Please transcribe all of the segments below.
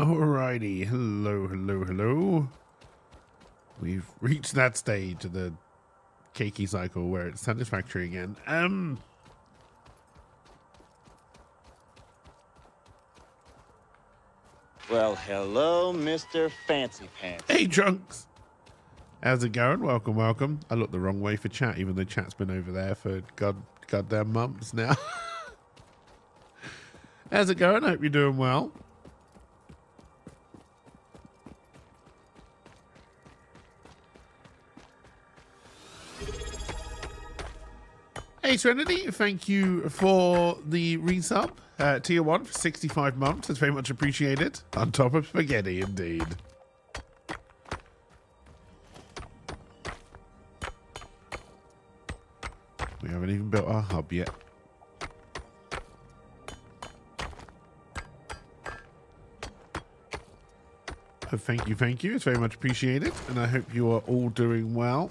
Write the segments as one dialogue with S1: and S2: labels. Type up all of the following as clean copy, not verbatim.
S1: Alrighty, hello, hello, hello. We've reached that stage of the cakey cycle where it's SatisFactory again.
S2: Well, hello, Mr. Fancy Pants.
S1: Hey, Trunks. How's it going? Welcome, welcome. I looked the wrong way for chat, even though chat's been over there for goddamn months now. How's it going? I hope you're doing well. Hey Serenity, thank you for the resub. Tier 1 for 65 months. It's very much appreciated. On top of spaghetti, indeed. We haven't even built our hub yet. Oh, thank you, thank you. It's very much appreciated. And I hope you are all doing well.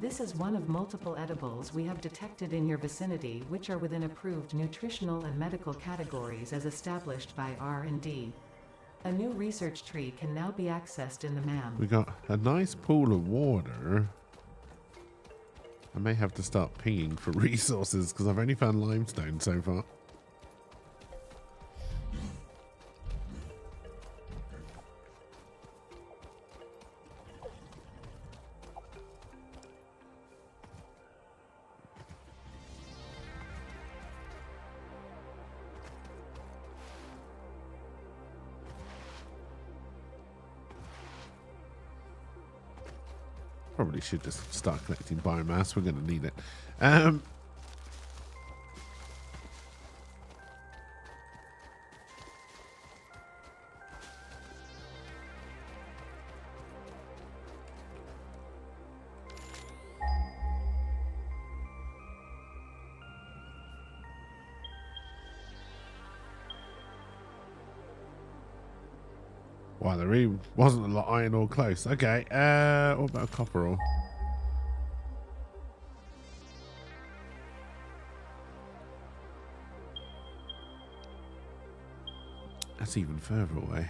S3: This is one of multiple edibles we have detected in your vicinity which are within approved nutritional and medical categories as established by R&D. A new research tree can now be accessed in the MAM.
S1: We got a nice pool of water. I may have to start pinging for resources because I've only found limestone so far. Probably should just start collecting biomass. We're going to need it. Wow, there really wasn't a lot of iron ore close. Okay, what about copper ore? That's even further away.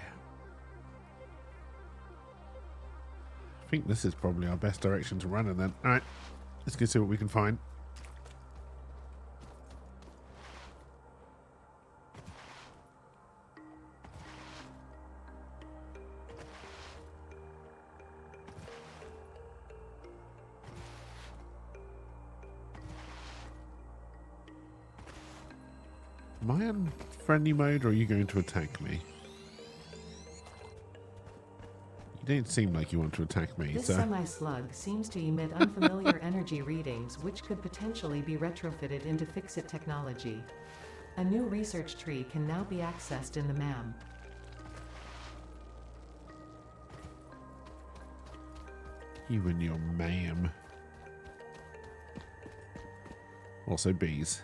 S1: I think this is probably our best direction to run in then. Alright, let's go see what we can find. Am I on friendly mode or are you going to attack me? You don't seem like you want to attack me.
S3: This
S1: so
S3: semi-slug seems to emit unfamiliar energy readings which could potentially be retrofitted into Fixit technology. A new research tree can now be accessed in the MAM.
S1: You and your ma'am. Also bees.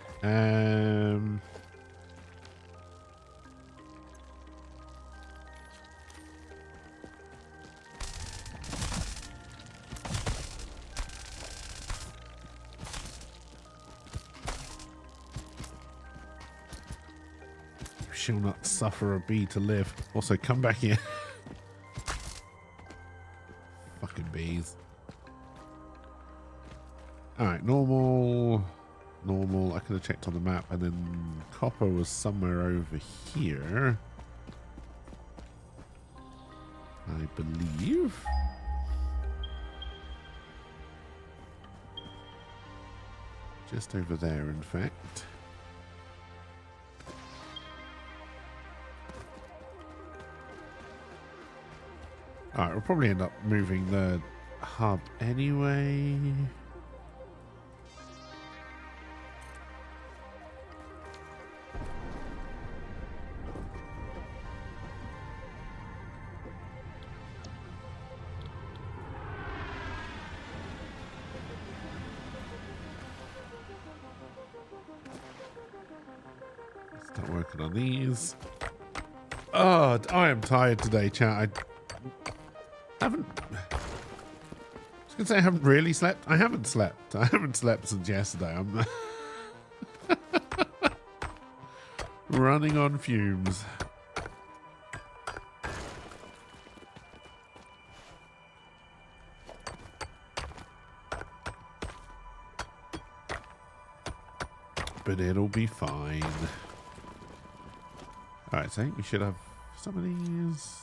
S1: Shall not suffer a bee to live. Also, come back here. Fucking bees. Alright, normal. Normal. I could have checked on the map, and then copper was somewhere over here. I believe. Just over there, in fact. Alright, we'll probably end up moving the hub anyway. Start working on these. Oh, I am tired today, chat. I haven't I was gonna say I haven't really slept. I haven't slept. I haven't slept since yesterday. I'm running on fumes. But it'll be fine. Alright, so I think we should have some of these.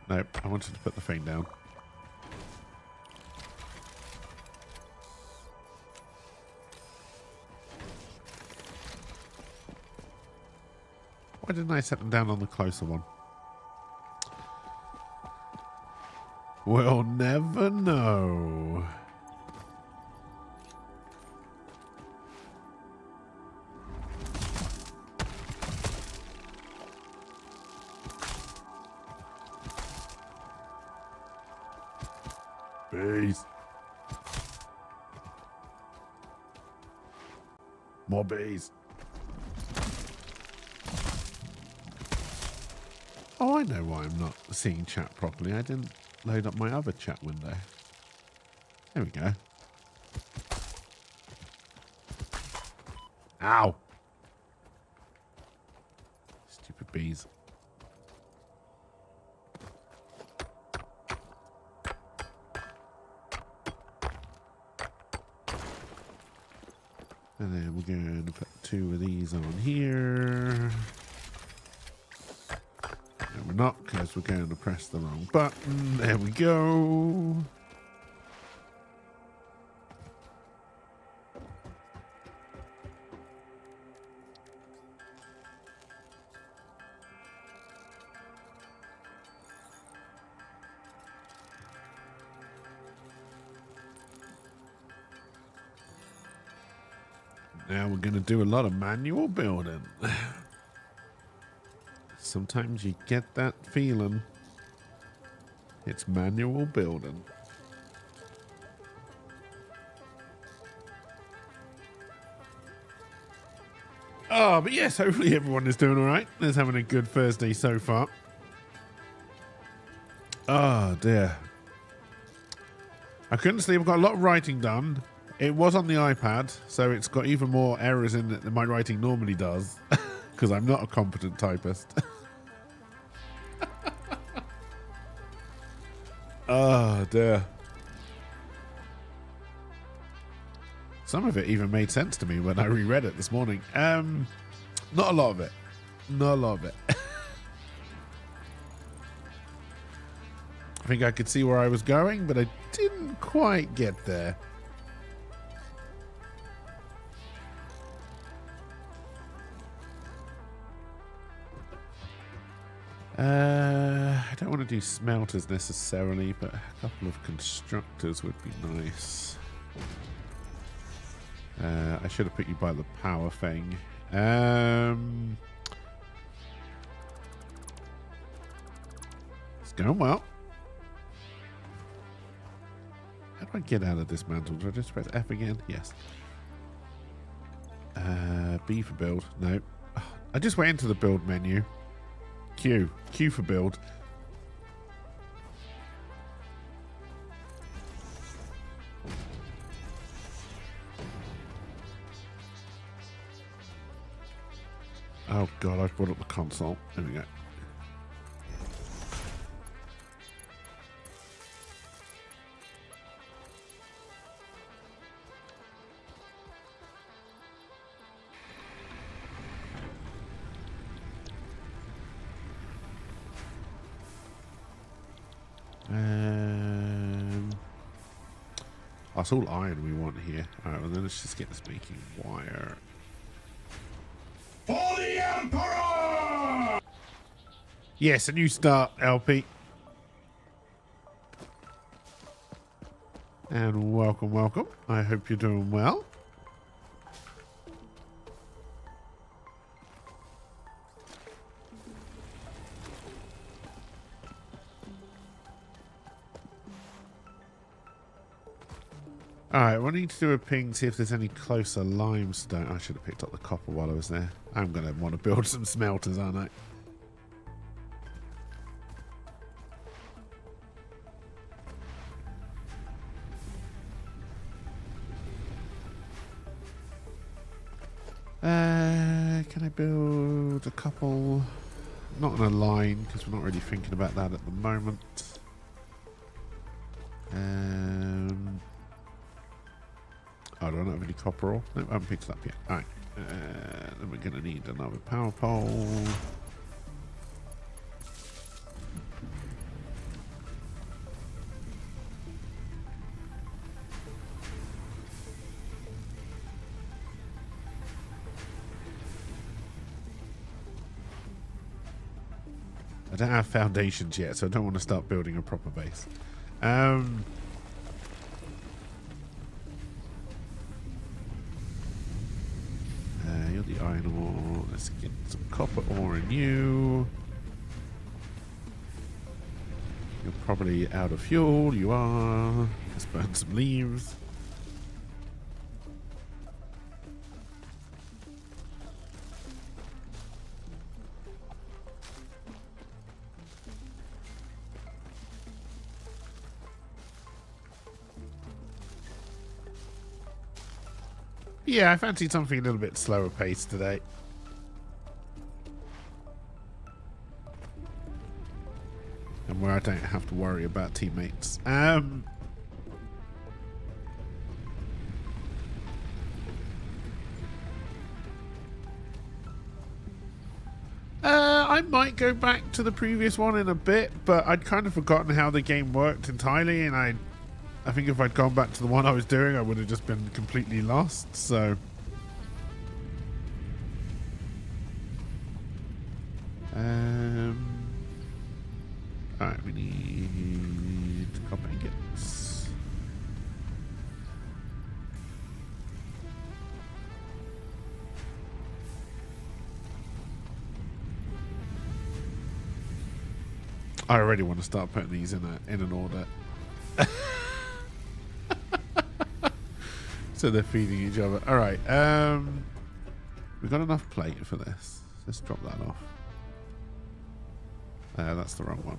S1: Nope, I wanted to put the thing down. Why didn't I set them down on the closer one? We'll never know. Bees. More bees. Oh, I know why I'm not seeing chat properly. I didn't load up my other chat window. There we go. Ow. Stupid bees. And then we're going to put 2 of these on here. No, we're not, because we're going to press the wrong button. There we go. Now we're going to do a lot of manual building. Sometimes you get that feeling. It's manual building. Oh, but yes, hopefully everyone is doing all right. Is having a good Thursday so far. Oh, dear. I couldn't sleep. I've got a lot of writing done. It was on the iPad, so it's got even more errors in it than my writing normally does, because I'm not a competent typist. Oh, dear. Some of it even made sense to me when I reread it this morning. Not a lot of it. Not a lot of it. I think I could see where I was going, but I didn't quite get there. I don't want to do smelters necessarily, but a couple of constructors would be nice. I should have put you by the power thing. It's going well. How do I get out of dismantle? Do I just press F again? Yes. B for build. No. I just went into the build menu. Q. Q for build. Oh god, I've brought up the console. There we go. Oh, it's all iron we want here. Alright, well then let's just get this making wire.
S4: For the Emperor!
S1: Yes, a new start, LP. And welcome, welcome. I hope you're doing well. Alright, we need to do a ping, see if there's any closer limestone. I should have picked up the copper while I was there. I'm going to want to build some smelters, aren't I? Can I build a couple? Not on a line, because we're not really thinking about that at the moment. Oh, do I not have any copper ore? No, I haven't picked it up yet. Alright. Then we're going to need another power pole. I don't have foundations yet, so I don't want to start building a proper base. You're the iron ore. Let's get some copper ore in you. You're probably out of fuel. You are. Let's burn some leaves. Yeah, I fancied something a little bit slower paced today. And where I don't have to worry about teammates. I might go back to the previous one in a bit, but I'd kind of forgotten how the game worked entirely, and I think if I'd gone back to the one I was doing, I would have just been completely lost, so... Alright, we need copper ingots. I already want to start putting these in an order. So they're feeding each other. All right. We've got enough plate for this. Let's drop that off. That's the wrong one.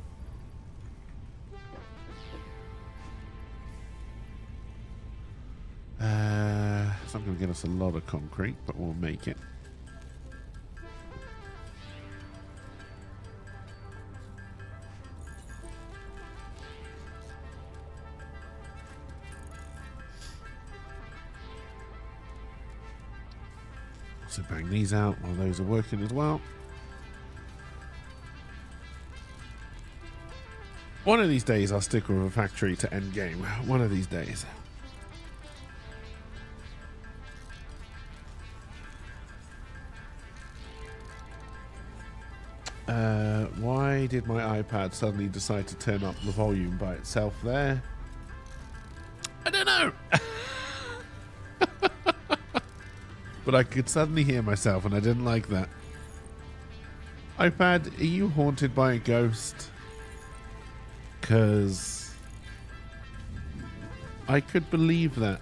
S1: It's not going to get us a lot of concrete, but we'll make it. So bang these out while those are working as well. One of these days I'll stick with a factory to end game. One of these days. Why did my iPad suddenly decide to turn up the volume by itself there? I don't know. But I could suddenly hear myself, and I didn't like that. iPad, are you haunted by a ghost? Because I could believe that.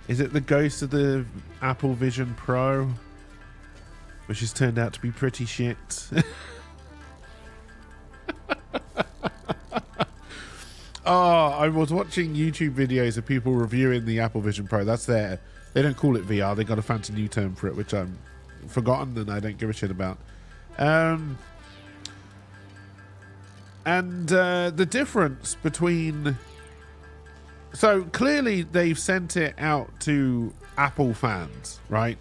S1: Is it the ghost of the Apple Vision Pro? Which has turned out to be pretty shit. Oh, I was watching YouTube videos of people reviewing the Apple Vision Pro. That's their... They don't call it VR. They got a fancy new term for it, which I'm forgotten and I don't give a shit about. And the difference between... So clearly they've sent it out to Apple fans, right?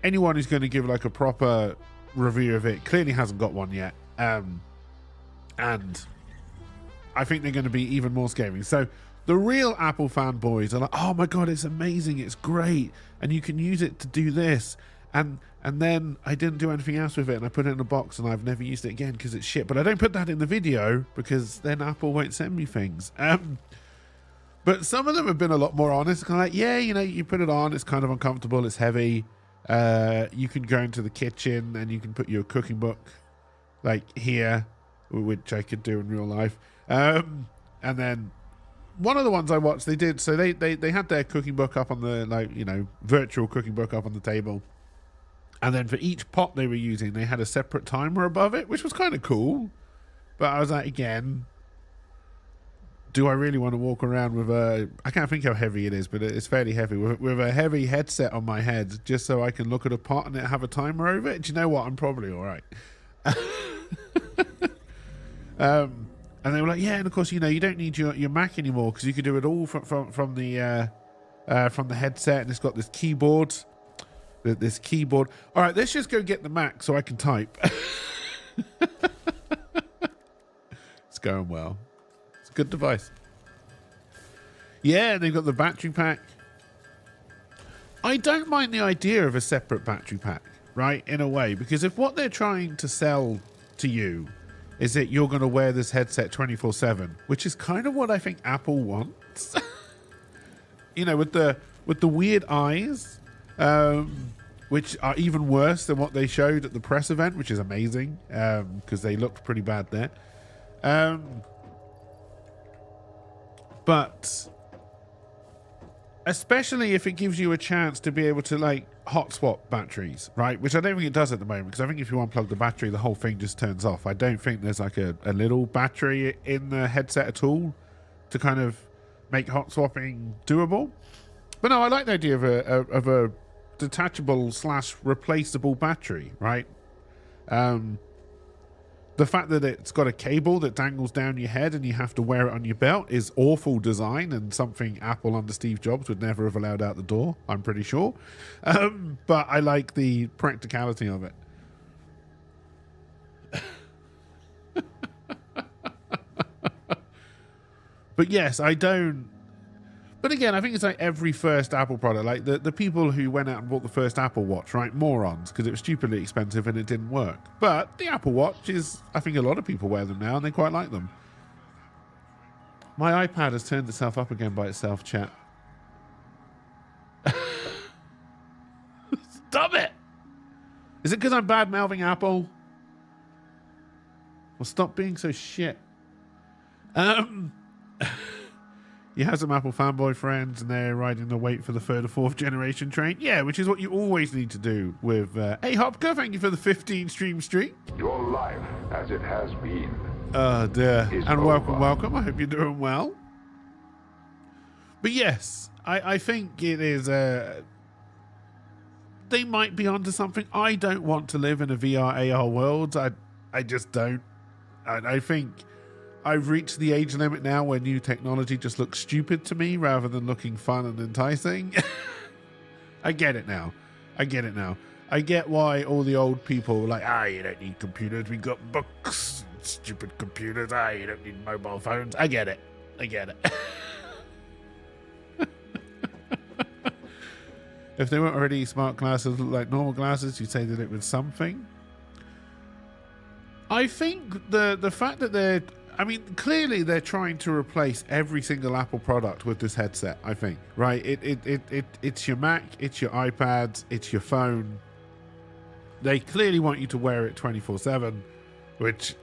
S1: Anyone who's going to give like a proper review of it clearly hasn't got one yet. And I think they're going to be even more scathing. So the real Apple fanboys are like, oh my God, it's amazing. It's great. And you can use it to do this. And then I didn't do anything else with it. And I put it in a box and I've never used it again because it's shit. But I don't put that in the video because then Apple won't send me things. But some of them have been a lot more honest. Kind of like, yeah, you know, you put it on. It's kind of uncomfortable. It's heavy. You can go into the kitchen and you can put your cooking book like here, which I could do in real life. And then one of the ones I watched, they did, so they had their cooking book up on the, like, you know, virtual cooking book up on the table. And then for each pot they were using, they had a separate timer above it, which was kind of cool. But I was like, again, do I really want to walk around with a, I can't think how heavy it is, but it's fairly heavy, with a heavy headset on my head just so I can look at a pot and it have a timer over it? Do you know what? I'm probably all right. And they were like, yeah, and of course, you know, you don't need your Mac anymore because you can do it all from the headset, and it's got this keyboard. This keyboard. All right, let's just go get the Mac so I can type. It's going well. It's a good device. Yeah, they've got the battery pack. I don't mind the idea of a separate battery pack, right, in a way, because if what they're trying to sell to you is that you're going to wear this headset 24/7, which is kind of what I think Apple wants. You know, with the weird eyes, which are even worse than what they showed at the press event, which is amazing, because they looked pretty bad there. But especially if it gives you a chance to be able to like hot swap batteries, right? Which I don't think it does at the moment, because I think if you unplug the battery, the whole thing just turns off. I don't think there's like a little battery in the headset at all to kind of make hot swapping doable. But no, I like the idea of a detachable / replaceable battery, right? The fact that it's got a cable that dangles down your head and you have to wear it on your belt is awful design, and something Apple under Steve Jobs would never have allowed out the door, I'm pretty sure. But I like the practicality of it. But yes, I don't... But again, I think it's like every first Apple product. Like the people who went out and bought the first Apple Watch, right? Morons, because it was stupidly expensive and it didn't work. But the Apple Watch is, I think a lot of people wear them now and they quite like them. My iPad has turned itself up again by itself, chat. Stop it! Is it because I'm bad-mouthing Apple? Well, stop being so shit. You have some Apple fanboy friends and they're riding the wait for the third or fourth generation train. Yeah, which is what you always need to do with... Hey, Hopka, thank you for the 15 stream streak.
S4: Your life, as it has been.
S1: Oh, dear. And welcome,
S4: over.
S1: welcome. I hope you're doing well. But yes, I think it is... they might be onto something. I don't want to live in a VR, AR world. I just don't. I think... I've reached the age limit now where new technology just looks stupid to me rather than looking fun and enticing. I get it now. I get why all the old people were like, you don't need computers. We got books. Stupid computers. You don't need mobile phones. I get it. If they weren't already smart glasses look like normal glasses, you'd say that it was something. I think the fact that they're... I mean, clearly they're trying to replace every single Apple product with this headset, I think, right? It's your Mac, it's your iPad, it's your phone. They clearly want you to wear it 24/7, which,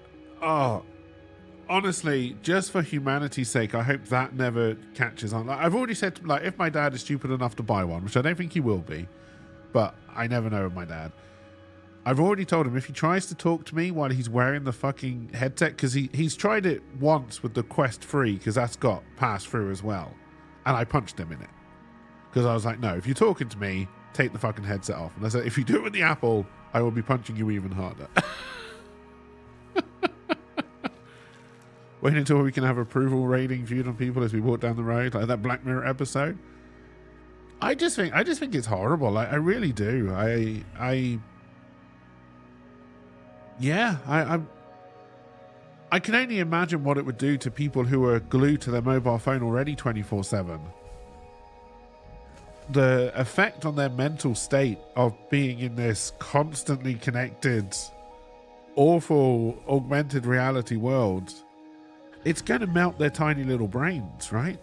S1: honestly, just for humanity's sake, I hope that never catches on. Like, I've already said, like, if my dad is stupid enough to buy one, which I don't think he will be, but I never know with my dad. I've already told him if he tries to talk to me while he's wearing the fucking headset, because he's tried it once with the Quest 3, because that's got pass-through as well. And I punched him in it. Because I was like, no, if you're talking to me, take the fucking headset off. And I said, if you do it with the Apple, I will be punching you even harder. Wait until we can have approval rating viewed on people as we walk down the road, like that Black Mirror episode. I just think it's horrible. Like, I really do. I can only imagine what it would do to people who are glued to their mobile phone already 24/7. The effect on their mental state of being in this constantly connected, awful, augmented reality world, it's going to melt their tiny little brains, right?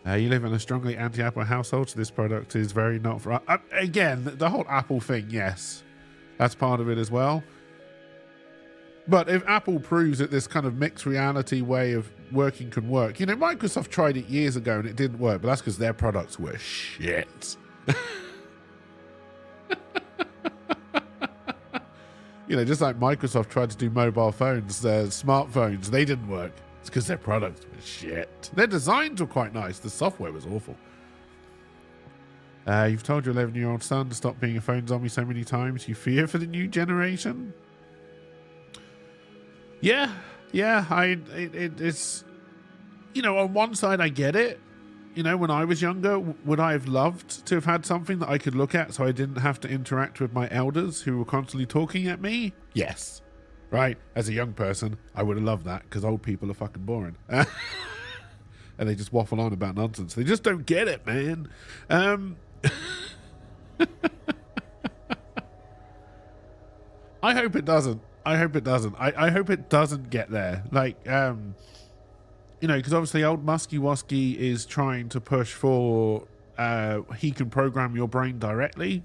S1: You live in a strongly anti-Apple household, so this product is very not for... again, the whole Apple thing, yes. That's part of it as well. But if Apple proves that this kind of mixed reality way of working can work... You know, Microsoft tried it years ago and it didn't work, but that's because their products were shit. You know, just like Microsoft tried to do mobile phones, smartphones, they didn't work. It's because their products were shit. Their designs were quite nice. The software was awful. You've told your 11-year-old son to stop being a phone zombie so many times. You fear for the new generation? Yeah. It's, you know, on one side I get it. You know, when I was younger, would I have loved to have had something that I could look at so I didn't have to interact with my elders who were constantly talking at me? Yes. Right? As a young person, I would have loved that because old people are fucking boring. And they just waffle on about nonsense. They just don't get it, man. I hope it doesn't. I hope it doesn't get there. Like, you know, because obviously old Muskie Wasky is trying to push for he can program your brain directly,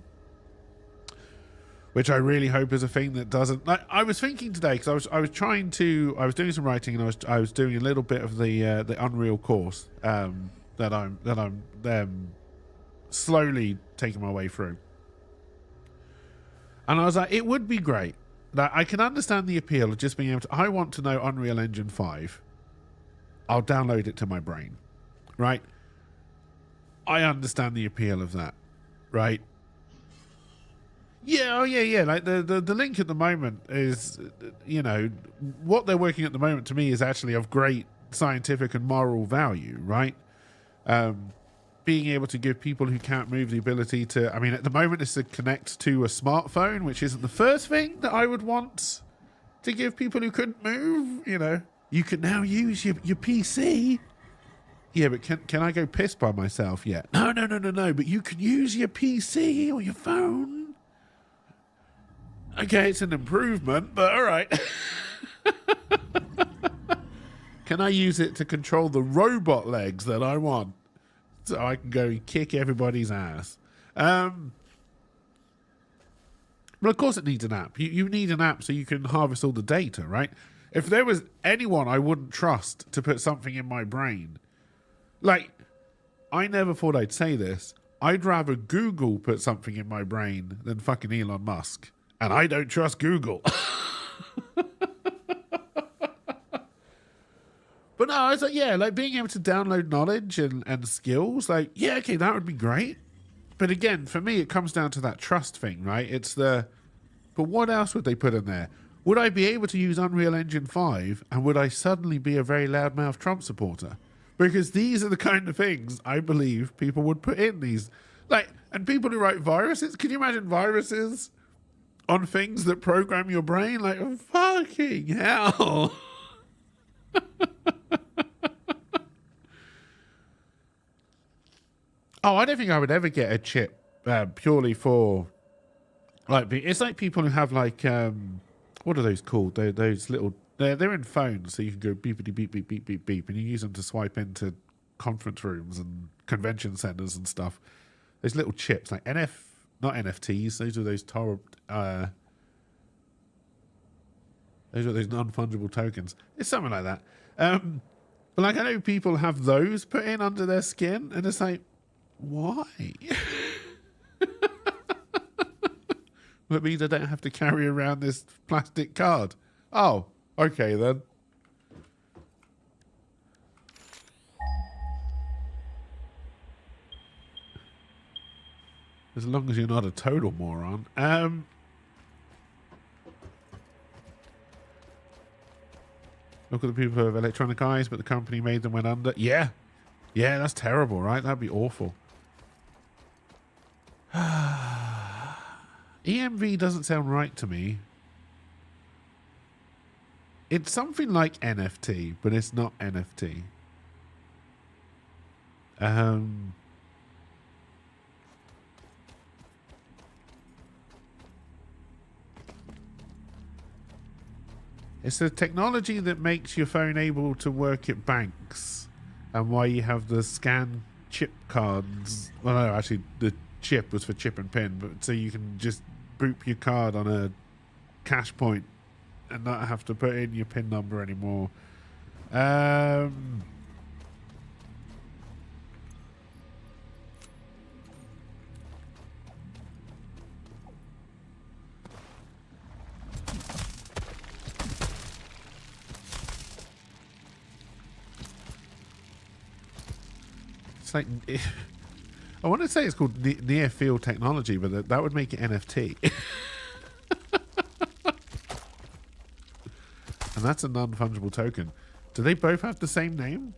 S1: which I really hope is a thing that doesn't. Like, I was thinking today because I was doing some writing and I was doing a little bit of the Unreal course that I'm slowly taking my way through, and I was like, it would be great. That I can understand the appeal of just being able to. I want to know Unreal Engine 5. I'll download it to my brain, right? I understand the appeal of that, right? Yeah, oh yeah. Like the link at the moment is, you know, what they're working at the moment to me is actually of great scientific and moral value, right? Being able to give people who can't move the ability to, I mean, at the moment it's to connect to a smartphone, which isn't the first thing that I would want to give people who couldn't move, you know. You can now use your PC. Yeah, but can I go piss by myself yet? No. But you can use your PC or your phone. Okay, it's an improvement, but all right. Can I use it to control the robot legs that I want? So I can go and kick everybody's ass. But of course it needs an app. You need an app so you can harvest all the data, right? If there was anyone I wouldn't trust to put something in my brain, like, I never thought I'd say this, I'd rather Google put something in my brain than fucking Elon Musk. And I don't trust Google. But no, I was like, yeah, like being able to download knowledge and skills, like, yeah, okay, that would be great. But again, for me, it comes down to that trust thing, right? But what else would they put in there? Would I be able to use Unreal Engine 5 and would I suddenly be a very loudmouth Trump supporter? Because these are the kind of things I believe people would put in these. Like, and people who write viruses, can you imagine viruses on things that program your brain? Like, fucking hell. Oh, I don't think I would ever get a chip purely for, like, it's like people who have like, what are those called? Those little, they're in phones, so you can go beepity beep beep beep beep beep, and you use them to swipe into conference rooms and convention centers and stuff. Those little chips, like not NFTs. Those are those those non-fungible tokens. It's something like that. But like, I know people have those put in under their skin, and it's like, why? That means I don't have to carry around this plastic card. Oh, okay then. As long as you're not a total moron. Look at the people who have electronic eyes, but the company made them went under. Yeah. Yeah, that's terrible, right? That'd be awful. EMV doesn't sound right to me. It's something like NFT, but it's not NFT. It's the technology that makes your phone able to work at banks, and why you have the scan chip cards. Well, no, actually, the chip was for chip and pin, but so you can just boop your card on a cash point and not have to put in your pin number anymore. It's like I want to say it's called near field technology, but that would make it NFT. And that's a non-fungible token. Do they both have the same name?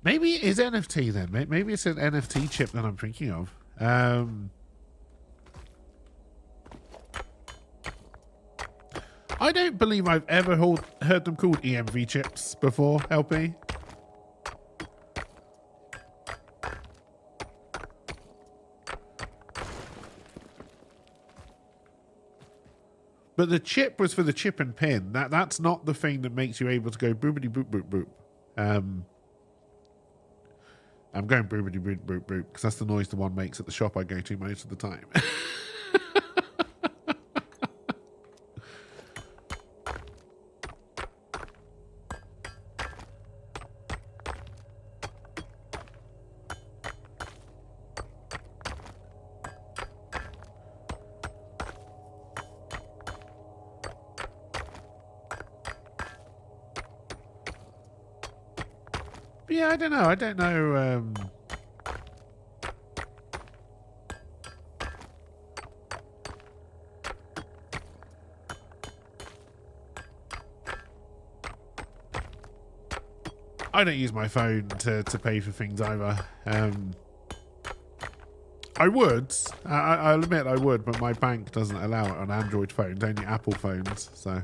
S1: Maybe it is NFT then. Maybe it's an NFT chip that I'm thinking of. I don't believe I've ever heard them called EMV chips before, LP. But the chip was for the chip and pin. That's not the thing that makes you able to go boopity boop boop boop. I'm going boopity boop boop boop because that's the noise the one makes at the shop I go to most of the time. Yeah, I don't know. I don't use my phone to pay for things either. I would. I'll admit I would, but my bank doesn't allow it on Android phones, only Apple phones, so...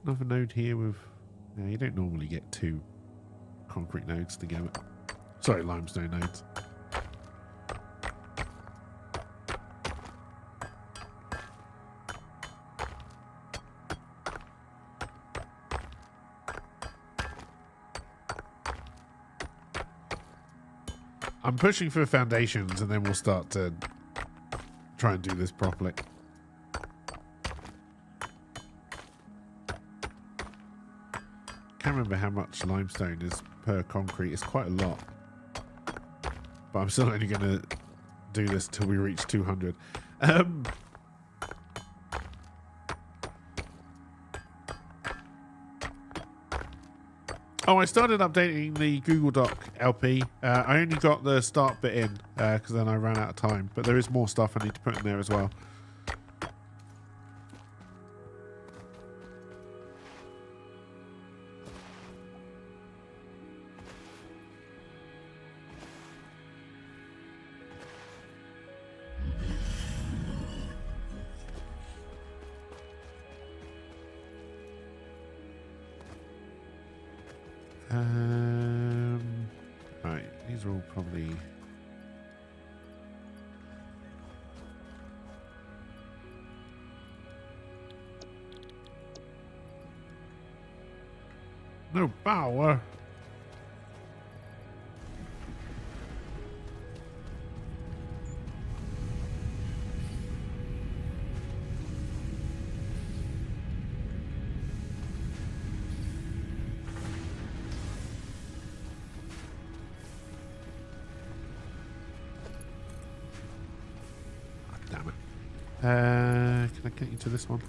S1: Another node here with... Yeah, you don't normally get two concrete nodes together. Sorry, limestone nodes. I'm pushing for foundations and then we'll start to try and do this properly. I can't remember how much limestone is per concrete. It's quite a lot. But I'm still only going to do this till we reach 200. I started updating the Google Doc LP. I only got the start bit in because then I ran out of time. But there is more stuff I need to put in there as well. Right, these are all probably... No power. Can I get you to this one?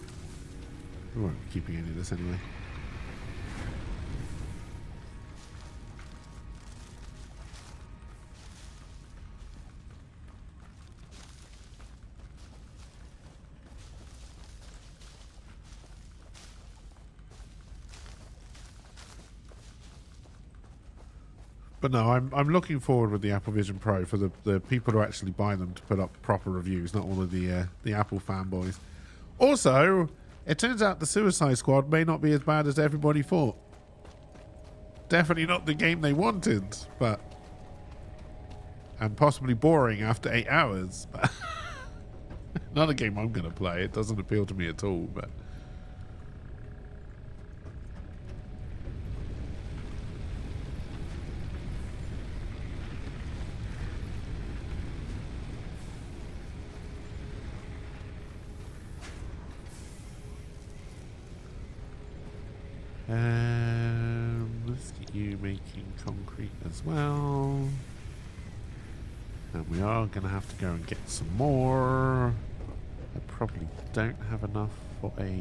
S1: We won't be keeping any of this anyway. But no, I'm looking forward with the Apple Vision Pro for the people who actually buy them to put up proper reviews, not all of the Apple fanboys. Also, it turns out the Suicide Squad may not be as bad as everybody thought. Definitely not the game they wanted, but... And possibly boring after 8 hours. But not a game I'm going to play. It doesn't appeal to me at all, but... get you making concrete as well. And we are going to have to go and get some more. I probably don't have enough for a...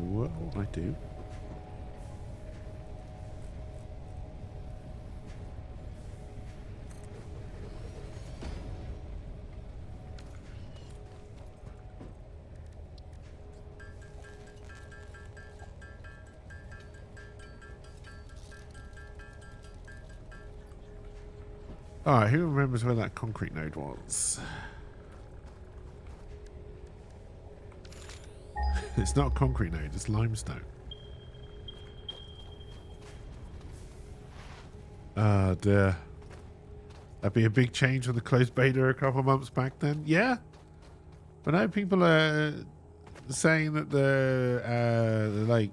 S1: Well, I do. Alright, who remembers where that concrete node was? It's not a concrete node, it's limestone. Oh dear. That'd be a big change from the closed beta a couple months back then. Yeah. But now people are saying that the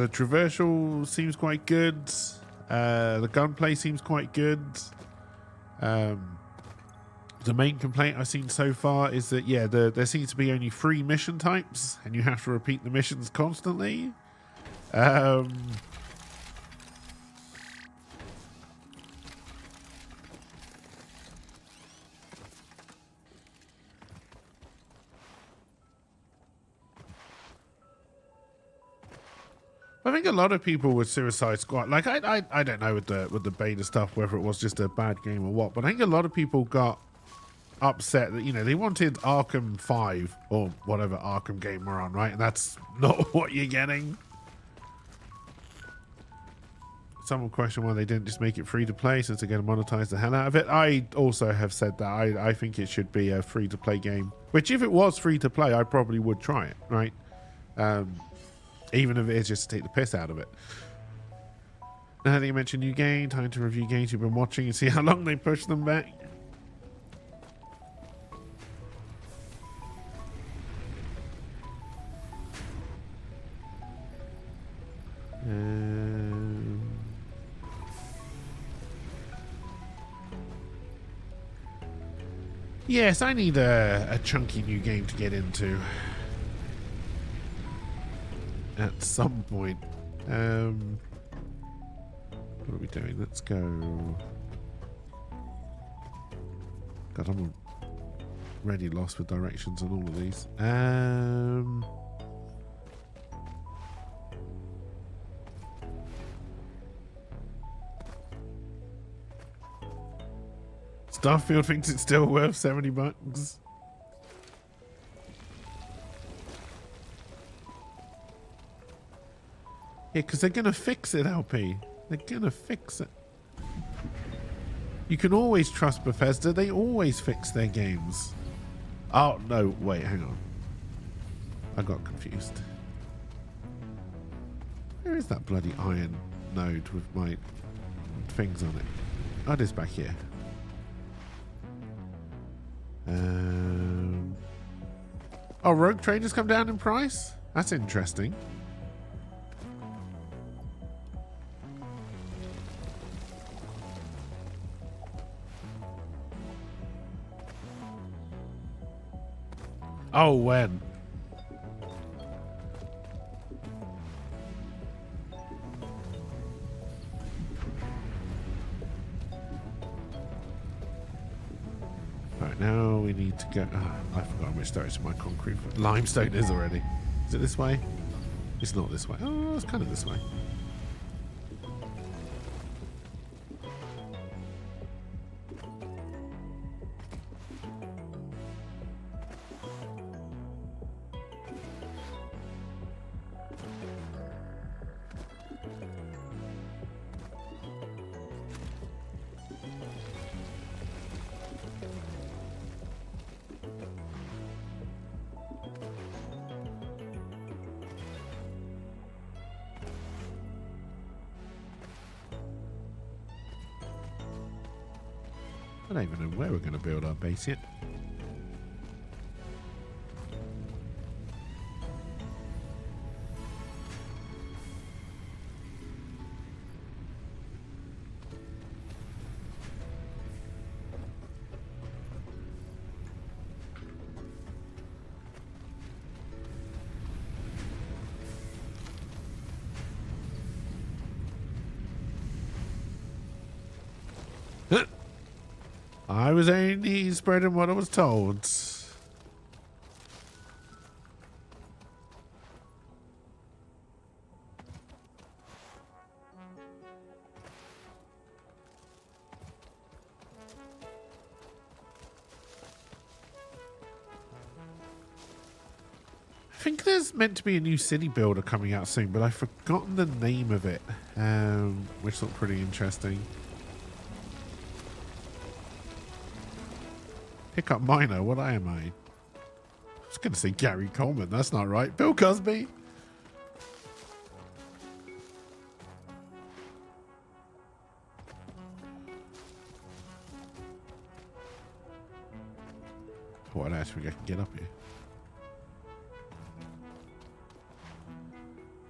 S1: traversal seems quite good. The gunplay seems quite good. The main complaint I've seen so far is that, yeah, there seems to be only 3 mission types, and you have to repeat the missions constantly. I think a lot of people with Suicide Squad, like I don't know with the beta stuff whether it was just a bad game or what, but I think a lot of people got upset that, you know, they wanted Arkham 5 or whatever Arkham game we're on, right? And that's not what you're getting. Someone questioned why they didn't just make it free to play since they're going to monetize the hell out of it. I also have said that I think it should be a free to play game, which if it was free to play, I probably would try it, right? Even if it is just to take the piss out of it. Now that you mentioned new game, time to review games you've been watching and see how long they push them back. Yes, I need a chunky new game to get into. At some point. What are we doing? Let's go. God, I'm already lost with directions on all of these. Starfield thinks it's still worth $70. Yeah, because they're going to fix it, LP. They're going to fix it. You can always trust Bethesda. They always fix their games. Oh, no. Wait, hang on. I got confused. Where is that bloody iron node with my things on it? Oh, it is back here. Oh, Rogue Trader's come down in price? That's interesting. Oh, when? Right, now we need to go... Oh, I forgot which direction my concrete... Limestone is already. Is it this way? It's not this way. Oh, it's kind of this way. I don't even know where we're going to build our base yet. I was only spreading what I was told. I think there's meant to be a new city builder coming out soon, but I've forgotten the name of it, which looked pretty interesting. Hiccup Minor, what am I? I was going to say Gary Coleman, that's not right. Bill Cosby. What else we can get up here?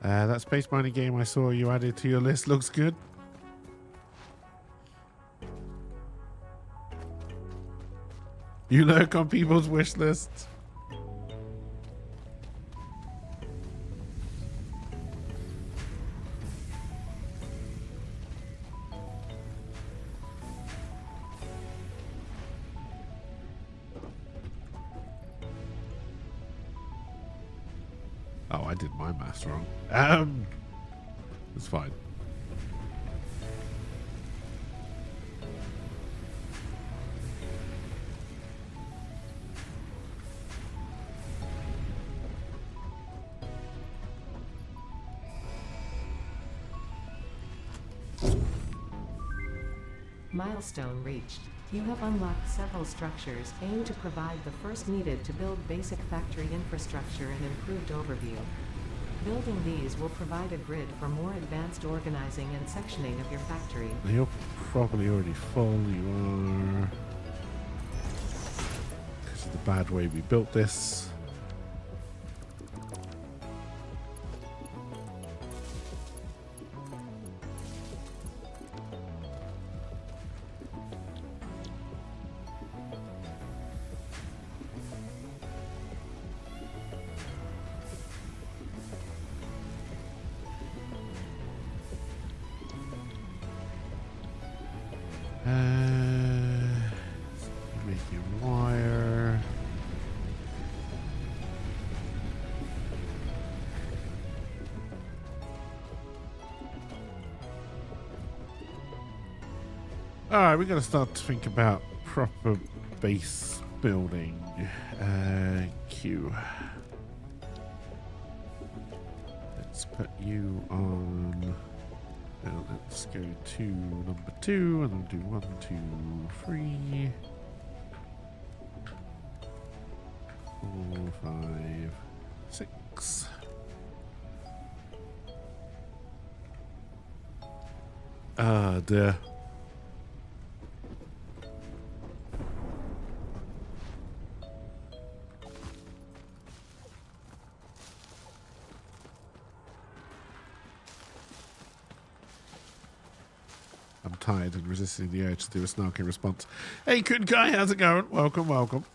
S1: That space mining game I saw you added to your list looks good. You lurk on people's wish lists. Oh, I did my maths wrong. It's fine.
S3: Milestone reached. You have unlocked several structures aimed to provide the first needed to build basic factory infrastructure and improved overview. Building these will provide a grid for more advanced organizing and sectioning of your factory.
S1: You're probably already full. You are. Because of the bad way we built this. Making wire. Alright, we got to start to think about proper base building. Q. Let's put you on. Now let's go to number 2 and then do 1, 2, 3, 4, 5, 6. Ah, dear. I'm tired and resisting the urge to do a snarky response. Hey, good guy, how's it going? Welcome, welcome.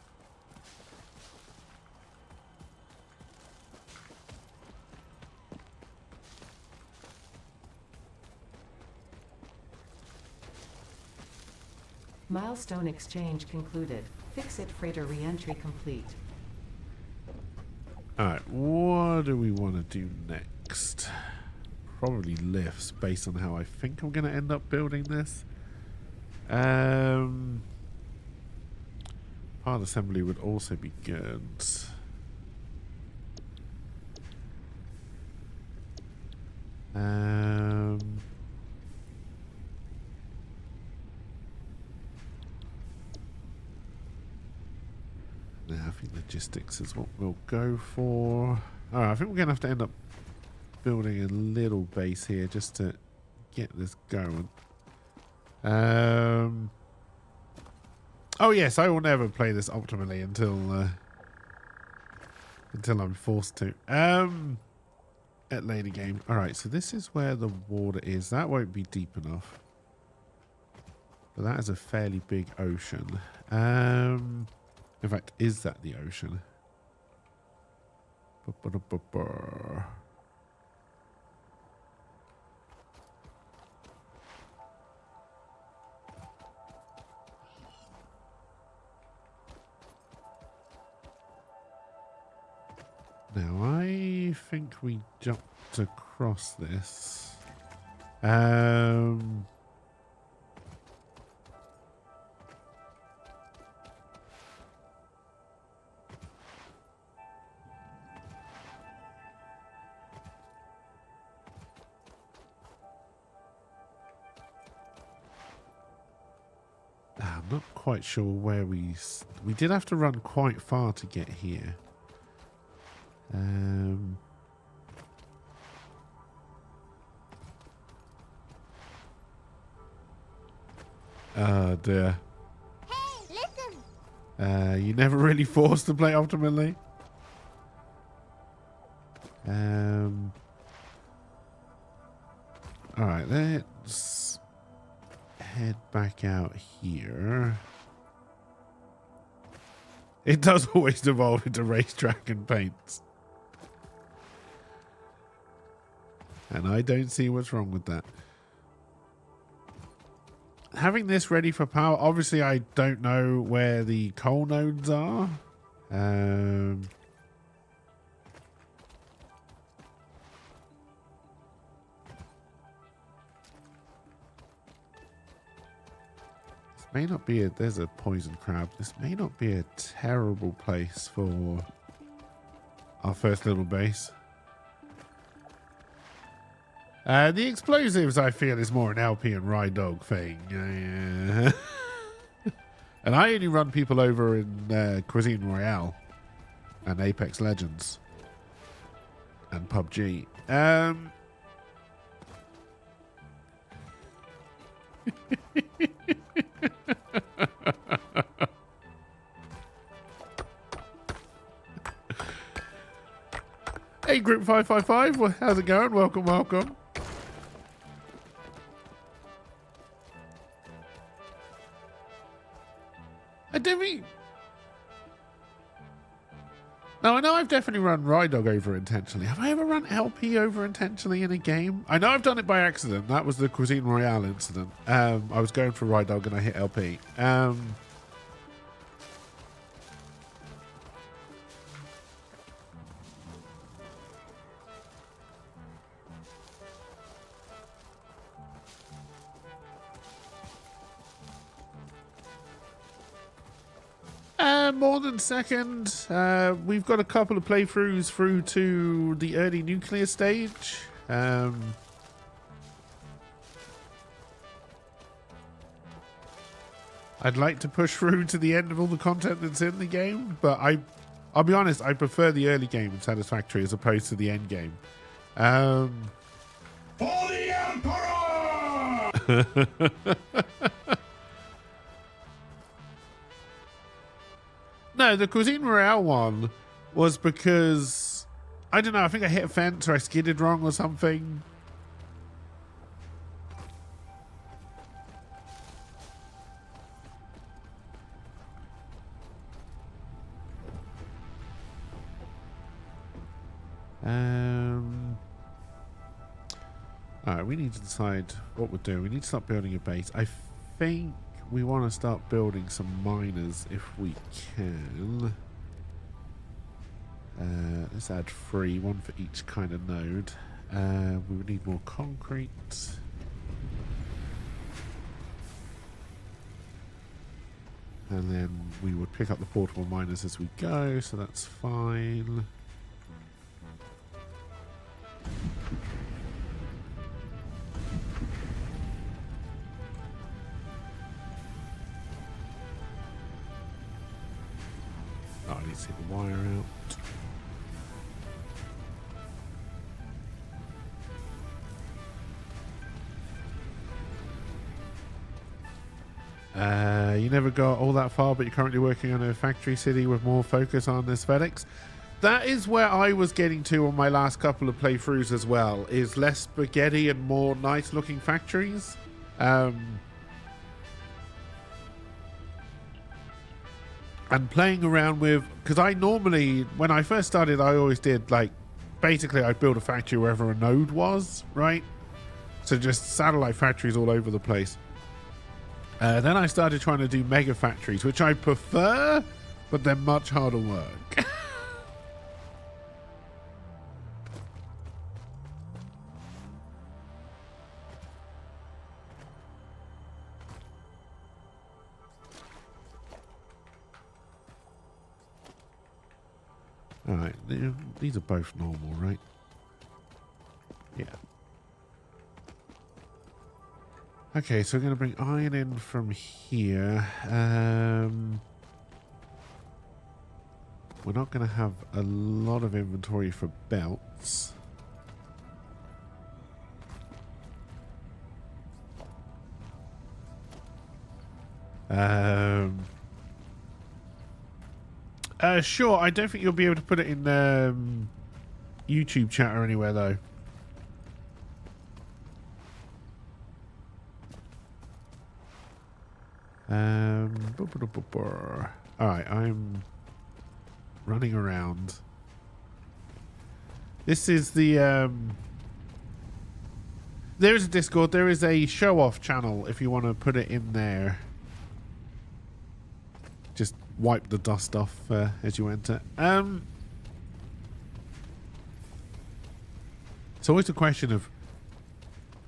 S3: Milestone exchange concluded. Fix-it freighter re-entry complete.
S1: Alright, what do we want to do next? Probably lifts based on how I think I'm going to end up building this. Part assembly would also be good. Yeah, I think logistics is what we'll go for. Alright, I think we're going to have to end up building a little base here just to get this going. Oh yes, I will never play this optimally until I'm forced to. At later game. Alright, so this is where the water is. That won't be deep enough. But that is a fairly big ocean. In fact, is that the ocean? Now, I think we jumped across this. I'm not quite sure where we did have to run quite far to get here. Oh dear.
S5: Hey, listen!
S1: You never really forced to play optimally. Alright, let's head back out here. It does always devolve into racetrack and paints. And I don't see what's wrong with that. Having this ready for power, obviously I don't know where the coal nodes are. May not be there's a poison crab. This may not be a terrible place for our first little base. The explosives, I feel, is more an LP and Rye Dog thing. And I only run people over in Cuisine Royale and Apex Legends and PUBG. Hey, Group 555, well, how's it going? Welcome, welcome. I don't mean... No, I know I've definitely run Rye Dog over intentionally. Have I ever run LP over intentionally in a game? I know I've done it by accident. That was the Cuisine Royale incident. I was going for Rye Dog and I hit LP. More than second. We've got a couple of playthroughs through to the early nuclear stage. I'd like to push through to the end of all the content that's in the game, but I'll be honest, I prefer the early game in SatisFactory as opposed to the end game.
S6: For the Emperor!
S1: No, the Cuisine Royale one was because, I don't know, I think I hit a fence or I skidded wrong or something. Alright, we need to decide what we're doing. We need to start building a base. I think we want to start building some miners if we can. Let's add 3, one for each kind of node. We would need more concrete. And then we would pick up the portable miners as we go, so that's fine. Oh, I need to take the wire out. You never got all that far, but you're currently working on a factory city with more focus on aesthetics. That is where I was getting to on my last couple of playthroughs as well, is less spaghetti and more nice looking factories. And playing around with, because I normally, when I first started, I always did, like, basically I'd build a factory wherever a node was, right? So just satellite factories all over the place. Then I started trying to do mega factories, which I prefer, but they're much harder work. Alright, these are both normal, right? Yeah. Okay, so we're going to bring iron in from here. We're not going to have a lot of inventory for belts. Sure, I don't think you'll be able to put it in YouTube chat or anywhere, though. Alright, I'm running around. This is the there is a Discord, there is a show off channel if you want to put it in there. Just wipe the dust off as you enter. It's always a question of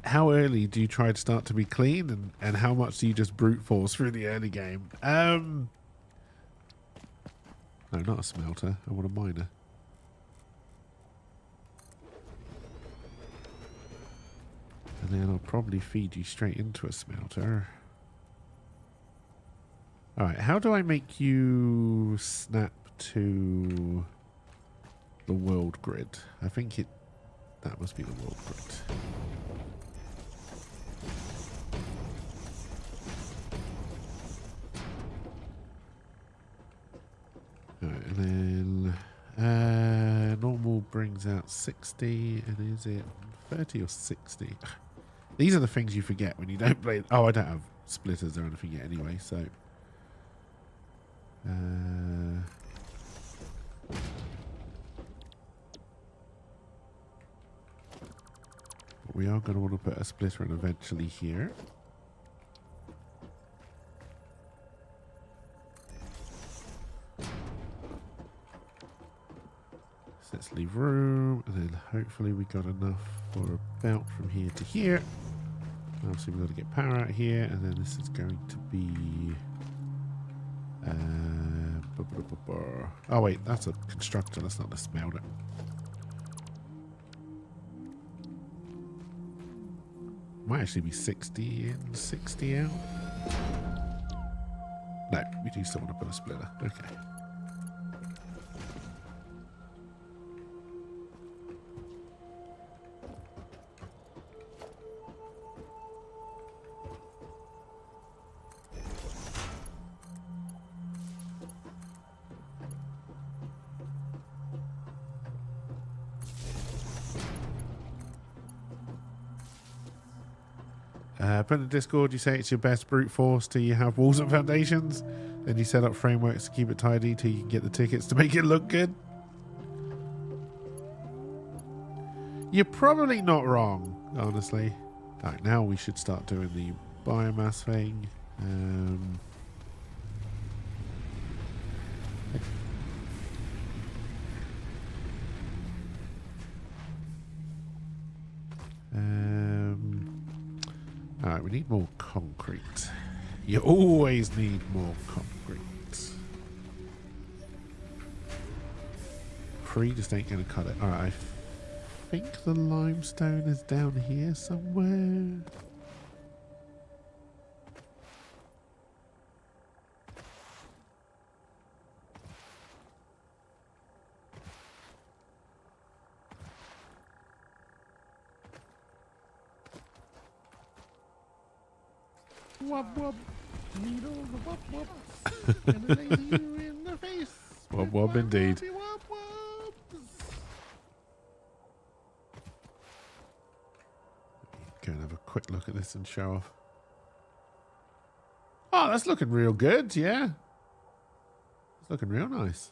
S1: how early do you try to start to be clean, and how much do you just brute force through the early game? No, not a smelter. I want a miner. And then I'll probably feed you straight into a smelter. Alright, how do I make you snap to the world grid? I think that must be the world grid. Alright, and then normal brings out 60, and is it 30 or 60? These are the things you forget when you don't play. Oh, I don't have splitters or anything yet anyway, so but we are going to want to put a splitter in eventually here. So let's leave room, and then hopefully we got enough for a belt from here to here. Obviously we've got to get power out here, and then this is going to be oh wait, that's a constructor, that's not a smelter. Might actually be 60 in, 60 out. No, we do still want to put a splitter. Okay. Put in the Discord, you say it's your best brute force till you have walls and foundations. Then you set up frameworks to keep it tidy till you can get the tickets to make it look good. You're probably not wrong, honestly. Alright, now we should start doing the biomass thing. Alright, we need more concrete. You always need more concrete. Free just ain't gonna cut it. Alright, I think the limestone is down here somewhere. Wub wub, needle the wub wub, and a laser you in the face. Wub wub indeed. Wub wubs. Go and have a quick look at this and show off. Oh, that's looking real good, yeah. It's looking real nice.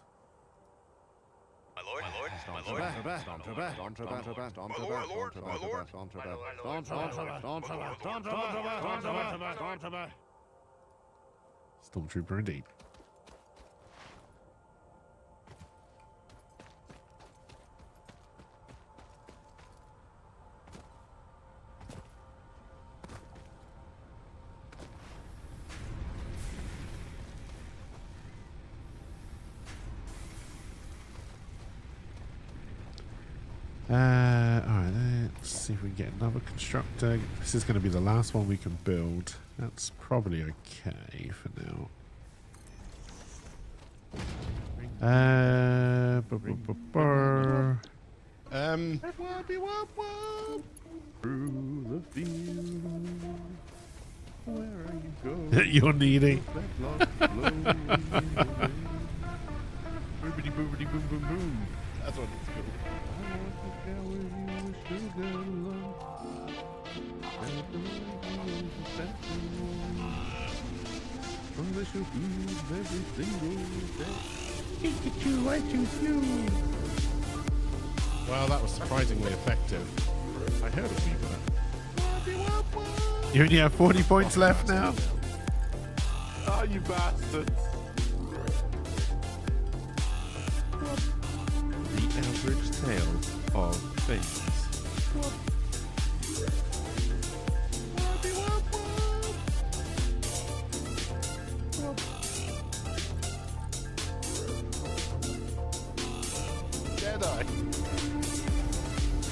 S1: Stormtrooper indeed. Alright, let's see if we can get another constructor. This is going to be the last one we can build. That's probably okay for now.
S6: Through the field, where are you going?
S1: You're needy.
S6: Boobity boobity boom boom boom. That's what it's called. Well, that was surprisingly effective. I heard a Weaver.
S1: You only have 40 points left now.
S6: Oh, you bastards. The average tale of things. Jedi.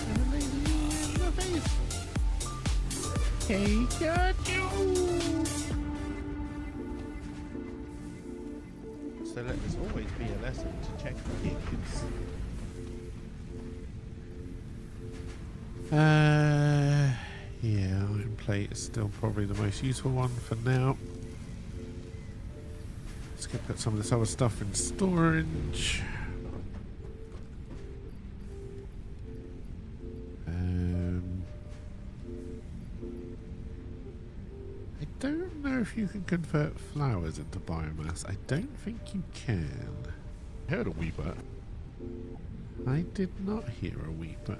S6: And a lady in the face. Take a So let this always be a lesson to check the kids.
S1: Yeah, iron plate is still probably the most useful one for now. Let's go put some of this other stuff in storage. I don't know if you can convert flowers into biomass. I don't think you can.
S6: I heard a Weeper.
S1: I did not hear a weeper.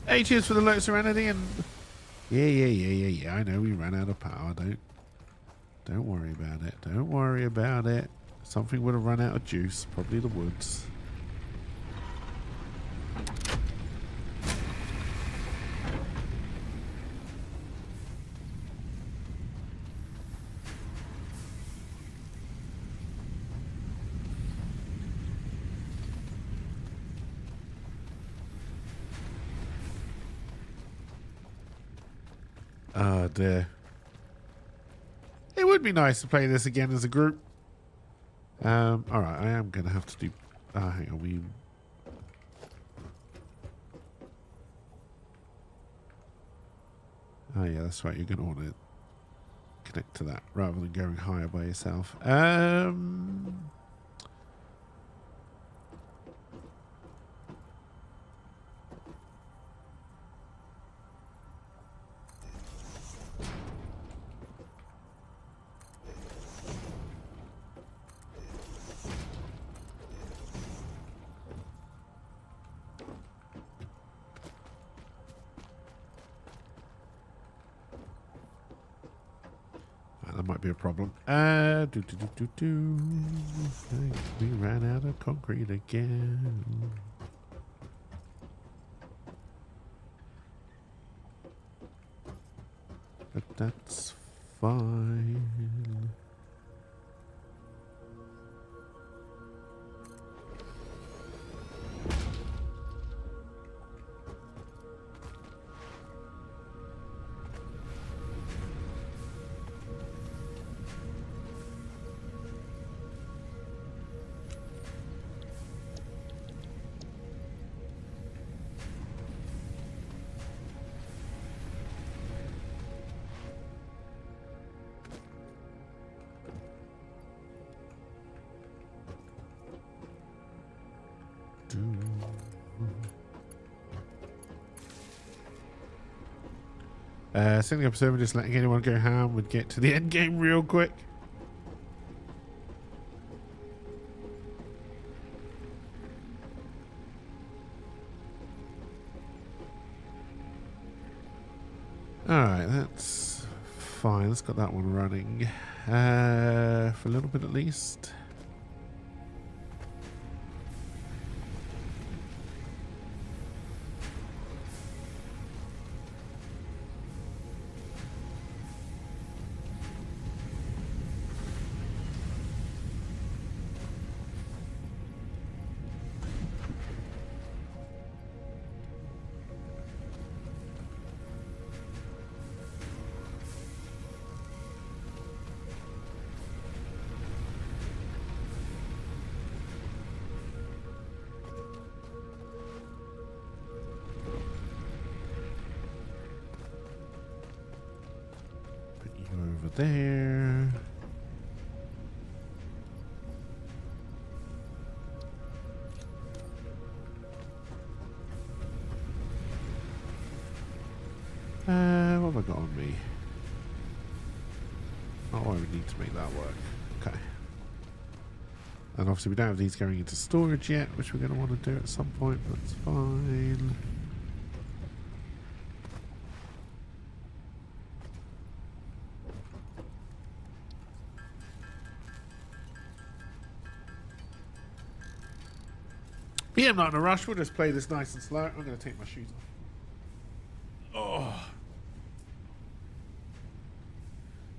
S1: Hey, cheers for the low serenity and yeah. I know we ran out of power. Don't worry about it. Don't worry about it. Something would have run out of juice. Probably the woods. Oh dear. It would be nice to play this again as a group. Alright, I am going to have to do... hang on, Oh yeah, that's right, you're going to want to connect to that rather than going higher by yourself. That might be a problem. I think we ran out of concrete again. But that's fine. Setting up a server, just letting anyone go ham would get to the end game real quick. Alright, that's fine. Let's got that one running. For a little bit at least. there. What have I got on me? Oh, I would need to make that work. Okay. And obviously we don't have these going into storage yet, which we're going to want to do at some point. That's fine. But yeah, I'm not in a rush. We'll just play this nice and slow. I'm going to take my shoes off. Oh.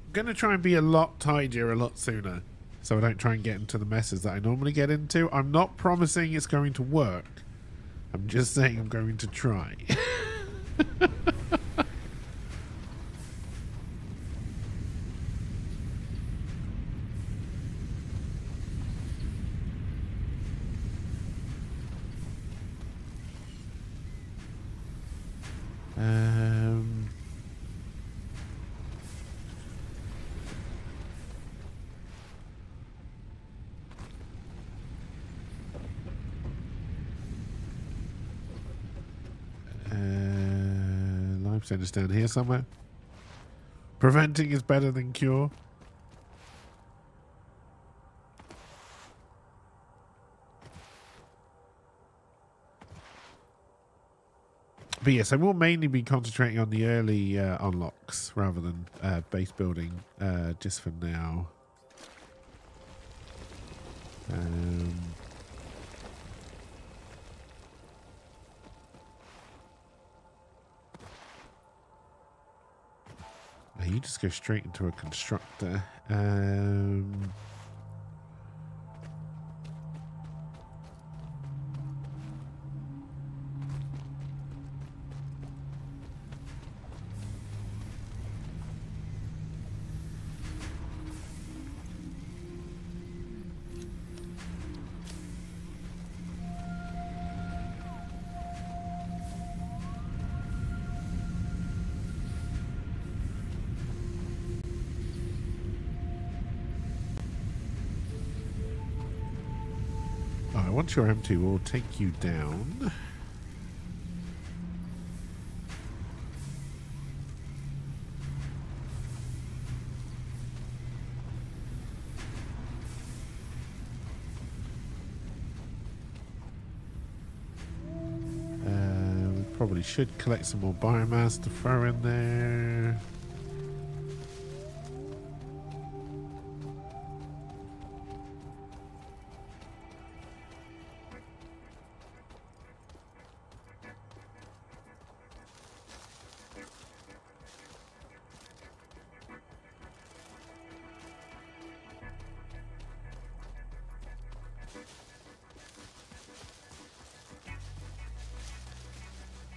S1: I'm going to try and be a lot tidier a lot sooner, so I don't try and get into the messes that I normally get into. I'm not promising it's going to work. I'm just saying I'm going to try. Limestone is down here somewhere. Preventing is better than cure. But yes, I will mainly be concentrating on the early unlocks rather than base building just for now. You just go straight into a constructor. Once you're empty, we'll take you down. We probably should collect some more biomass to throw in there.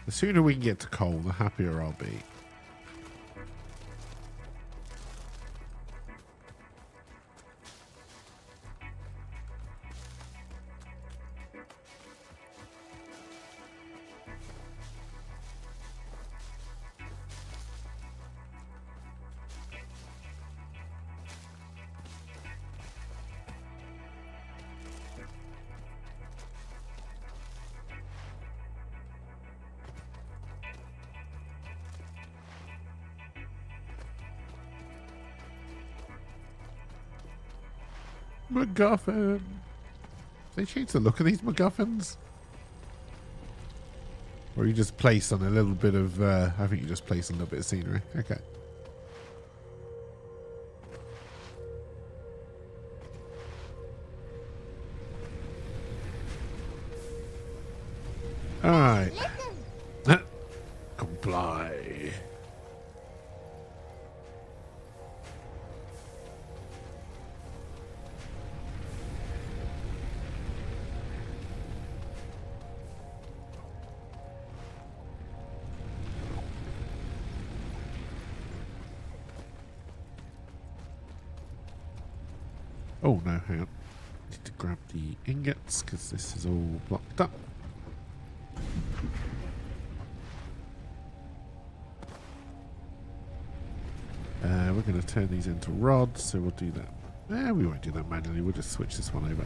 S1: The sooner we can get to coal, the happier I'll be. MacGuffin. They changed the look of these MacGuffins? Or you just place on a little bit of, I think you just place a little bit of scenery. Okay. Alright. Comply. Oh no, hang on. Need to grab the ingots because this is all blocked up. We're going to turn these into rods, so we'll do that. We won't do that manually. We'll just switch this one over.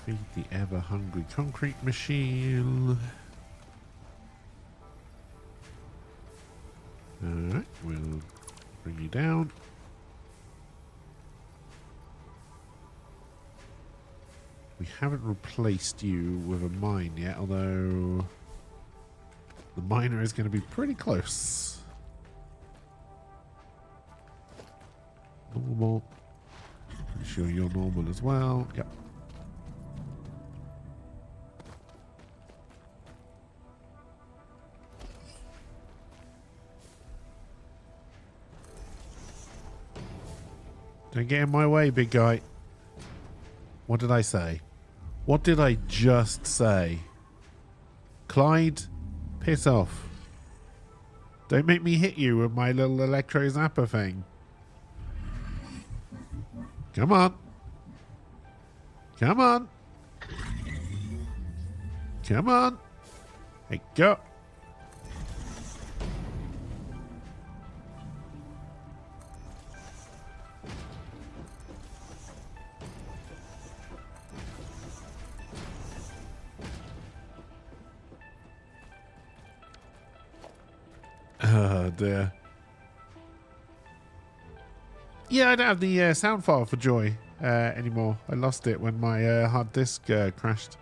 S1: Feed the ever-hungry concrete machine. Alright, we'll bring you down. We haven't replaced you with a mine yet, although the miner is going to be pretty close. Normal. Pretty sure you're normal as well. Yep. Don't get in my way, big guy. What did I say? What did I just say? Clyde, piss off. Don't make me hit you with my little electro zapper thing. Come on. Come on. Come on. Hey, go. Oh dear. Yeah, I don't have the sound file for Joy anymore. I lost it when my hard disk crashed.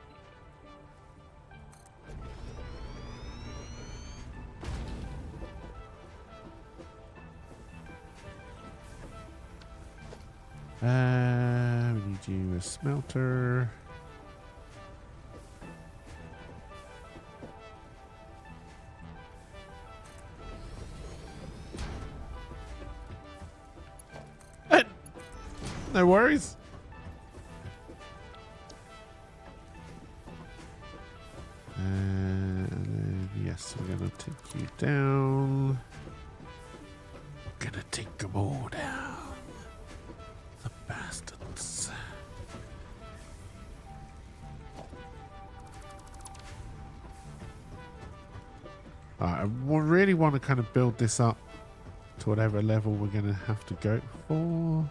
S1: We need you a smelter. No worries. And then, yes, we're going to take you down. We're going to take them all down. The bastards. Alright, I really want to kind of build this up to whatever level we're going to have to go for.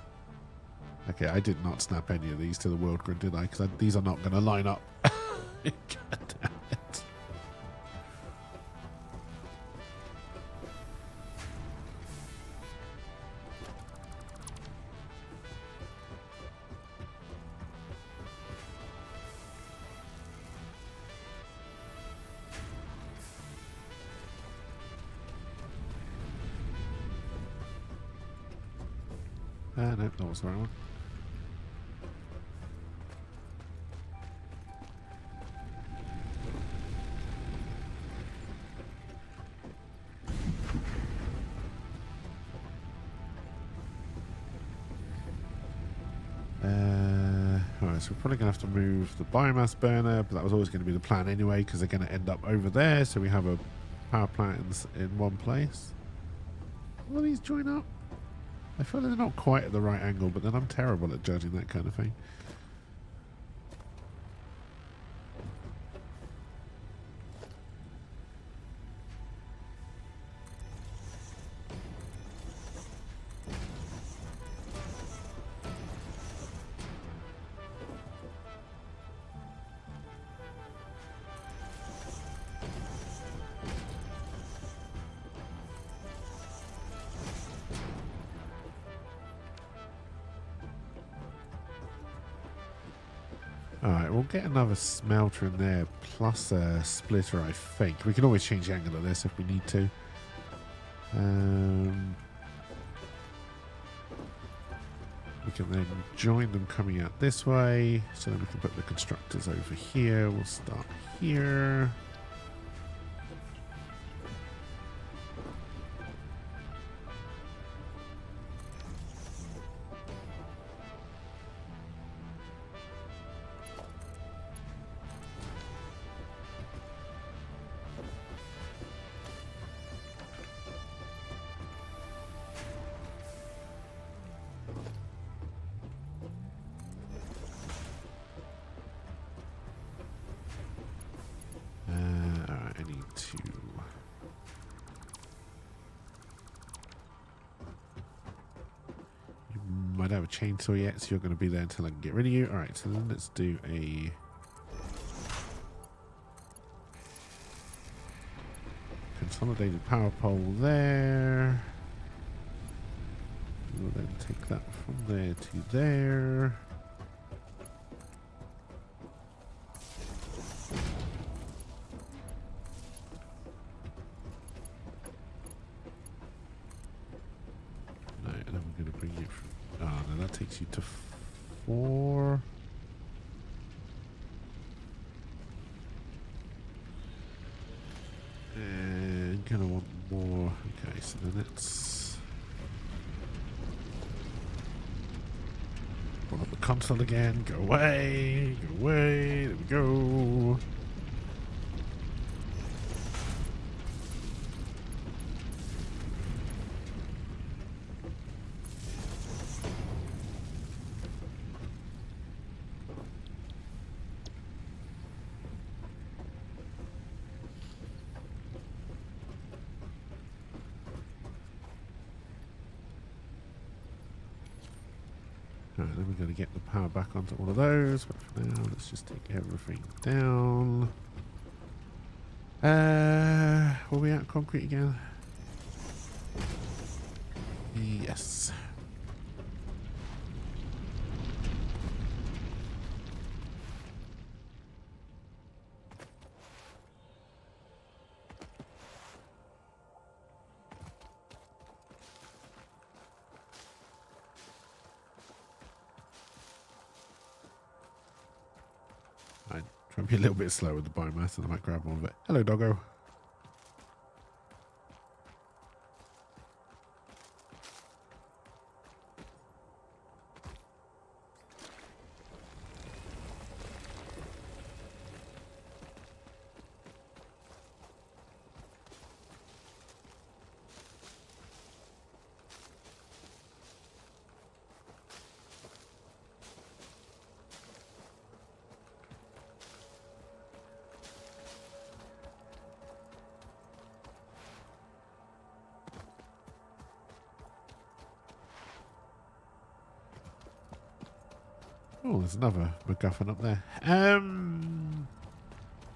S1: Okay, I did not snap any of these to the world grid, did I? Because these are not going to line up. God damn it. No, that was the right one. Alright, so we're probably going to have to move the biomass burner, but that was always going to be the plan anyway, because they're going to end up over there, so we have a power plant in one place. Will these join up? I feel like they're not quite at the right angle, but then I'm terrible at judging that kind of thing. Alright, we'll get another smelter in there, plus a splitter, I think. We can always change the angle of this if we need to. We can then join them coming out this way, so then we can put the constructors over here. We'll start here. don't have a chainsaw yet, so you're going to be there until I can get rid of you. All right, so then let's do a consolidated power pole there. We'll then take that from there to there. No, and then we're going to bring you from... Oh, no, that takes you to 4. And going to want more... Okay, so then it's... Pull up the console again. Go away. Go away. There we go. Alright, then we're going to get the power back onto all of those. But for now, let's just take everything down. Were we at concrete again? Yes. I try and be a little bit slow with the biomass and I might grab more of it. Hello, doggo. Oh, there's another MacGuffin up there.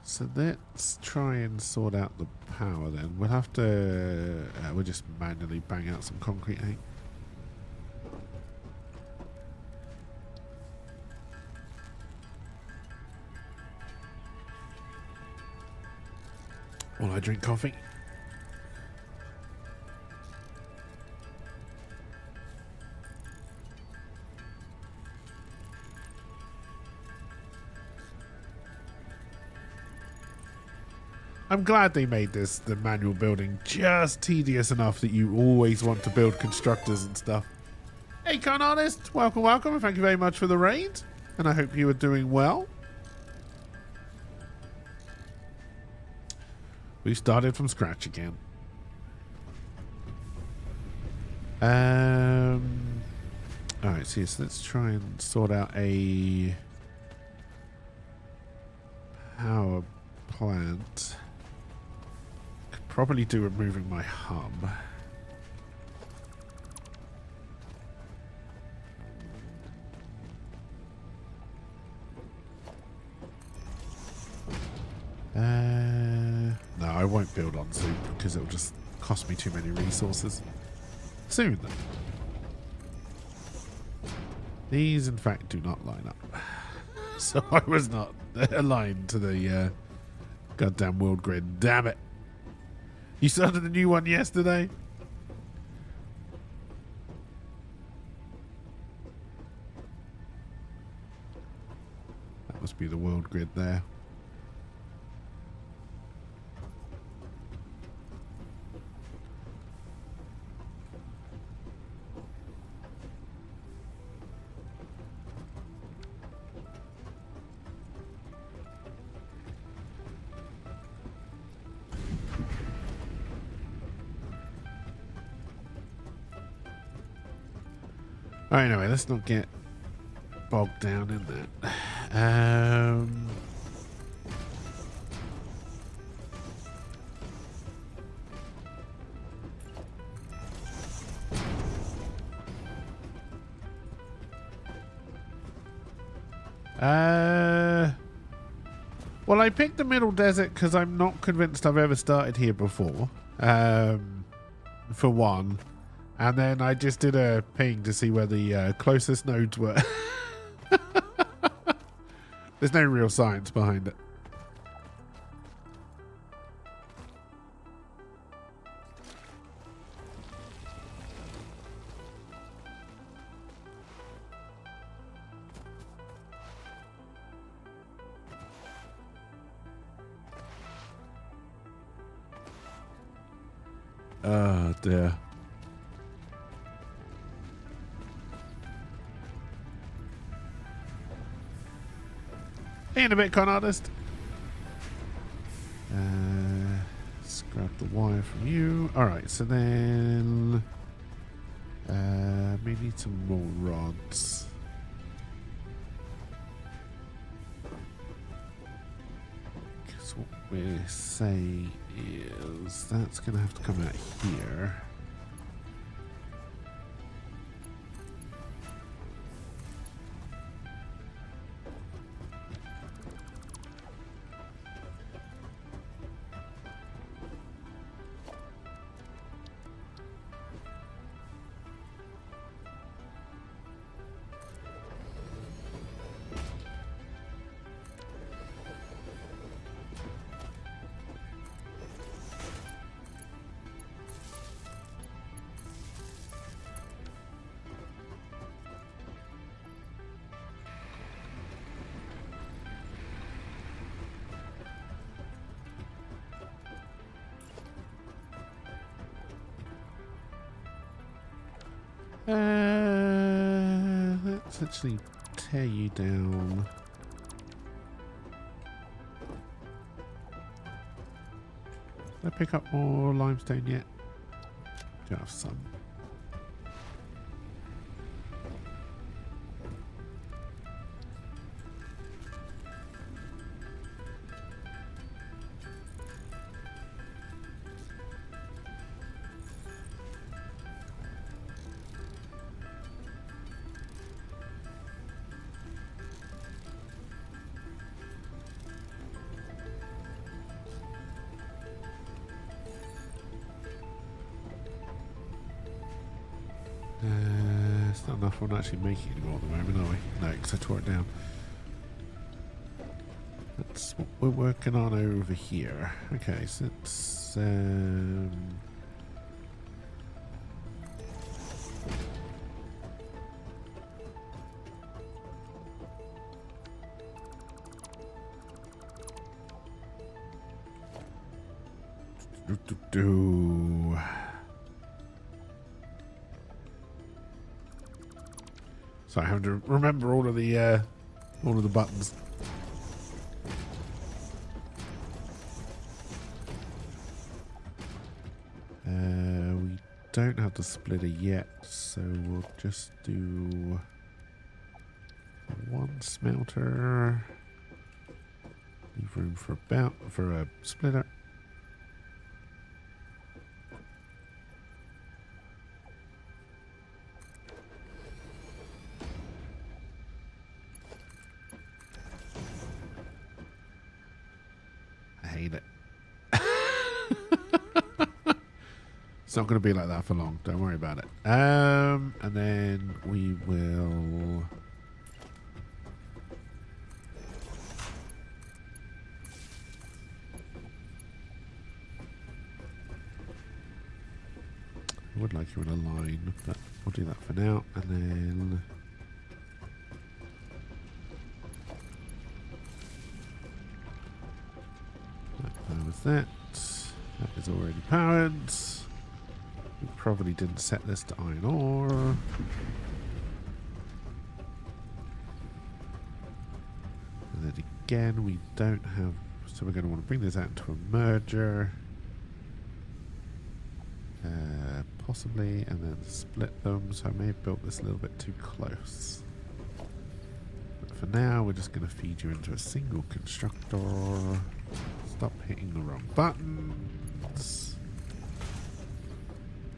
S1: So let's try and sort out the power then. We'll have to... we'll just manually bang out some concrete, I think. While I drink coffee. I'm glad they made the manual building just tedious enough that you always want to build constructors and stuff. Hey, Con Artist, welcome, welcome, and thank you very much for the raid. And I hope you are doing well. We started from scratch again. Alright, so yes, let's try and sort out a power plant. Probably do removing my hub. No, I won't build on soon because it'll just cost me too many resources. Soon, then. These, in fact, do not line up. So I was not aligned to the goddamn world grid. Damn it. You started the new one yesterday? That must be the world grid there. Alright, anyway, let's not get bogged down in that. Well, I picked the middle desert because I'm not convinced I've ever started here before. For one. And then I just did a ping to see where the closest nodes were. There's no real science behind it. Oh dear. And a bit con artist. Let's grab the wire from you. Alright, so then we need some more rods. Because what we say is that's going to have to come out here. Let's actually tear you down. Did I pick up more limestone yet? Do have some. It's not enough. We're not actually making it anymore at the moment, are we? No, because I tore it down. That's what we're working on over here. Okay, so it's So I have to remember all of the buttons. We don't have the splitter yet, so we'll just do one smelter. Leave room for a splitter. It's not going to be like that for long. Don't worry about it. And then we will... I would like you in a line, but we'll do that for now. And then... that powers that. That is already powered. We probably didn't set this to iron ore. And then again, we don't have... So we're going to want to bring this out into a merger. Possibly, and then split them. So I may have built this a little bit too close. But for now, we're just going to feed you into a single constructor. Stop hitting the wrong buttons.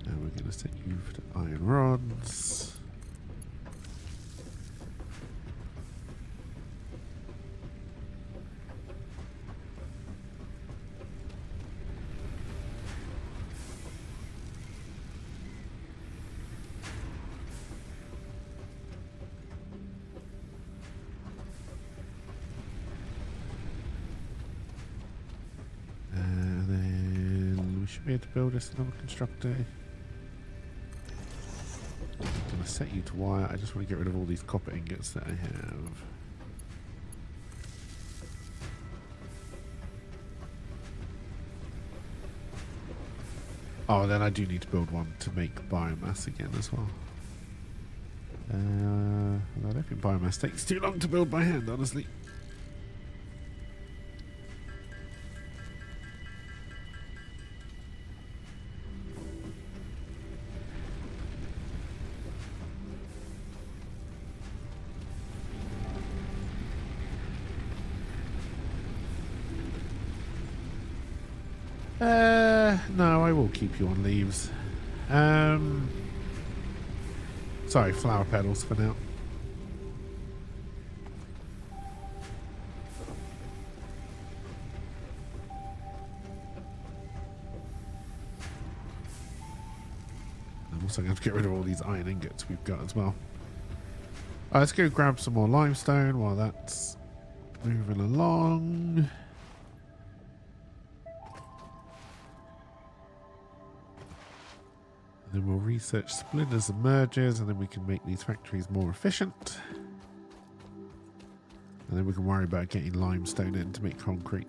S1: And we're going to set you to iron rods. should be able to build this another constructor. I'm going to set you to wire. I just want to get rid of all these copper ingots that I have. Oh, then I do need to build one to make biomass again as well. I don't think biomass takes too long to build by hand, honestly. No, I will keep you on leaves. Sorry, flower petals for now. I'm also going to get rid of all these iron ingots we've got as well. Alright, let's go grab some more limestone while that's moving along. And then we'll research splitters and mergers, and then we can make these factories more efficient. And then we can worry about getting limestone in to make concrete.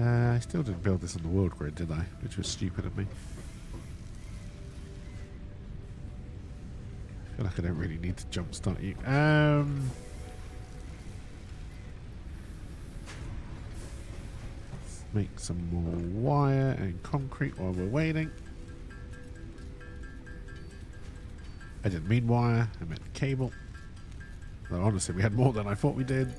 S1: I still didn't build this on the world grid, did I? Which was stupid of me. I feel like I don't really need to jumpstart you. Let's make some more wire and concrete while we're waiting. I didn't mean wire, I meant cable. Though honestly, we had more than I thought we did.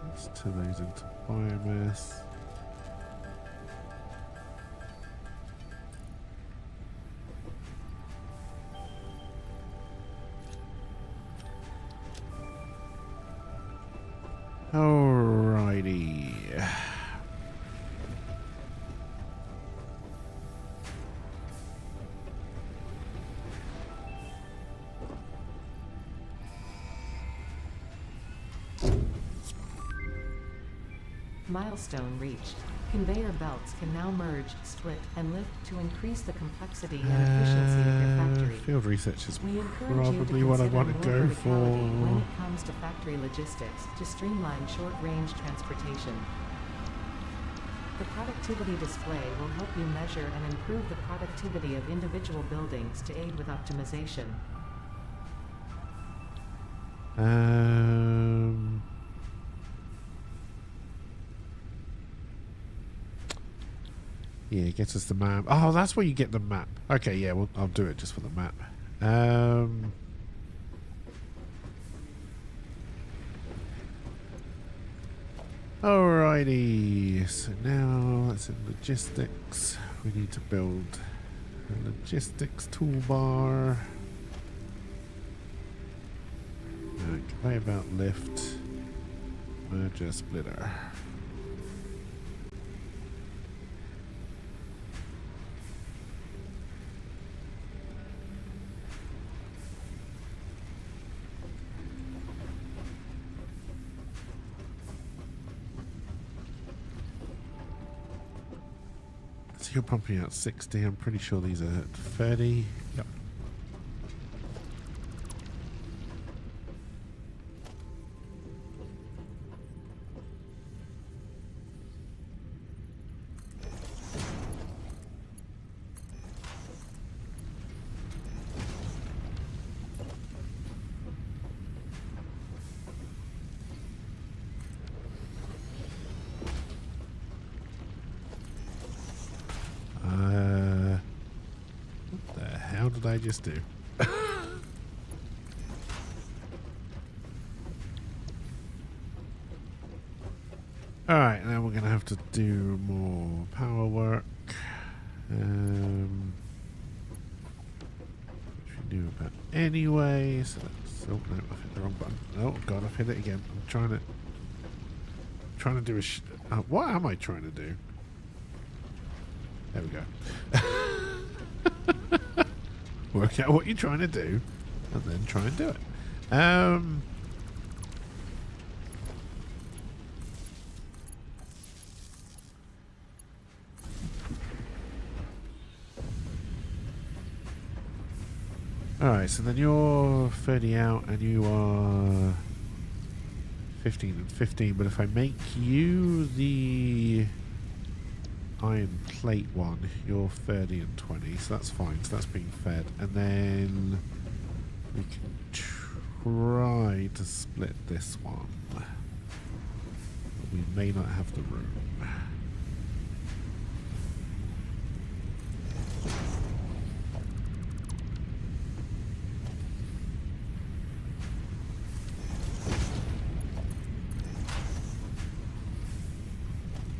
S1: Let's turn those into biomass. Alrighty.
S3: Milestone reached. Conveyor belts can now merge, split, and lift to increase the complexity and efficiency of your factory.
S1: Field research is
S3: We encourage you to
S1: probably what I
S3: consider
S1: want to
S3: more
S1: go
S3: verticality when
S1: for.
S3: it comes to factory logistics to streamline short-range transportation. The productivity display will help you measure and improve the productivity of individual buildings to aid with optimization.
S1: Yeah, it gets us the map. Oh, that's where you get the map. Okay, yeah, well, I'll do it just for the map. Alrighty, so now that's in logistics. We need to build a logistics toolbar. Conveyor belt lift, merger splitter. So you're pumping out 60. I'm pretty sure these are at 30. Yep. hell did I just do? Alright, now we're going to have to do more power work. Which we knew about anyway. So let's, oh no, I've hit the wrong button. Oh god, I've hit it again. I'm trying to do a what am I trying to do? There we go. Work out what you're trying to do and then try and do it. Alright, so then you're 30 out and you are 15 and 15, but if I make you the iron plate one, you're 30 and 20, so that's fine, so that's being fed. And then we can try to split this one. But we may not have the room.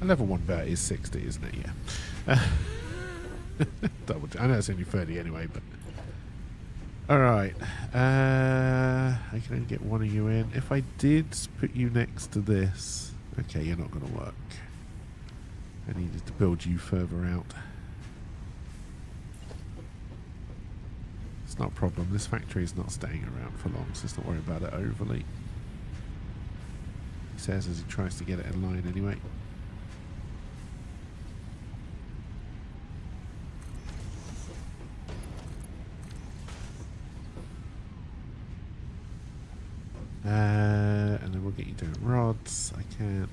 S1: Level 1 bet is 60, isn't it? Yeah. Double I know it's only 30 anyway, but... Alright. I can only get one of you in. If I did put you next to this... Okay, you're not going to work. I needed to build you further out. It's not a problem. This factory is not staying around for long, so let's not worry about it overly. He says as he tries to get it in line anyway. And then we'll get you doing rods. I can't.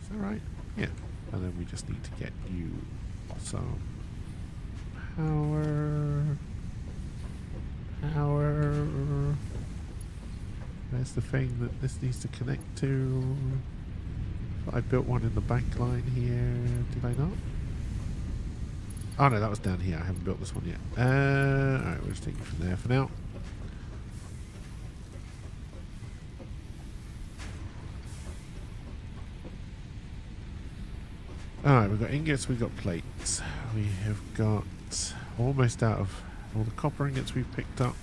S1: Is that right? Yeah. And then we just need to get you some power. Where's the thing that this needs to connect to? I built one in the back line here. Did I not? Oh no, that was down here. I haven't built this one yet. Alright, we'll just take it from there for now. Alright, we've got ingots, we've got plates. We have got almost out of all the copper ingots we've picked up.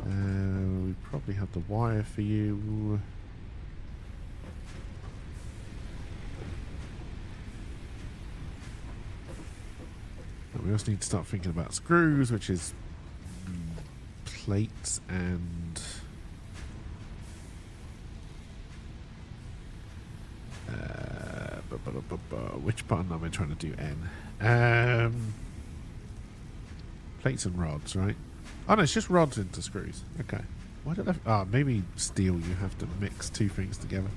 S1: We probably have the wire for you. And we also need to start thinking about screws, which is plates and... which button am I trying to do? N. Plates and rods, right? Oh no, it's just rods into screws. Okay. Why did I... Ah, maybe steel, you have to mix two things together.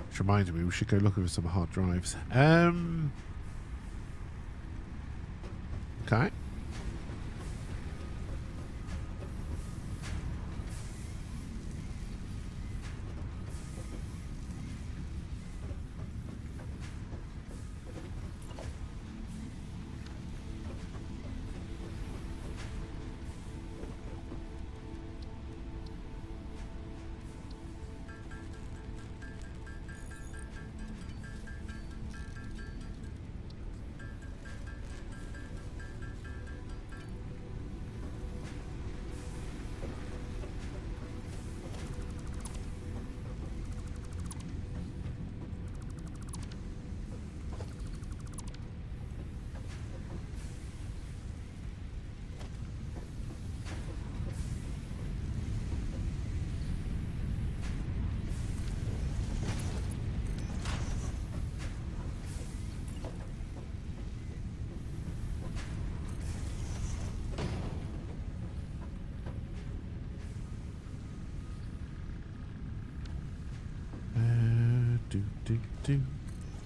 S1: Which reminds me, we should go looking for some hard drives. Okay.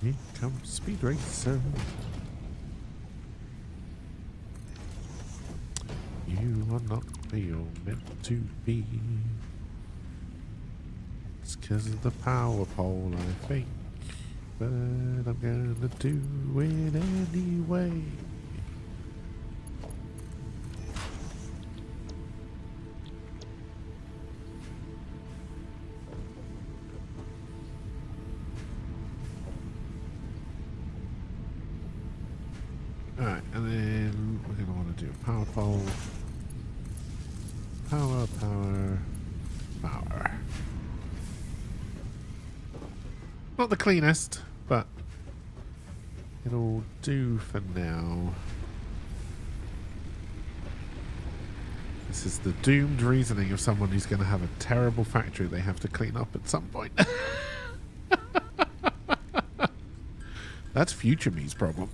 S1: Here comes Speed Racer. You are not where you're meant to be. It's 'cause of the power pole, I think. but I'm gonna do it anyway. Alright, and then we're gonna want to do a power pole. Power, power, power. Not the cleanest, but it'll do for now. This is the doomed reasoning of someone who's going to have a terrible factory they have to clean up at some point. That's future me's problem.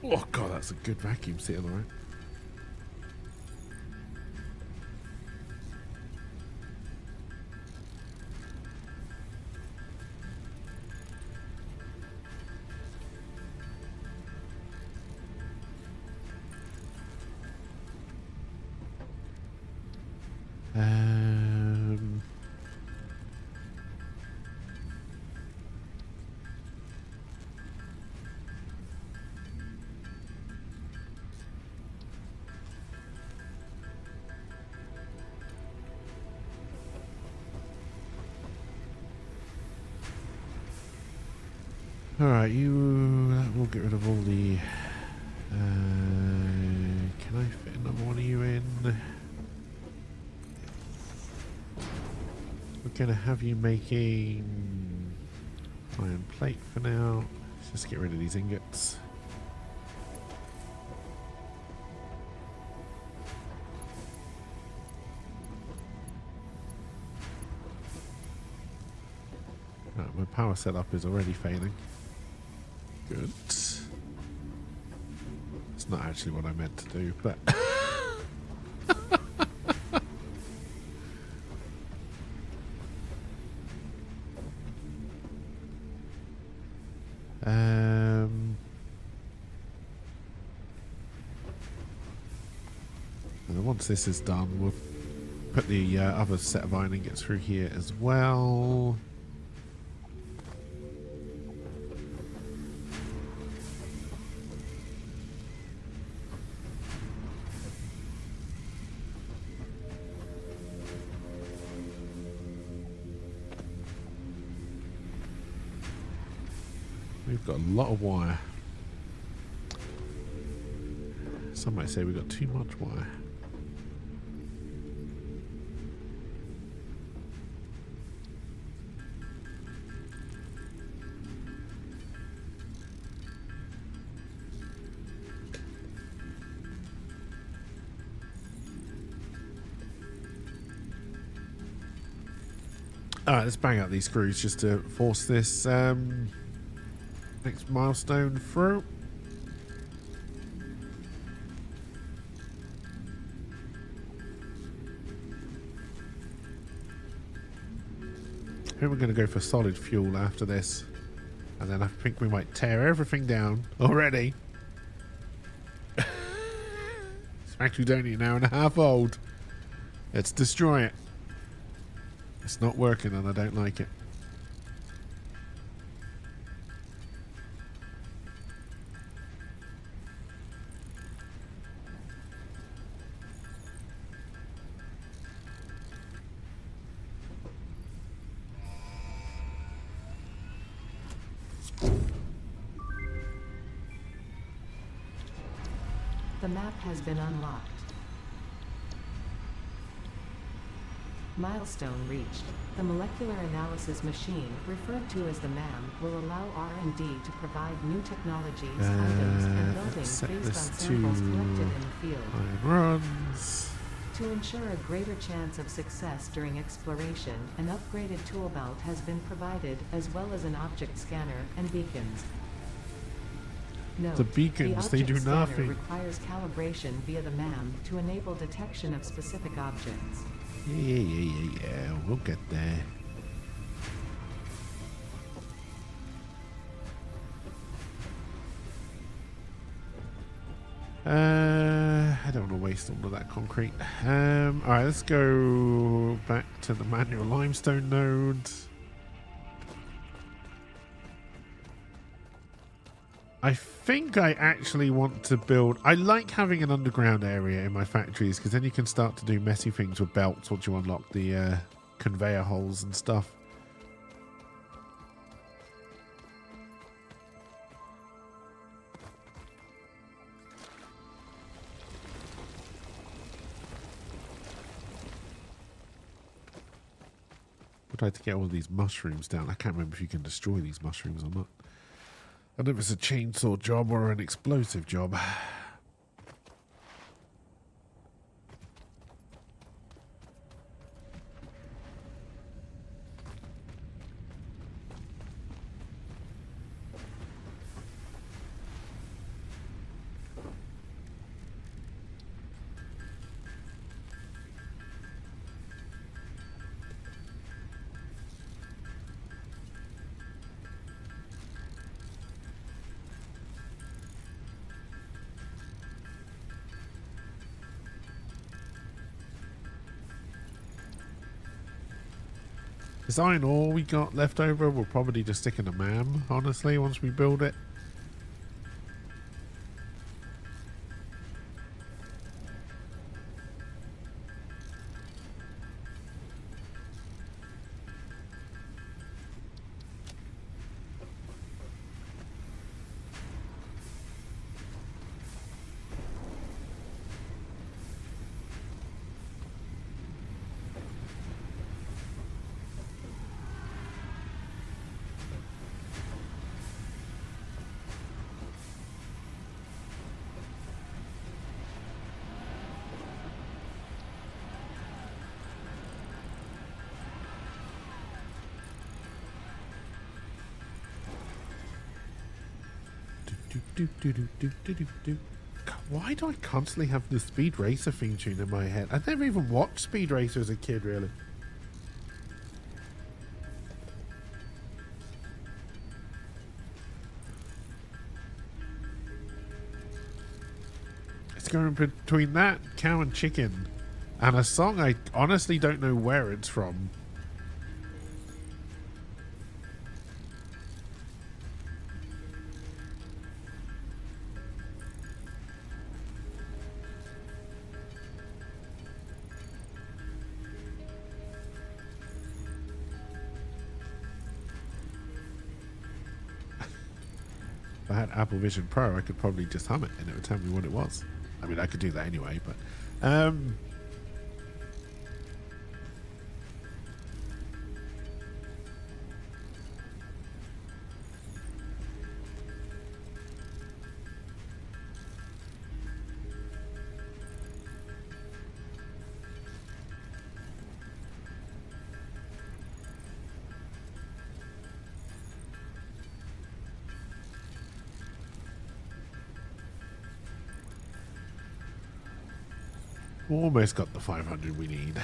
S1: Oh god, that's a good vacuum seal, alright. Alright, we'll get rid of all the... can I fit another one of you in? We're going to have you making iron plate for now. Let's just get rid of these ingots. Right, my power setup is already failing. Good. It's not actually what I meant to do, but... and once this is done, we'll put the other set of iron ingots through here as well. We've got a lot of wire. Some might say we've got too much wire. Alright, let's bang out these screws just to force this next milestone through. I think we're going to go for solid fuel after this. And then I think we might tear everything down already. This factory's only an hour and a half old. Let's destroy it. It's not working and I don't like it.
S3: The map has been unlocked. Milestone reached. The molecular analysis machine, referred to as the MAM, will allow R&D to provide new technologies, items, and buildings based on samples collected in the field.
S1: Iron runs.
S3: To ensure a greater chance of success during exploration, an upgraded tool belt has been provided, as well as an object scanner and beacons. Note,
S1: The beacons, they do
S3: object scanner
S1: nothing.
S3: requires calibration via the MAM to enable detection of specific objects.
S1: Yeah, we'll get there. I don't want to waste all of that concrete. Alright, let's go back to the manual limestone node. I think I actually want to build... I like having an underground area in my factories because then you can start to do messy things with belts once you unlock the conveyor holes and stuff. I'd like to get all these mushrooms down. I can't remember if you can destroy these mushrooms or not. I don't know if it's a chainsaw job or an explosive job. This iron ore we got left over, we'll probably just stick in a MAM, honestly, once we build it. Why do I constantly have the Speed Racer theme tune in my head? I never even watched Speed Racer as a kid, really. It's going between that, Cow and Chicken, and a song I honestly don't know where it's from. If I had Apple Vision Pro, I could probably just hum it and it would tell me what it was. I mean, I could do that anyway, but... almost got the 500 we need.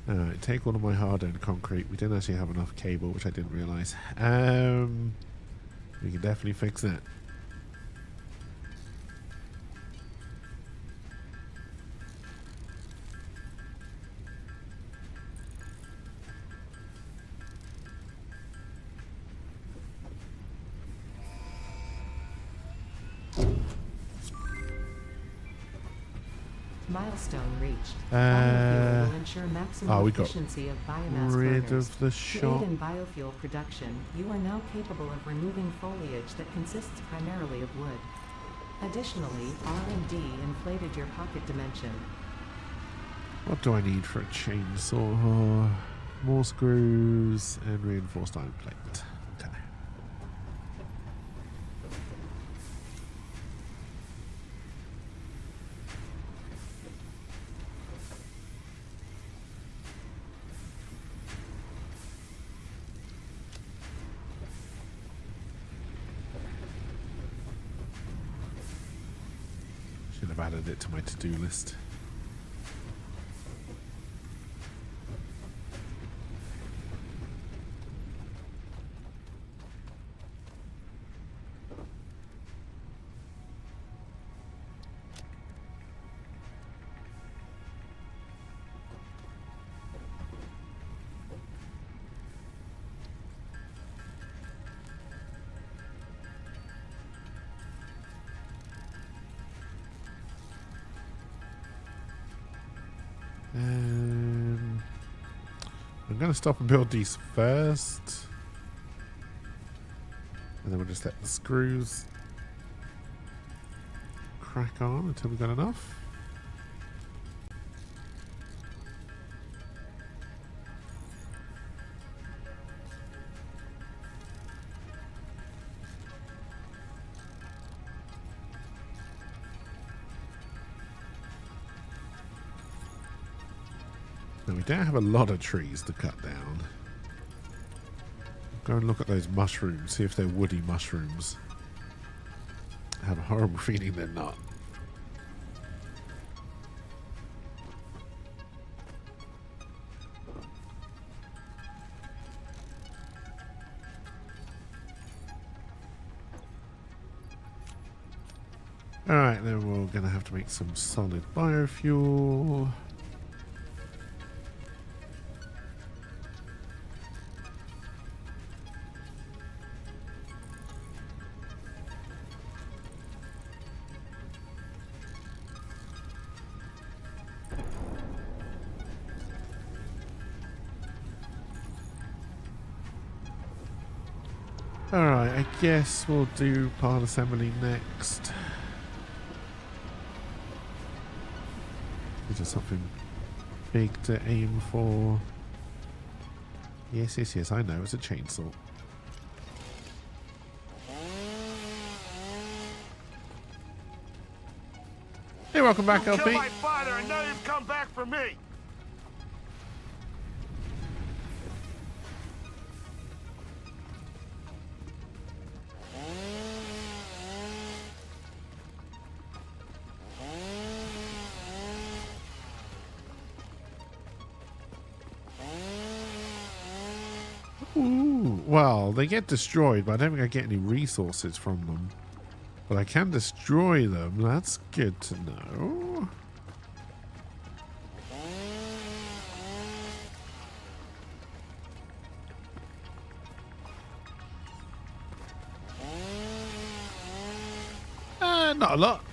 S1: Alright, take all of my hard-earned concrete. We didn't actually have enough cable, which I didn't realise. We can definitely fix that.
S3: Milestone reached. Biofuel will ensure maximum
S1: we got
S3: efficiency of biomass
S1: rid
S3: burners.
S1: of the
S3: To
S1: shop.
S3: aid in biofuel production, you are now capable of removing foliage that consists primarily of wood. Additionally, R&D inflated your pocket dimension.
S1: What do I need for a chainsaw? More screws and reinforced iron plate. Okay. Should have added it to my to-do list. I'm going to stop and build these first. And then we'll just let the screws crack on until we've got enough. Now we don't have a lot of trees to cut down. Go and look at those mushrooms, see if they're woody mushrooms. I have a horrible feeling they're not. Alright, then we're going to have to make some solid biofuel. Alright, I guess we'll do part assembly next. Is there something big to aim for? Yes, yes, yes, I know, it's a chainsaw. Hey, welcome back, LP.
S7: Killed my father, and now you've come back for me.
S1: Ooh, well, they get destroyed, but I don't think I get any resources from them. But I can destroy them. That's good to know. Not a lot.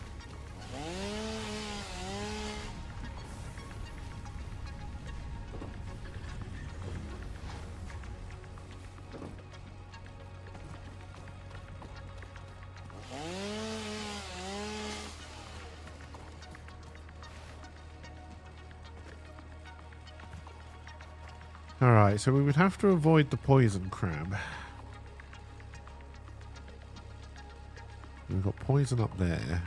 S1: Alright, so we would have to avoid the poison crab. We've got poison up there.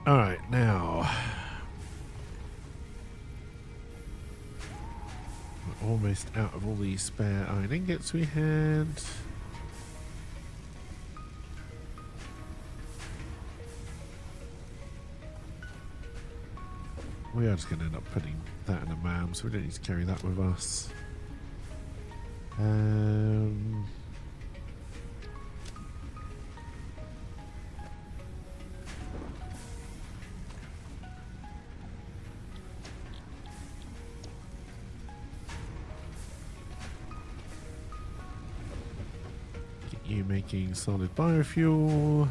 S1: Alright, now. We're almost out of all these spare iron ingots we had. We are just going to end up putting that in a MAM, so we don't need to carry that with us. You making solid biofuel.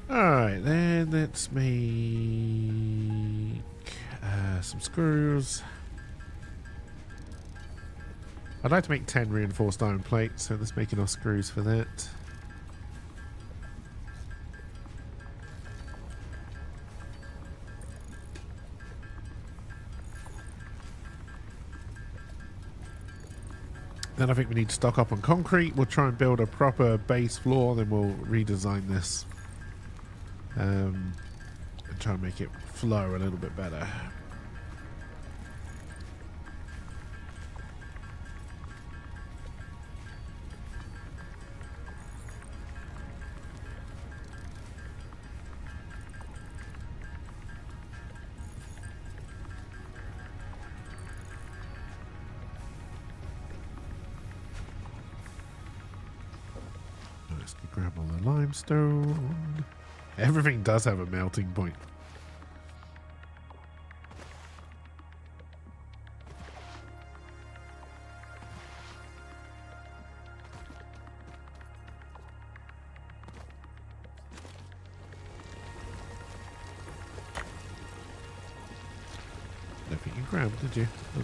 S1: Alright, then let's make some screws. I'd like to make 10 reinforced iron plates, so let's make enough screws for that. Then I think we need to stock up on concrete. We'll try and build a proper base floor, then we'll redesign this. And and try and make it flow a little bit better. Let's grab all the limestone. Everything does have a melting point. Nothing you grabbed, did you? Oh.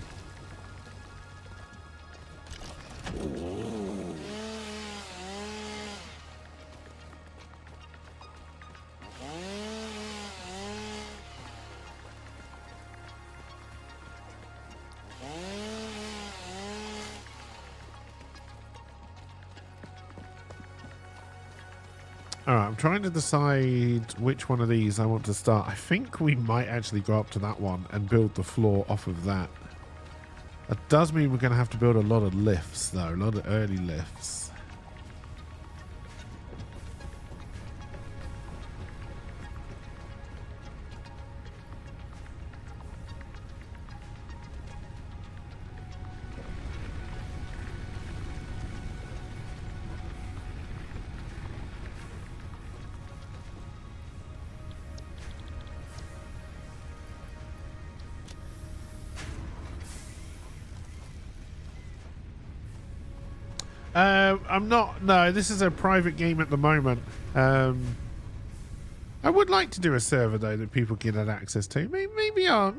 S1: Alright, I'm trying to decide which one of these I want to start. I think we might actually go up to that one and build the floor off of that. That does mean we're going to have to build a lot of lifts, though. A lot of early lifts. I'm not. No, this is a private game at the moment. I would like to do a server though that people can get access to. Maybe I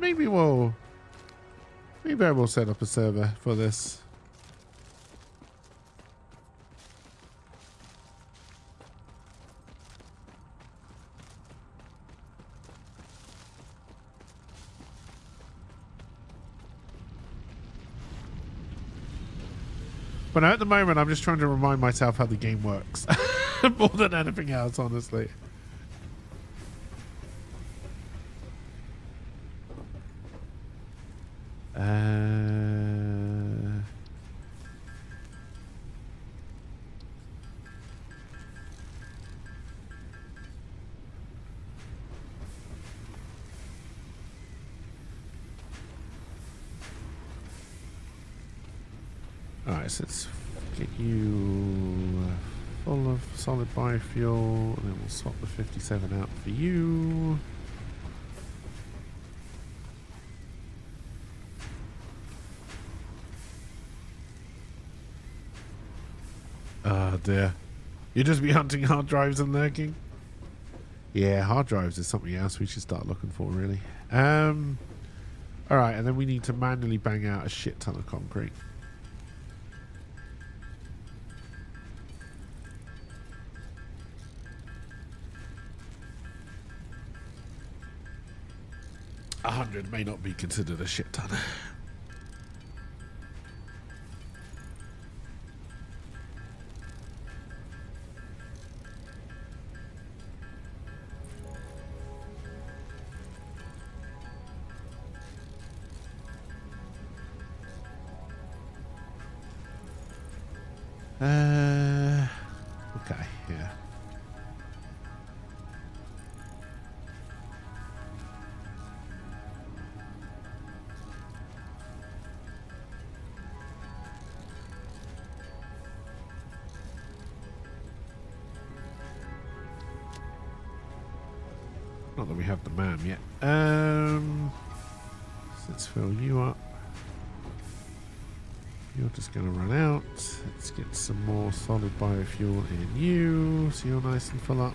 S1: will set up a server for this. But at the moment, I'm just trying to remind myself how the game works. More than anything else, honestly. Alright, so let's get you full of solid biofuel, and then we'll swap the 57 out for you. Oh dear. You'll just be hunting hard drives and lurking? Yeah, hard drives is something else we should start looking for, really. Alright, and then we need to manually bang out a shit ton of concrete. A 100 may not be considered a shit ton. Okay, yeah. Not that we have the man yet. Let's fill you up. You're just going to run out. Let's get some more solid biofuel in you, so you're nice and full up.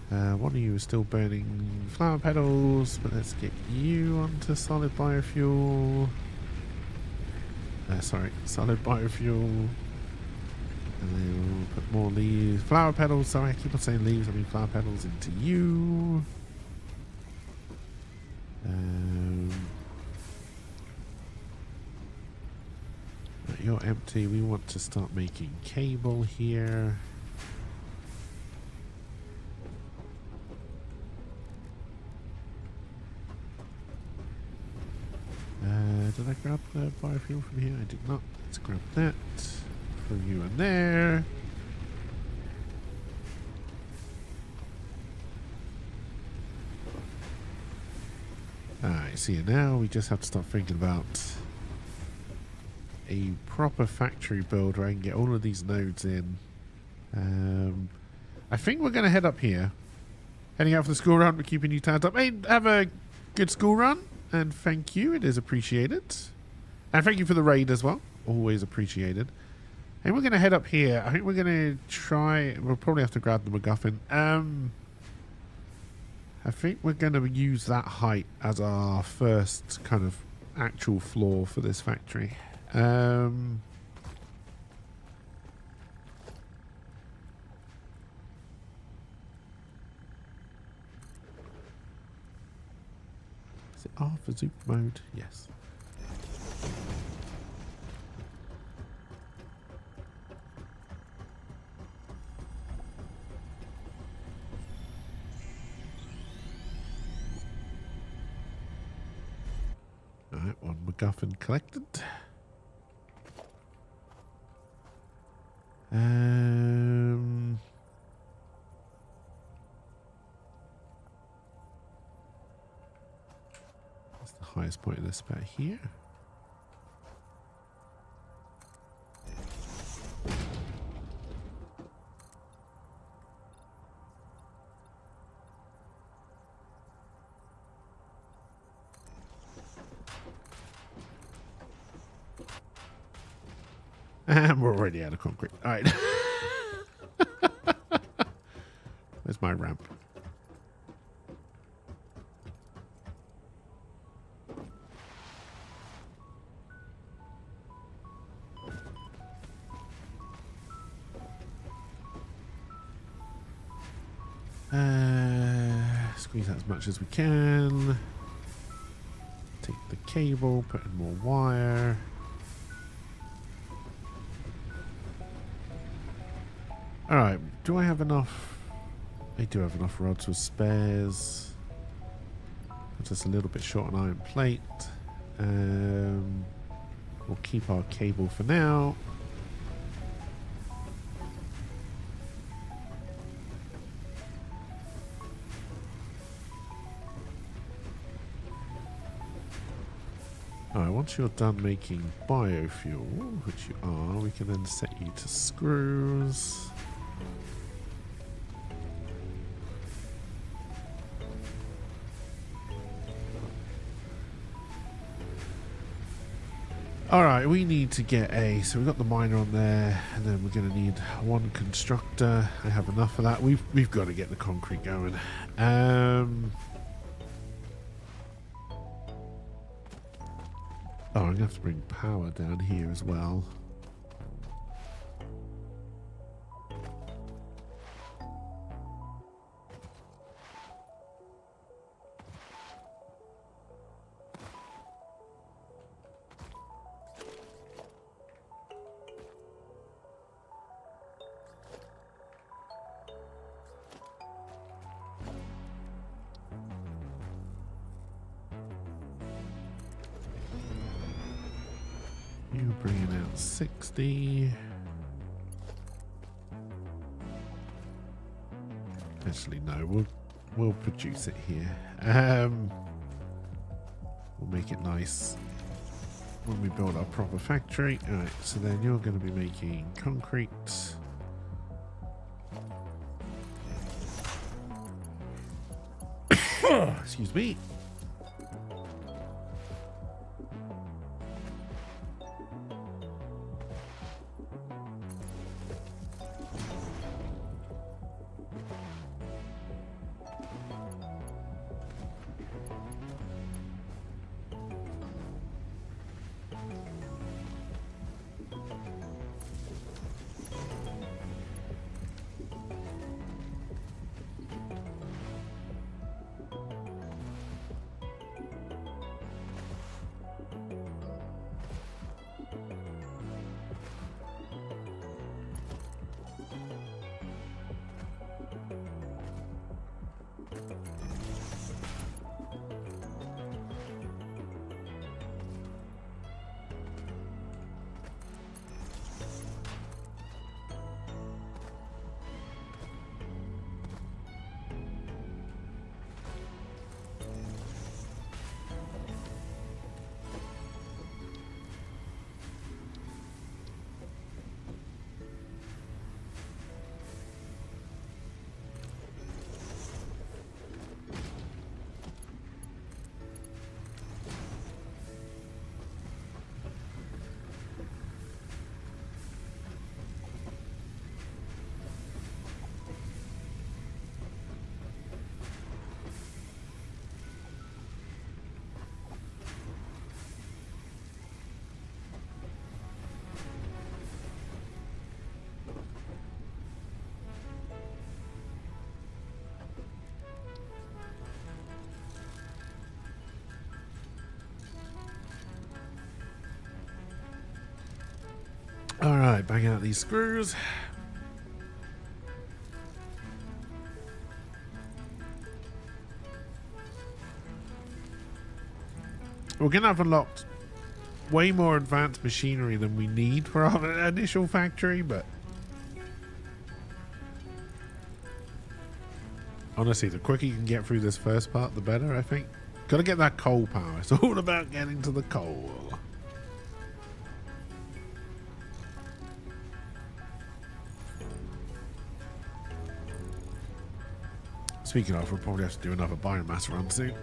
S1: One of you is still burning flower petals, but let's get you onto solid biofuel. Sorry, solid biofuel. And then we'll put more leaves. Flower petals, sorry, I keep on saying leaves, I mean flower petals into you. You're empty. We want to start making cable here. Did I grab the biofuel from here? I did not. Let's grab that. Throw you in there. I see it now. We just have to start thinking about a proper factory build where I can get all of these nodes in. I think we're going to head up here. Heading out for the school run. We're keeping you tied up. Hey, have a good school run. And thank you. It is appreciated. And thank you for the raid as well. Always appreciated. And we're going to head up here. I think we're going to try... We'll probably have to grab the MacGuffin. I think we're going to use that height as our first kind of actual floor for this factory. Is it off for zoop mode? Yes. Alright, one MacGuffin collected. That's the highest point of this spot here. And we're already out of concrete. All right. Where's my ramp? Squeeze out as much as we can. Take the cable, put in more wire. Alright, do I have enough? I do have enough rods with spares. Just a little bit short on iron plate. We'll keep our cable for now. Alright, once you're done making biofuel, which you are, we can then set you to screws. Alright, we need to get so we've got the miner on there, and then we're going to need one constructor. I have enough of that. We've got to get the concrete going. Oh, I'm going to have to bring power down here as well. You're bringing out 60. Actually, no, we'll produce it here. We'll make it nice when we build our proper factory. All right, so then you're going to be making concrete. Excuse me. Right, bang out these screws. We're going to have unlocked way more advanced machinery than we need for our initial factory, but honestly, the quicker you can get through this first part, the better, I think. Got to get that coal power. It's all about getting to the coal. Speaking of, we'll probably have to do another biomass run soon.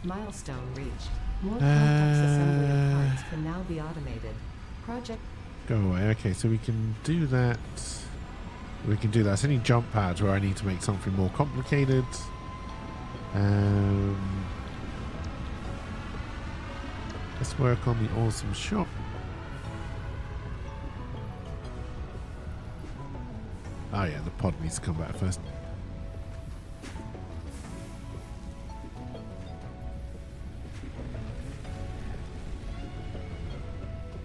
S3: Milestone reached. More complex assembly of parts can now be automated. Project.
S1: Go away. Okay, so we can do that. We can do that. It's any jump pads where I need to make something more complicated. Let's work on the awesome shop. Oh yeah, the pod needs to come back first.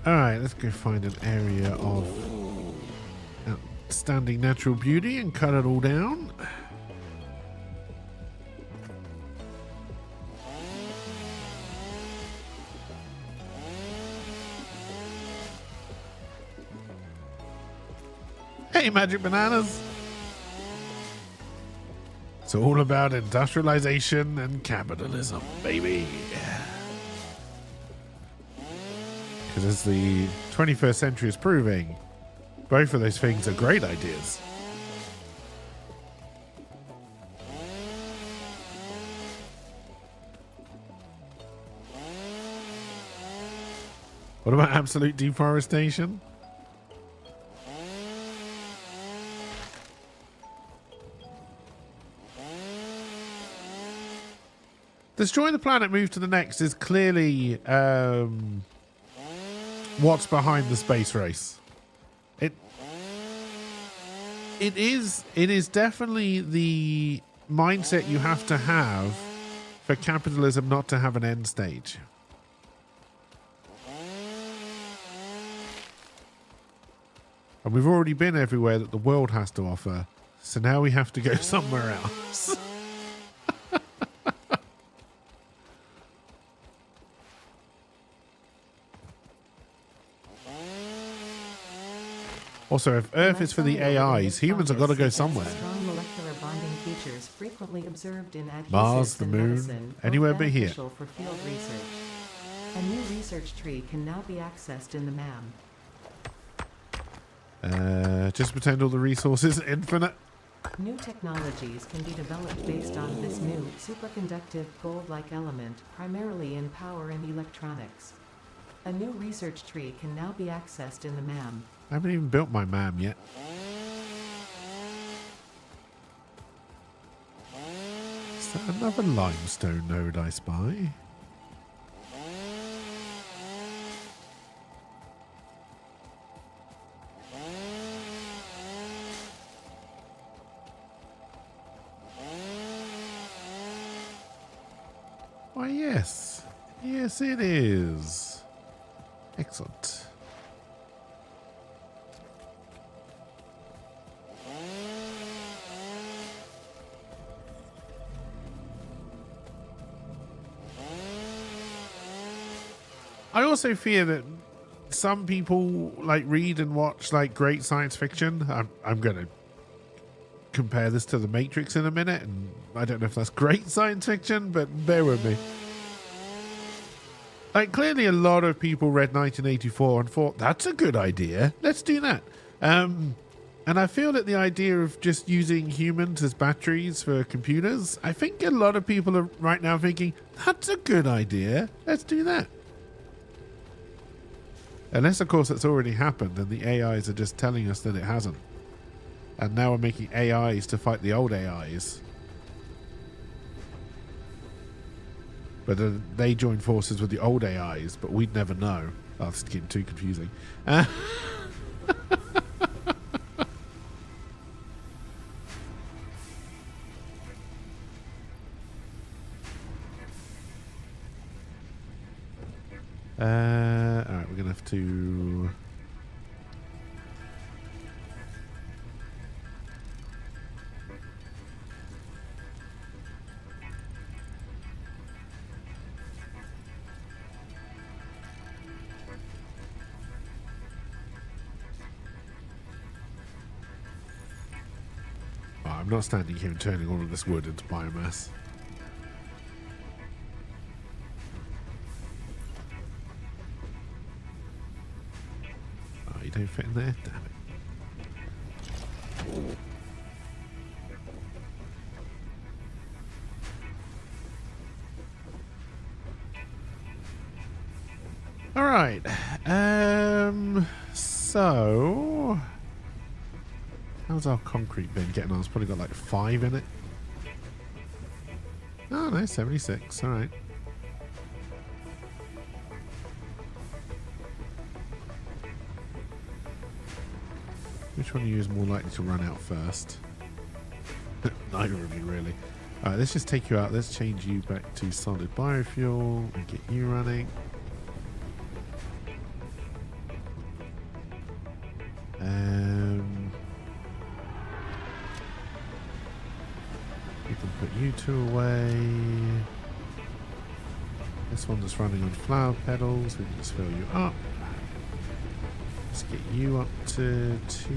S1: Alright, let's go find an area of outstanding natural beauty and cut it all down. Hey, Magic Bananas! It's all about industrialization and capitalism, baby. Because as the 21st century is proving, both of those things are great ideas. What about absolute deforestation? Destroying the planet, move to the next is clearly what's behind the space race. It is definitely the mindset you have to have for capitalism not to have an end stage. And we've already been everywhere that the world has to offer, so now we have to go somewhere else. Also, if Earth is for the AIs, humans have got to go somewhere.
S3: Strong molecular bonding features frequently observed in adhesives
S1: Mars, the
S3: and
S1: moon,
S3: medicine,
S1: anywhere
S3: both
S1: but here.
S3: beneficial for field research. A new research tree can now be accessed in the MAM.
S1: Just pretend all the resources are infinite.
S3: New technologies can be developed based on this new superconductive gold-like element, primarily in power and electronics. A new research tree can now be accessed in the MAM.
S1: I haven't even built my MAM yet. Is that another limestone node I spy? Why, yes. Yes, it is. Excellent. I also fear that some people like read and watch like great science fiction. I'm going to compare this to The Matrix in a minute, and I don't know if that's great science fiction, but bear with me. Like, clearly a lot of people read 1984 and thought, that's a good idea. Let's do that. And And I feel that the idea of just using humans as batteries for computers, I think a lot of people are right now thinking, that's a good idea. Let's do that. Unless, of course, it's already happened and the AIs are just telling us that it hasn't. And now we're making AIs to fight the old AIs. But they join forces with the old AIs, but we'd never know. Oh, this is getting too confusing. Alright, we're going to have to... Oh, I'm not standing here and turning all of this wood into biomass. You don't fit in there? Damn it. Alright. So... How's our concrete bin getting on? It's probably got like 5 in it. Oh, no, 76. Alright. Which one of you is more likely to run out first? Neither of you, really. Alright, let's just take you out. Let's change you back to solid biofuel and get you running. We can put you 2 away. This one just running on flower petals. We can just fill you up. Let's get you up to 2,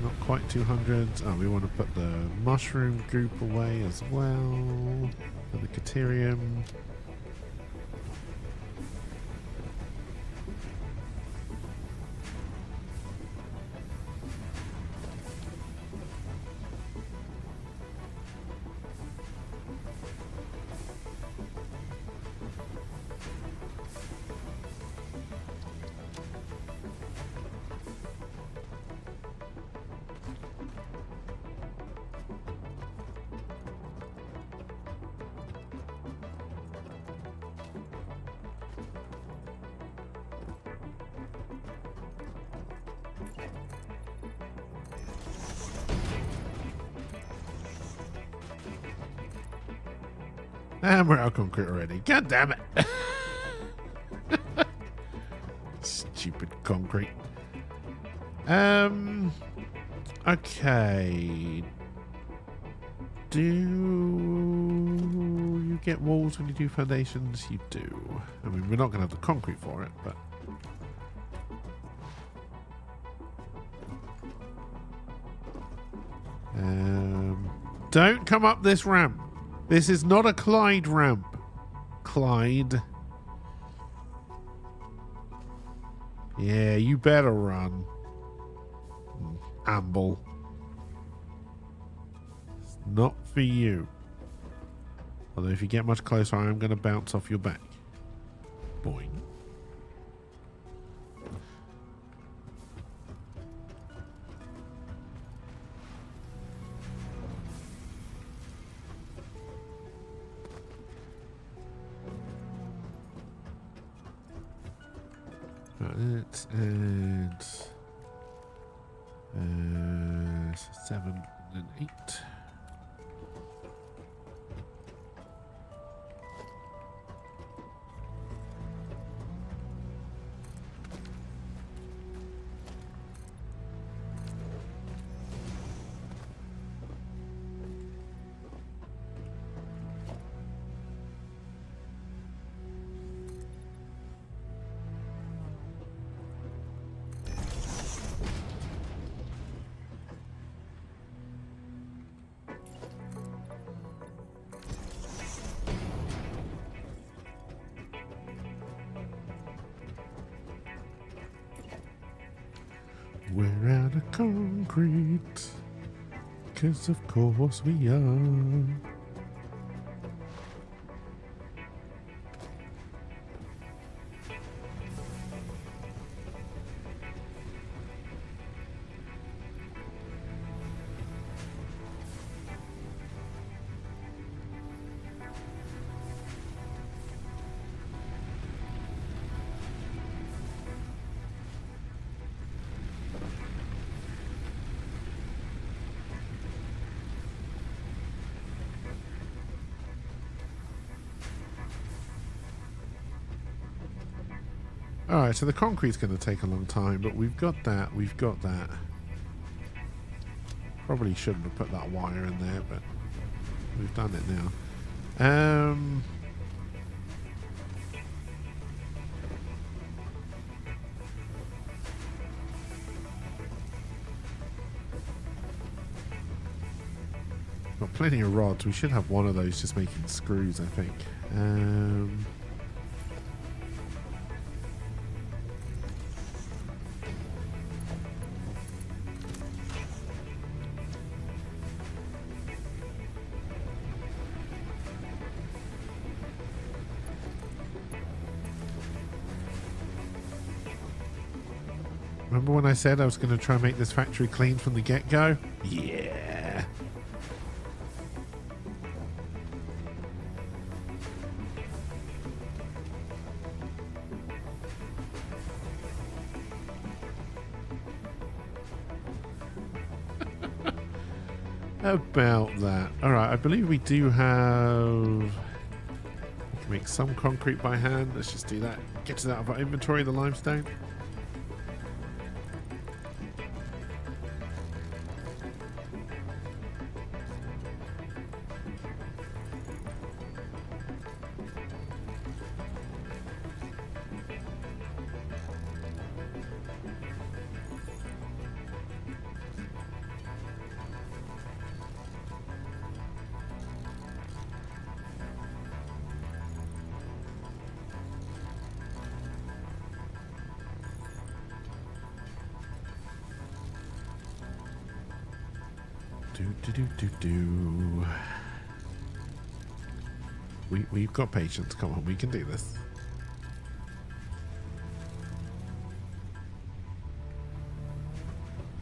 S1: not quite 200. Oh, we want to put the mushroom group away as well. And the caterium. And we're out of concrete already. God damn it. Stupid concrete. Okay. Do you get walls when you do foundations? You do. I mean, we're not going to have the concrete for it, but... don't come up this ramp. This is not a Clyde ramp. Clyde. Yeah, you better run. Amble. It's not for you. Although if you get much closer, I am going to bounce off your back. Boing. Let's add 7 and 8. we're out of concrete. Because of course we are. Alright, so the concrete's going to take a long time, but we've got that, Probably shouldn't have put that wire in there, but we've done it now. Got plenty of rods. We should have one of those just making screws, I think. Remember when I said I was going to try and make this factory clean from the get-go? Yeah. About that. Alright, I believe we do have... We can make some concrete by hand. Let's just do that. Get it out of our inventory, the limestone. We've got patience. Come on, we can do this.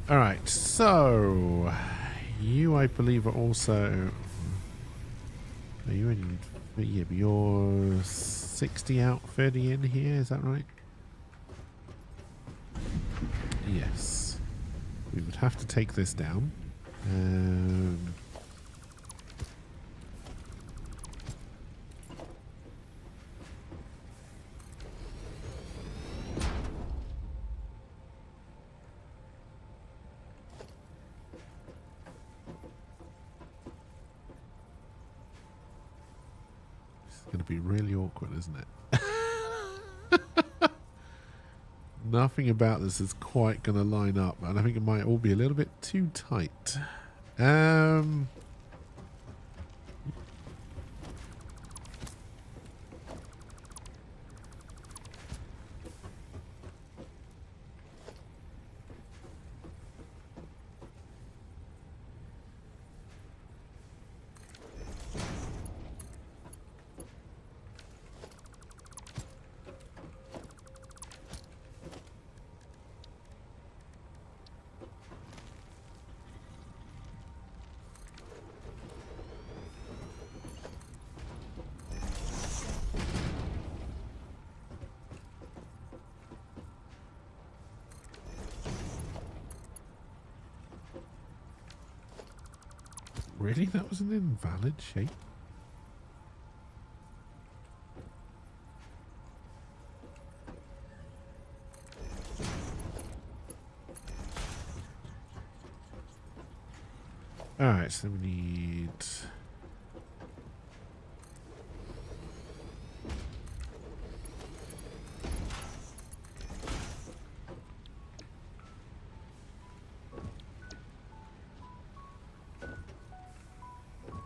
S1: All right, so you, I believe, are also. Are you in? Yeah, but you're 60 out, 30 in here. Is that right? Yes. We would have to take this down. Going to be really awkward, isn't it? Nothing about this is quite going to line up, and I think it might all be a little bit too tight. Really? That was an invalid shape? Alright, so we need...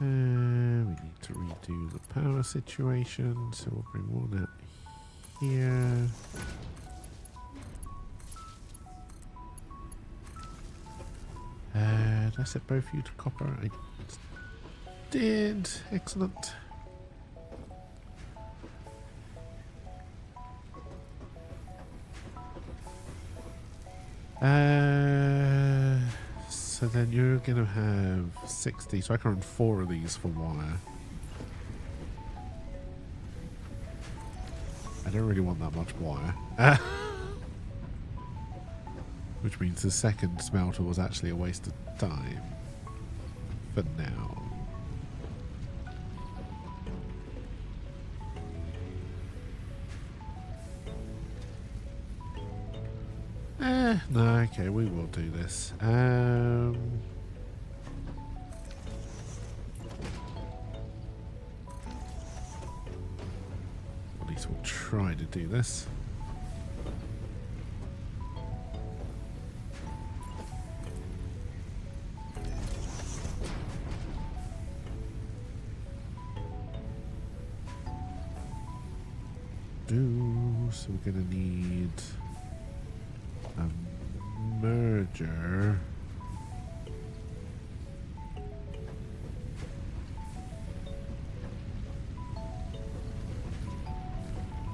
S1: we need to redo the power situation, so we'll bring one out here. Did I set both of you to copper? I did. Excellent. So then you're going to have 60, so I can run 4 of these for wire. I don't really want that much wire. Which means the second smelter was actually a waste of time. For now. No, okay, we will do this. At least we'll try to do this. So we're gonna need a merger.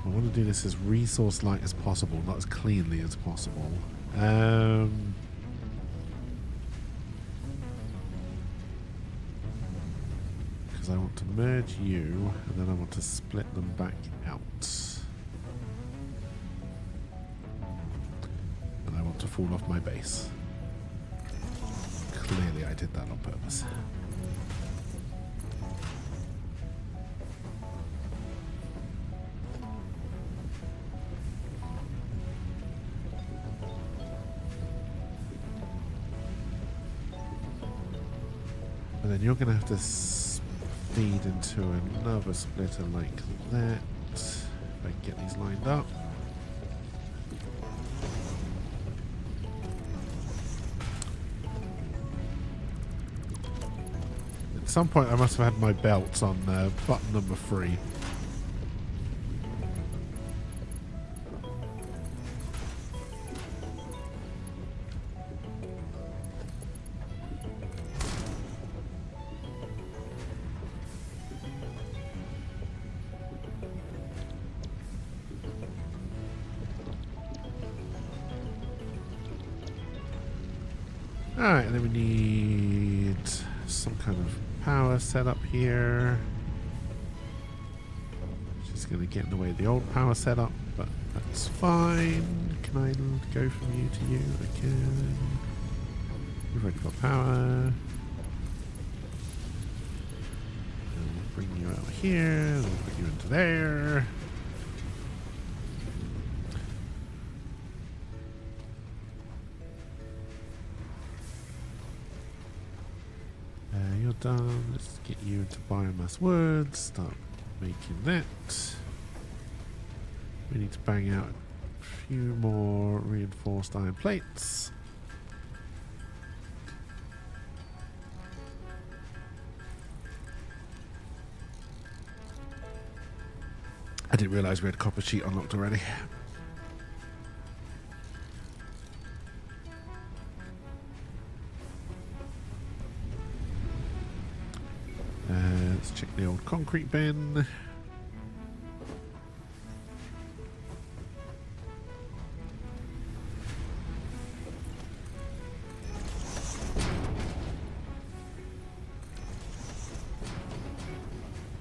S1: I want to do this as resource light as possible, not as cleanly as possible. Because I want to merge you, and then I want to split them back out. And I want to fall off my base. Clearly I did that on purpose. And then you're going to have to feed into another splitter like that. If I can get these lined up. At some point I must have had my belts on button number 3. Alright, and then we need some kind of power setup here. Just going to get in the way of the old power setup, but that's fine. Can I go from you to you? I can. We've already got power. And we'll bring you out here, and we'll put you into there. You're done. Let's get you into biomass wood. Start making that. We need to bang out a few more reinforced iron plates. I didn't realise we had copper sheet unlocked already. Let's check the old concrete bin.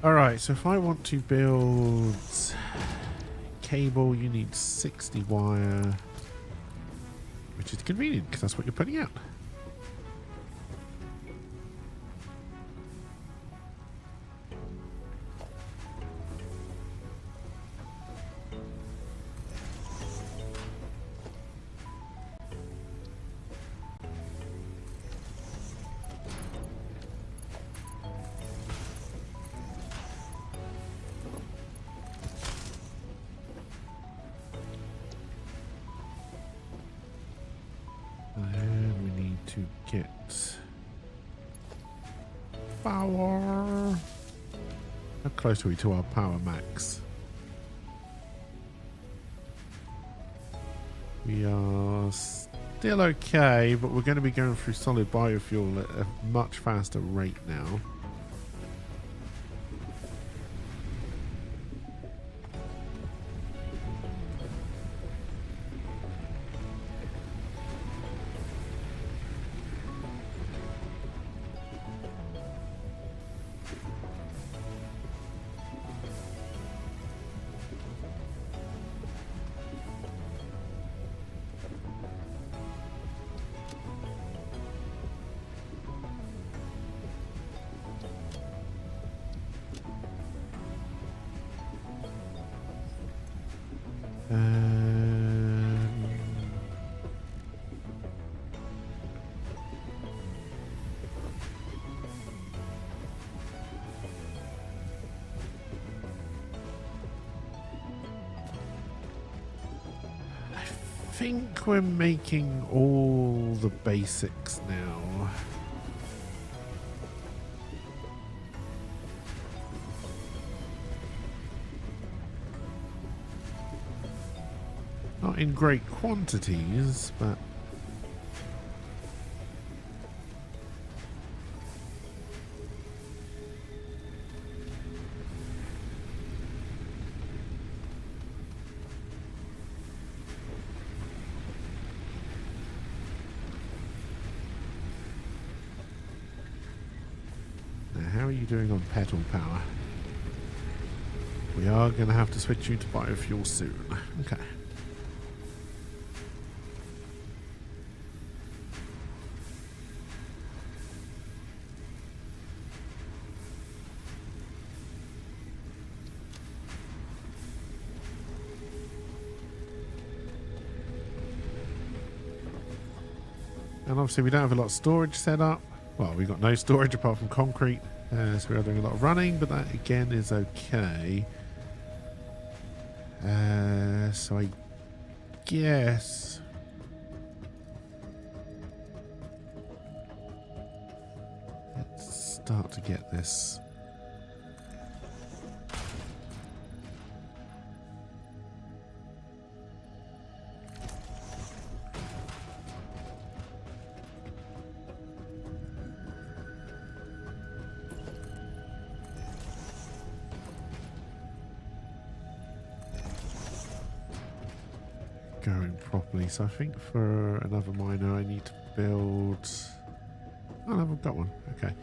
S1: Alright, so if I want to build cable, you need 60 wire, which is convenient because that's what you're putting out. And we need to get power. How close are we to our power max? We are still okay, but we're going to be going through solid biofuel at a much faster rate now. I think we're making all the basics now. Not in great quantities, but how are you doing on petrol power? We are going to have to switch you to biofuel soon. Okay. And obviously we don't have a lot of storage set up. Well, we've got no storage apart from concrete. So we are doing a lot of running, but that again is okay. So I guess let's start to get this. Going properly. So I think for another miner I need to build. Oh, no, I've got one. Okay.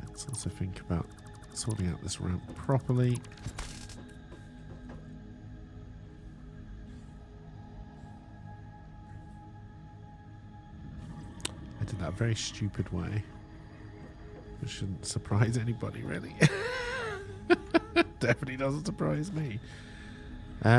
S1: Let's also think about sorting out this ramp properly. I did that a very stupid way. It shouldn't surprise anybody, really. Definitely doesn't surprise me. Alright,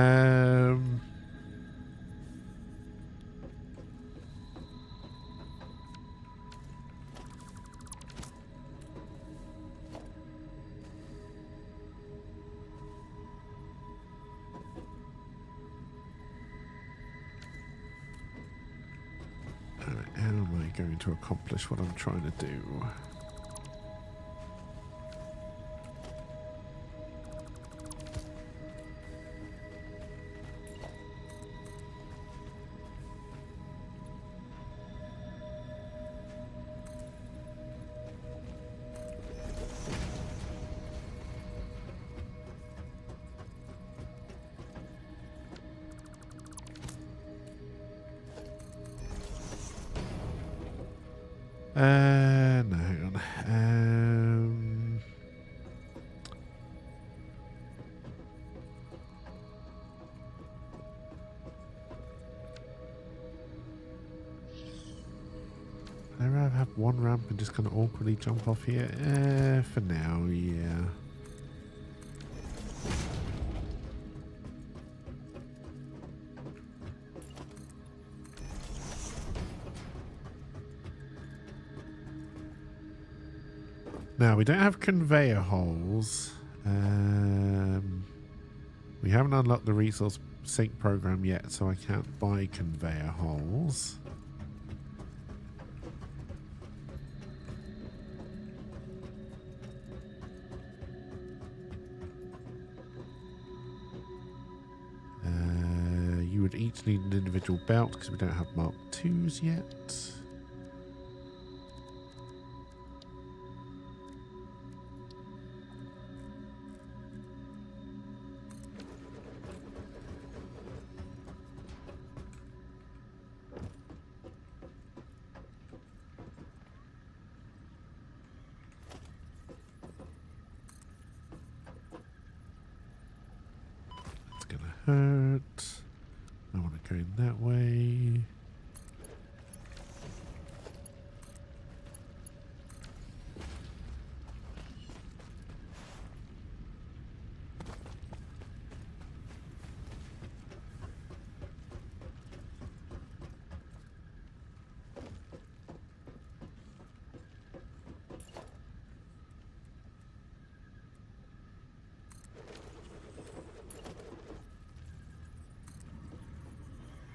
S1: how am I going to accomplish what I'm trying to do? No, hang on. I'd rather have one ramp and just kind of awkwardly jump off here. For now, yeah. Now, we don't have conveyor holes. We haven't unlocked the resource sync program yet, so I can't buy conveyor holes. Just need an individual belt because we don't have Mark IIs yet. Hurt. I want to go in that way.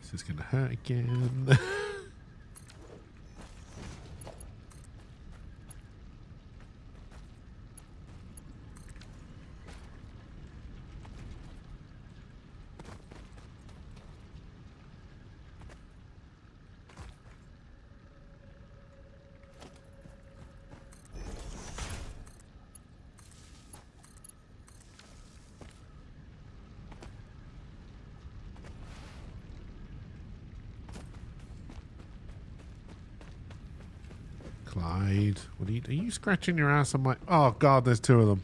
S1: This is going to hurt again. Clyde, what are you scratching your ass on my... Oh, God, there's two of them.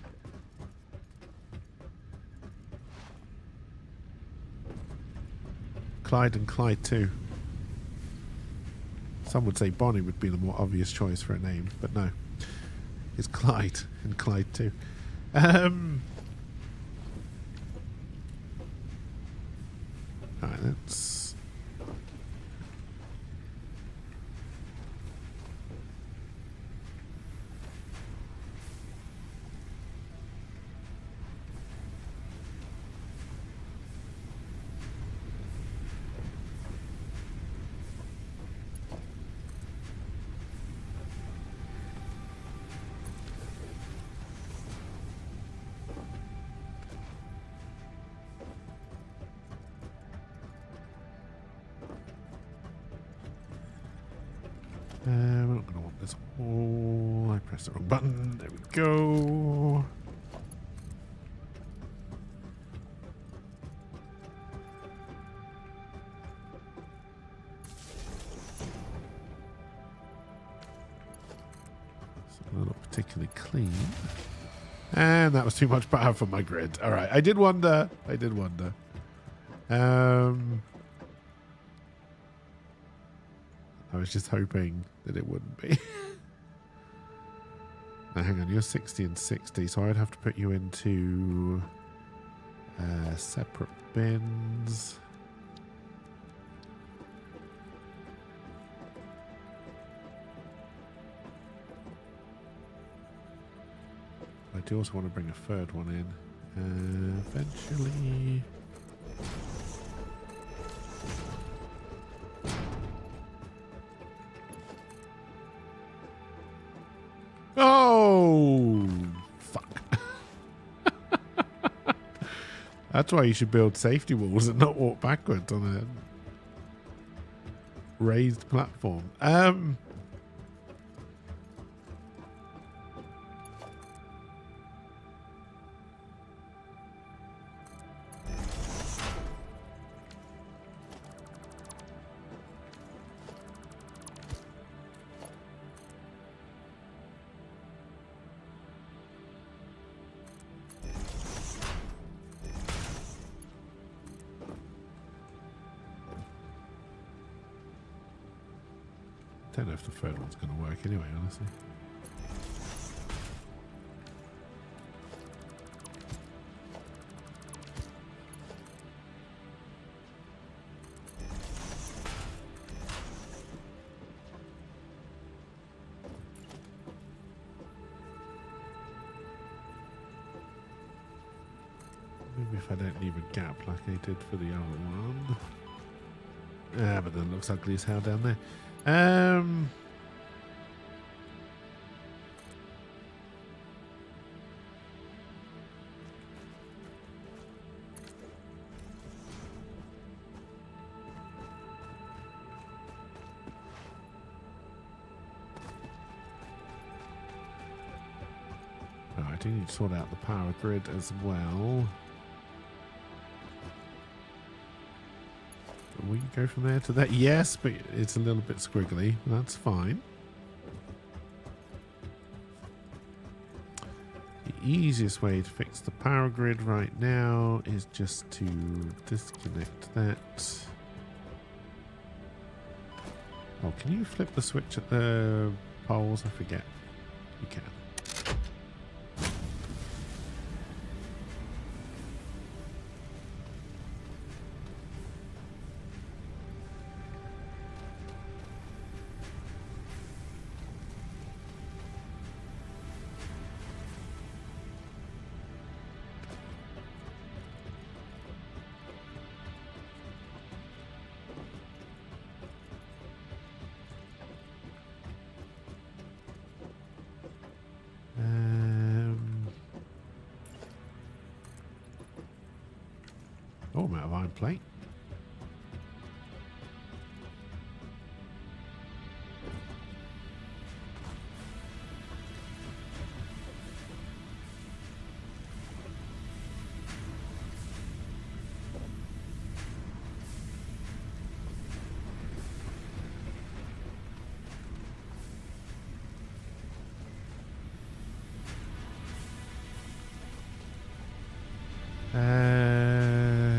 S1: Clyde and Clyde 2. Some would say Bonnie would be the more obvious choice for a name, but no. It's Clyde and Clyde 2. Alright, let's... we're not going to want this wall. I pressed the wrong button. There we go. It's not particularly clean. And that was too much power for my grid. All right. I did wonder. I was just hoping that it wouldn't be. Now, hang on. You're 60 and 60, so I'd have to put you into separate bins. I do also want to bring a third one in. Eventually... Oh, fuck. That's why you should build safety walls and not walk backwards on a raised platform. Don't know if the third one's going to work anyway, honestly. Maybe if I don't leave a gap like I did for the other one. Ah, but then it looks ugly as hell down there. do need to sort out the power grid as well. We can go from there to that. Yes, but it's a little bit squiggly. That's fine. The easiest way to fix the power grid right now is just to disconnect that. Oh, can you flip the switch at the poles? I forget. You can. Oh, I'm out of iron plate.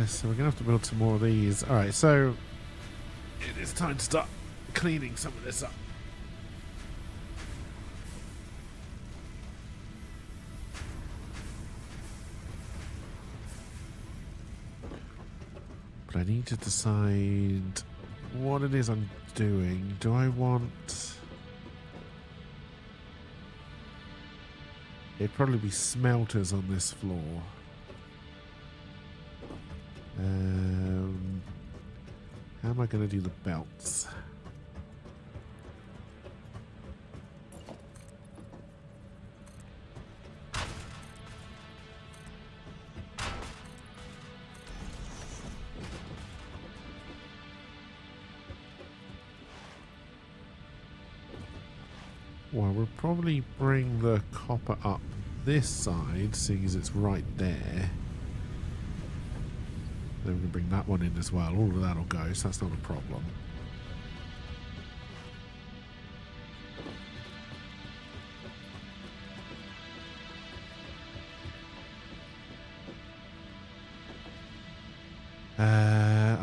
S1: So we're going to have to build some more of these. Alright, so it is time to start cleaning some of this up. But I need to decide what it is I'm doing. Do I want... It'd probably be smelters on this floor. How am I going to do the belts? Well, we'll probably bring the copper up this side, seeing as it's right there. Then we can bring that one in as well. All of that will go, so that's not a problem.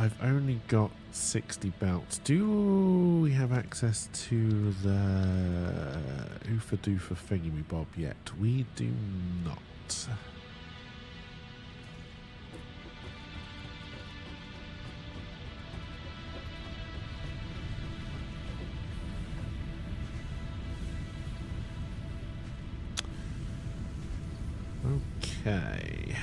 S1: I've only got 60 belts. Do we have access to the Oofa Doofa Thingy Bob yet? We do not. Okay.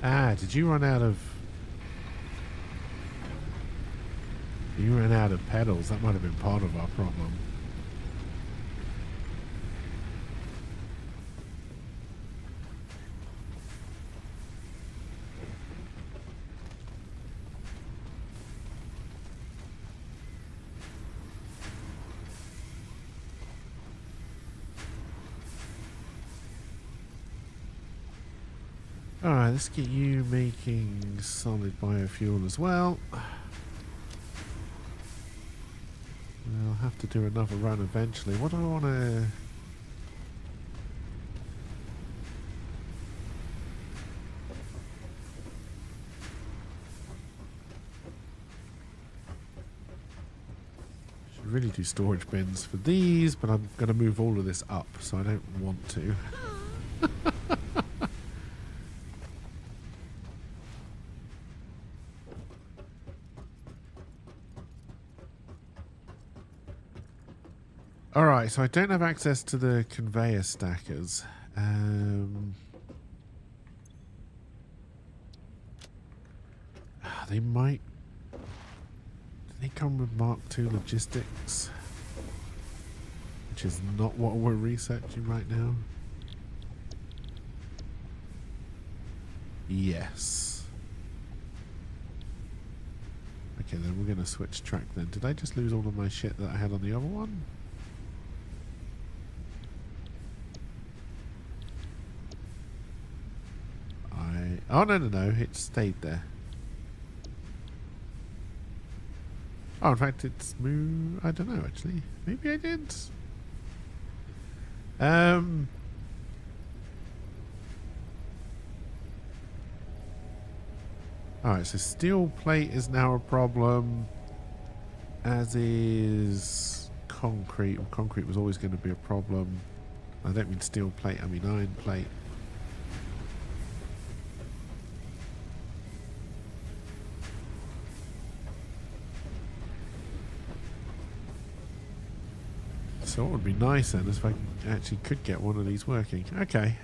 S1: Ah, did you run out of... You ran out of pedals. That might have been part of our problem. Alright, let's get you making solid biofuel as well. We'll have to do another run eventually. What do I want to... Should really do storage bins for these, but I'm going to move all of this up, so I don't want to. Alright, so I don't have access to the conveyor stackers. They might. They come with Mark II logistics, which is not what we're researching right now. Yes. Okay, then we're going to switch track then. Did I just lose all of my shit that I had on the other one? Oh, no. It stayed there. Oh, in fact, it's moved. I don't know, actually. Maybe I did. Alright, so steel plate is now a problem, as is concrete. Well, concrete was always going to be a problem. I don't mean steel plate, I mean iron plate. So what would be nice then is if I actually could get one of these working. Okay.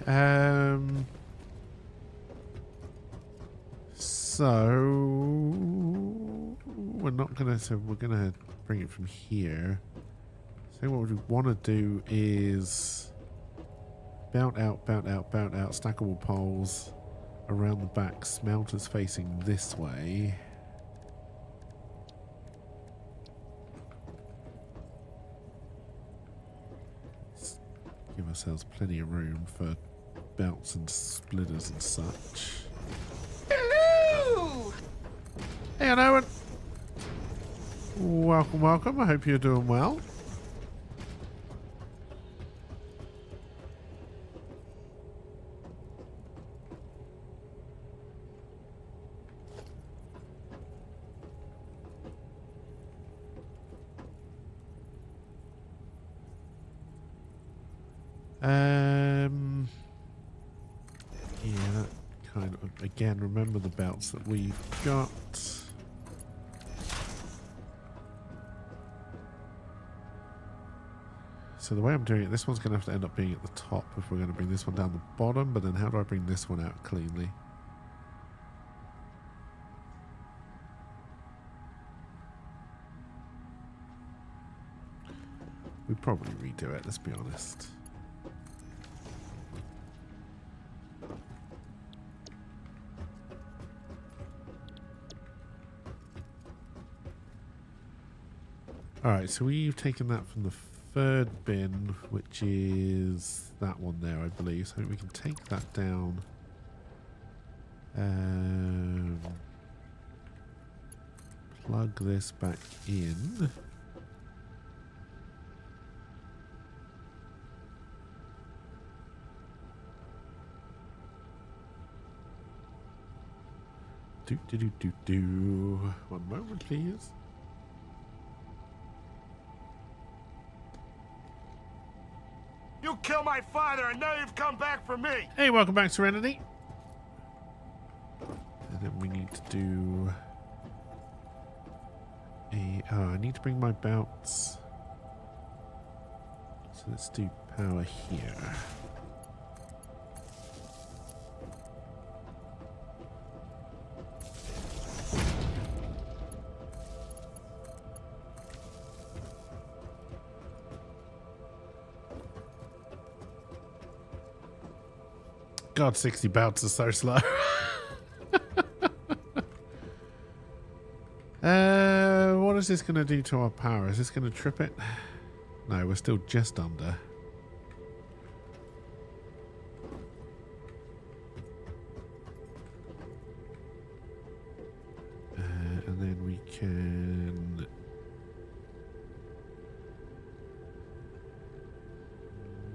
S1: So we're not gonna. So we're gonna bring it from here. So what we want to do is bout out, stackable poles around the back. Smelters facing this way. Give ourselves plenty of room for belts and splitters and such.
S8: Hello!
S1: Hey, Owen. Welcome. I hope you're doing well. Yeah, that kind of, again, remember the belts that we've got. So the way I'm doing it, this one's going to have to end up being at the top if we're going to bring this one down the bottom, but then how do I bring this one out cleanly? We'd probably redo it, let's be honest. Alright, so we've taken that from the third bin, which is that one there, I believe. So we can take that down. Plug this back in. Do. One moment, please.
S7: You killed my father, and now you've come back for me.
S1: Hey, welcome back, Serenity. And then we need to do a... Oh, I need to bring my belts. So let's do power here. God, 60 belts are so slow. What is this going to do to our power? Is this going to trip it? No, we're still just under. And then we can...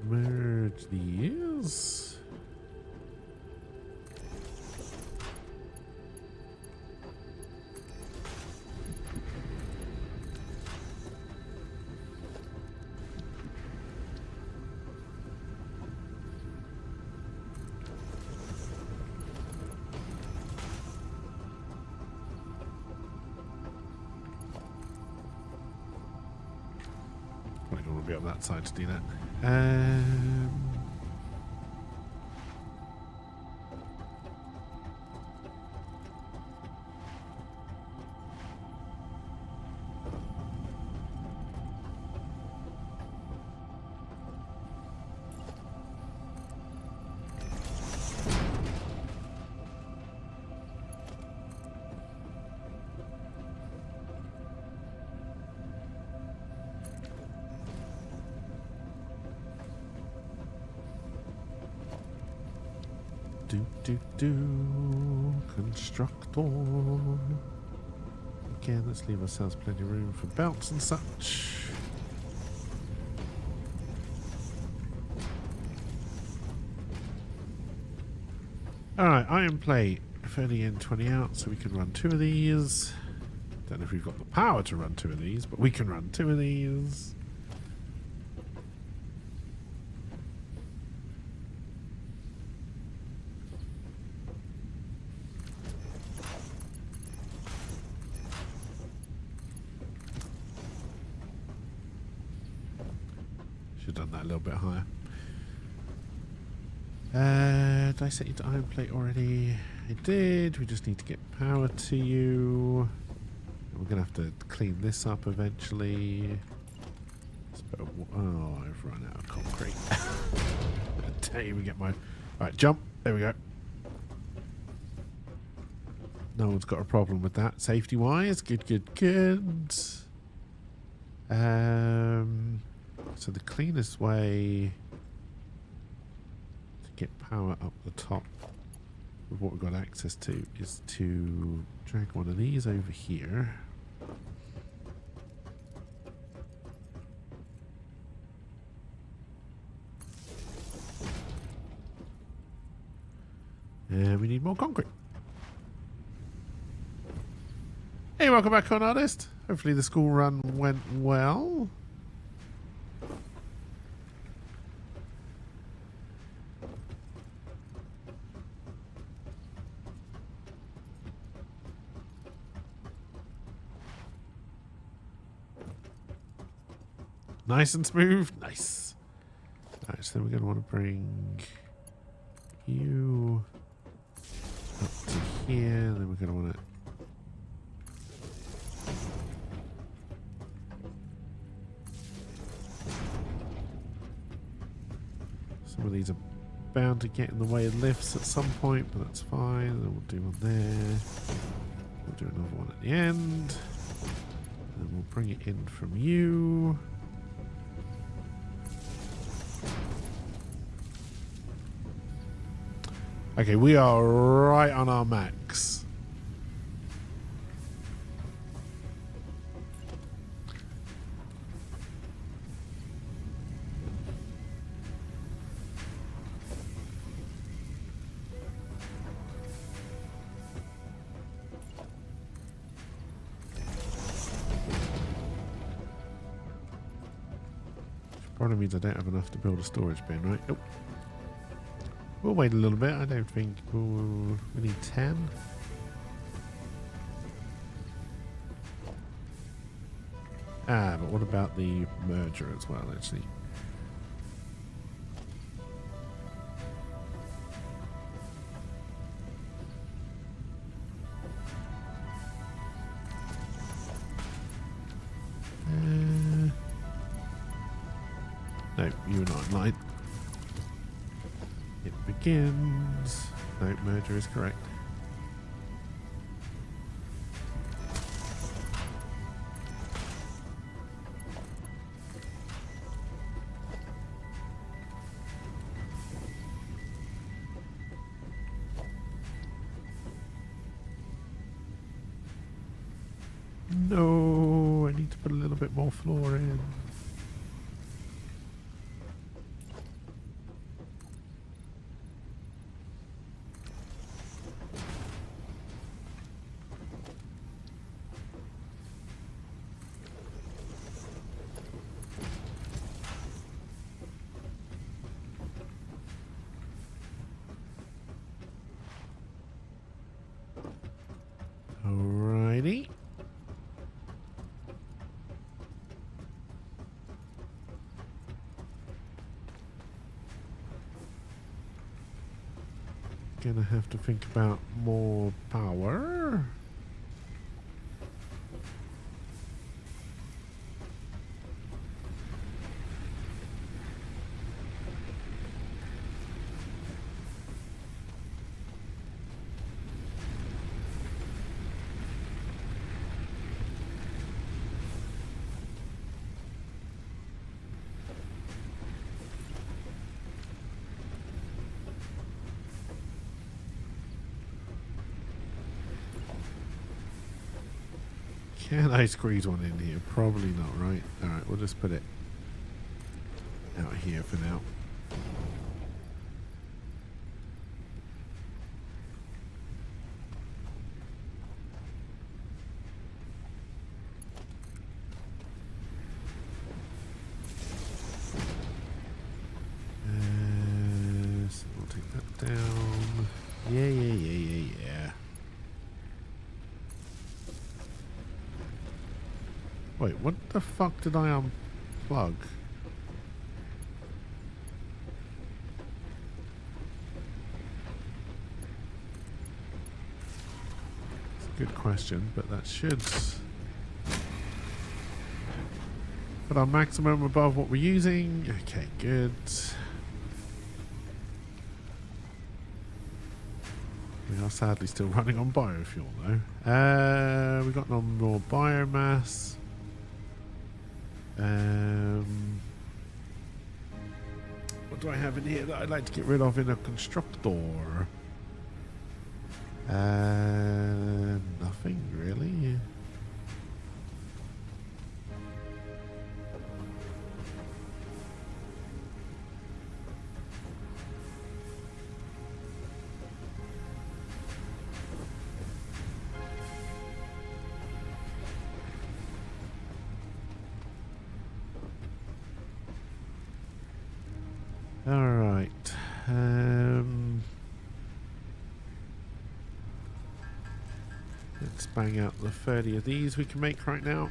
S1: merge these. Probably don't want to be up that side to do that. Constructor. Again, let's leave ourselves plenty of room for belts and such. Alright, iron plate. 30 in, 20 out, so we can run 2 of these. Don't know if we've got the power to run 2 of these, but we can run 2 of these. Should have done that a little bit higher. Did I set you to iron plate already? I did. We just need to get power to you. We're going to have to clean this up eventually. Oh, I've run out of concrete. Dang, we get my... Alright, jump. There we go. No one's got a problem with that. Safety-wise, good, good, good. So the cleanest way to get power up the top with what we've got access to is to drag one of these over here. And we need more concrete. Hey, welcome back, Con Artist. Hopefully the school run went well. Nice and smooth. Nice. Alright, so then we're going to want to bring you up to here. Then we're going to want to... Some of these are bound to get in the way of lifts at some point, but that's fine. Then we'll do one there. We'll do another one at the end. And we'll bring it in from you. Okay, we are right on our max. Probably means I don't have enough to build a storage bin, right? Nope. We'll wait a little bit. I don't think we need 10. Ah, but what about the merger as well, actually? No, you're not in line. It begins. No, merger is correct. No, I need to put a little bit more floor in. Alrighty. Gonna have to think about more power. Can I squeeze one in here? Probably not, right? Alright, we'll just put it out here for now. So we'll take that down. Yeah. Wait, what the fuck did I unplug? It's a good question, but that should put our maximum above what we're using. Okay, good. We are sadly still running on biofuel though. We got no more biomass. What do I have in here that I'd like to get rid of in a constructor? Nothing really. Alright. Let's bang out the 30 of these we can make right now.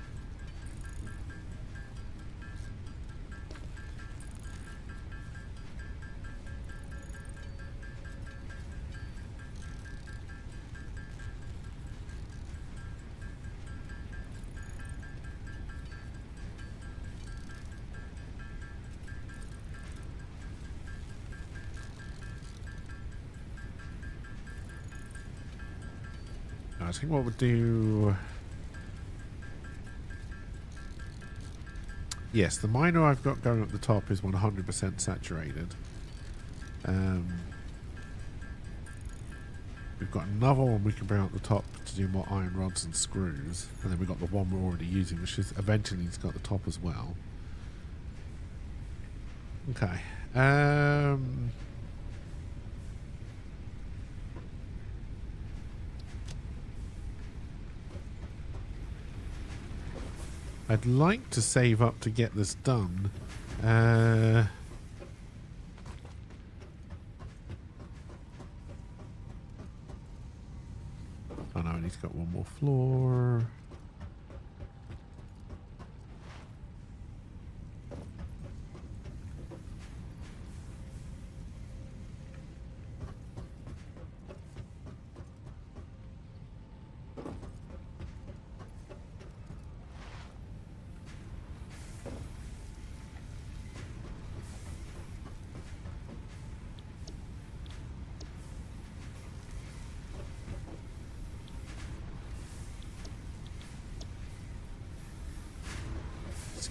S1: I think what we'll do... Yes, the miner I've got going up the top is 100% saturated. We've got another one we can bring up the top to do more iron rods and screws. And then we've got the one we're already using, which is eventually it's got the top as well. Okay. I'd like to save up to get this done. Oh no, I need to get one more floor.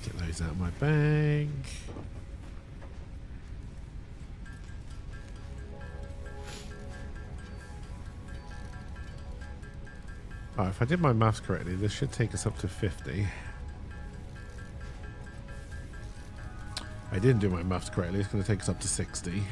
S1: Get those out of my bag. Oh, if I did my maths correctly, this should take us up to 50. I didn't do my maths correctly. It's going to take us up to 60.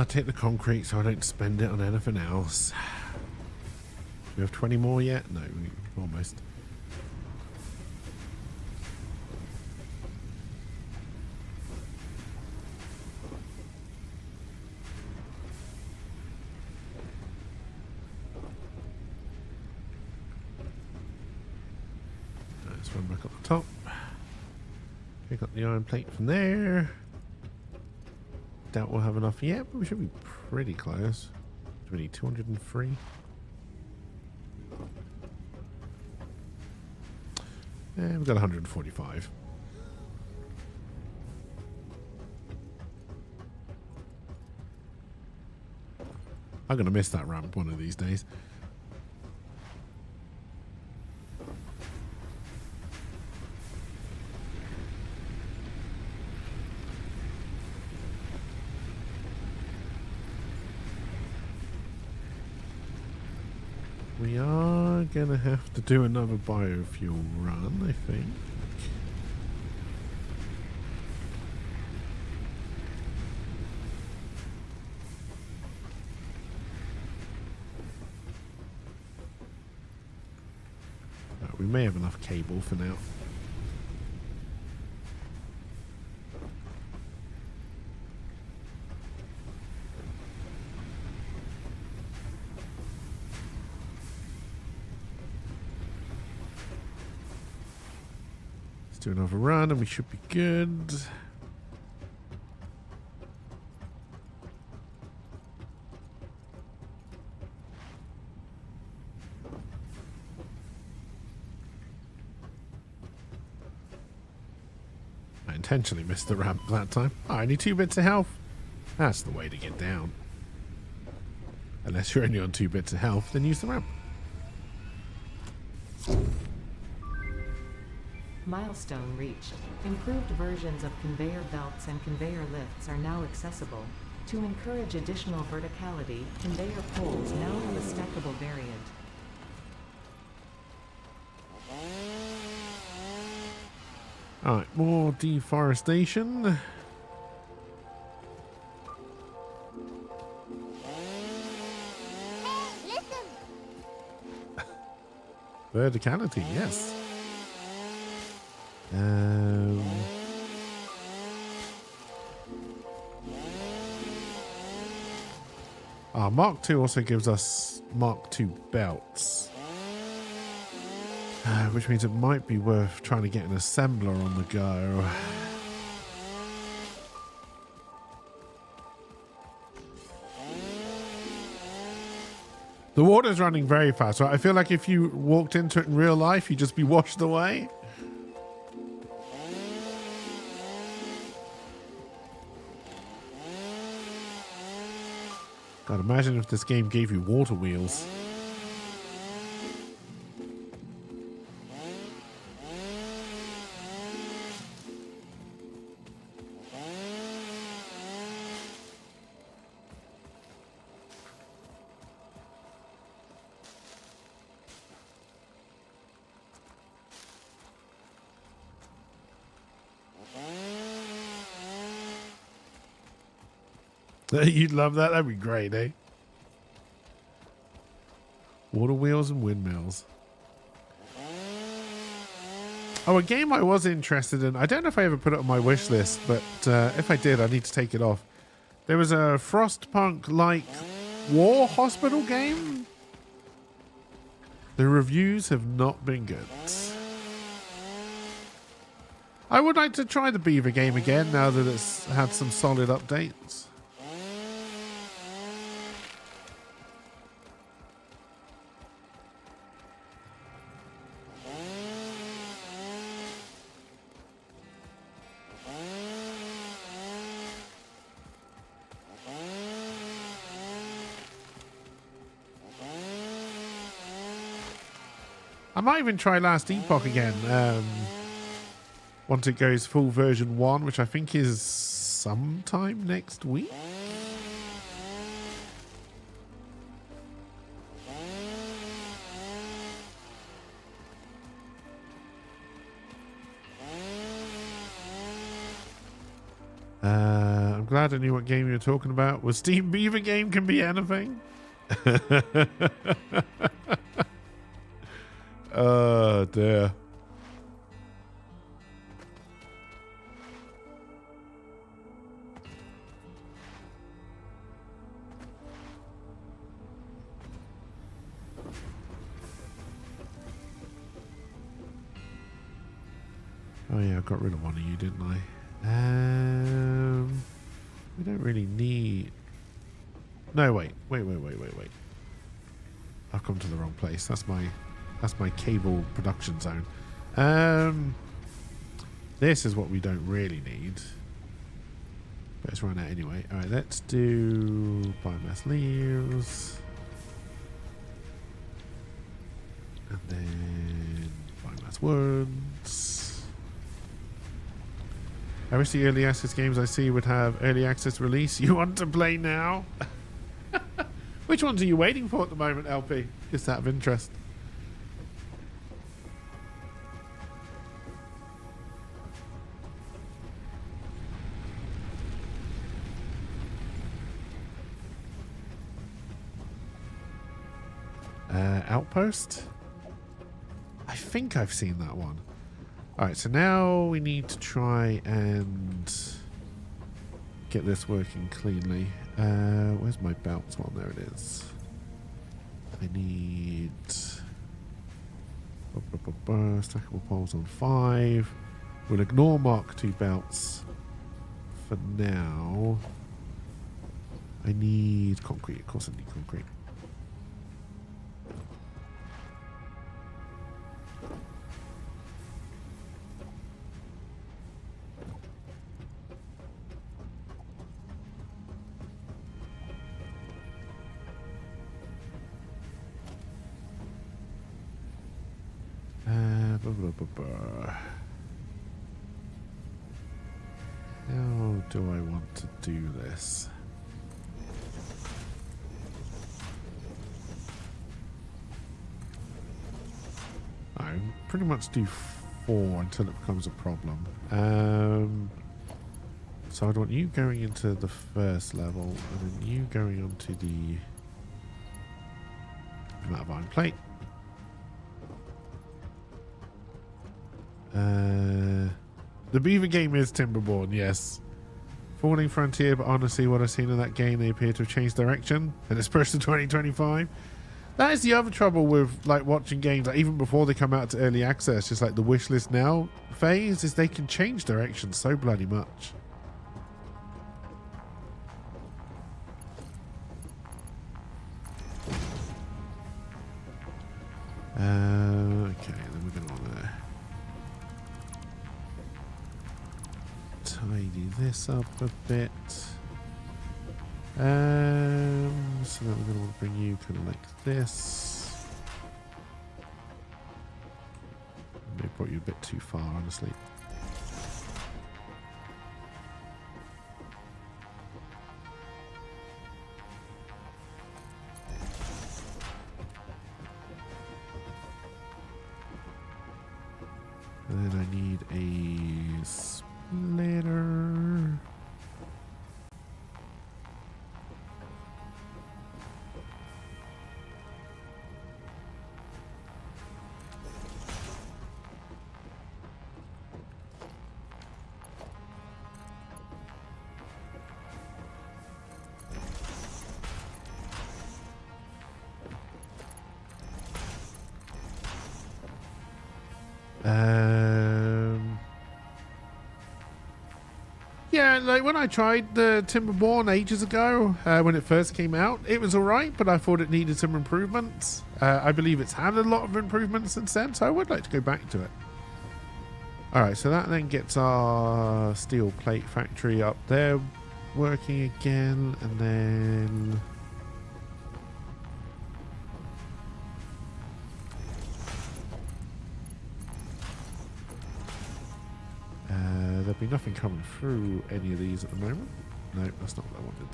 S1: Take the concrete so I don't spend it on anything else. Do we have 20 more yet? No, almost. Let's run back up the top. Pick up the iron plate from there. Doubt we'll have enough yet, but we should be pretty close. Do we need 203? We've got 145. I'm going to miss that ramp one of these days. We are going to have to do another biofuel run, I think. We may have enough cable for now. Let's do another run and we should be good. I intentionally missed the ramp that time. Oh, I need 2 bits of health. That's the way to get down. Unless you're only on 2 bits of health, then use the ramp.
S3: Milestone reached. Improved versions of conveyor belts and conveyor lifts are now accessible. To encourage additional verticality, conveyor poles now have a stackable variant.
S1: Alright, more deforestation.
S5: Hey, listen.
S1: Verticality, yes. Mark II also gives us Mark II belts. Which means it might be worth trying to get an assembler on the go. The water's running very fast, right? I feel like if you walked into it in real life, you'd just be washed away. God, imagine if this game gave you water wheels. You'd love that? That'd be great, eh? Water wheels and windmills. Oh, a game I was interested in. I don't know if I ever put it on my wish list, but if I did, I need to take it off. There was a Frostpunk-like war hospital game. The reviews have not been good. I would like to try the Beaver game again now that it's had some solid updates. I might even try Last Epoch again once it goes full version 1, which I think is sometime next week. I'm glad I knew what game you were talking about. Was Steam Beaver game can be anything? Oh dear. Oh yeah, I got rid of one of you, didn't I? We don't really need... No, wait. I've come to the wrong place. That's my cable production zone. This is what we don't really need. But let's run out anyway. Alright, let's do biomass leaves. And then biomass woods. I wish the early access games I see would have early access release. You want to play now? Which ones are you waiting for at the moment, LP? Just out of interest. Outpost? I think I've seen that one. Alright, so now we need to try and get this working cleanly. Where's my belts one? There it is. I need stackable poles on 5. We'll ignore Mark II belts for now. I need concrete. Of course I need concrete. How do I want to do this? I pretty much do 4 until it becomes a problem. So I'd want you going into the first level, and then you going onto the amount of iron plate. The Beaver game is Timberborn, yes. Falling Frontier, but honestly, what I've seen in that game, they appear to have changed direction, and it's pushed to 2025. That is the other trouble with like watching games, like, even before they come out to early access, just like the wishlist now phase, is they can change direction so bloody much. Okay, then we're going to want to tidy this up a bit. So then we're going to want to bring you kind of like this. They brought you a bit too far, honestly. And then I need a splitter. Yeah, like when I tried the Timberborn ages ago, when it first came out, it was alright, but I thought it needed some improvements. I believe it's had a lot of improvements since then, so I would like to go back to it. Alright, so that then gets our steel plate factory up there working again, and then... there'll be nothing coming through any of these at the moment. No, that's not what I wanted.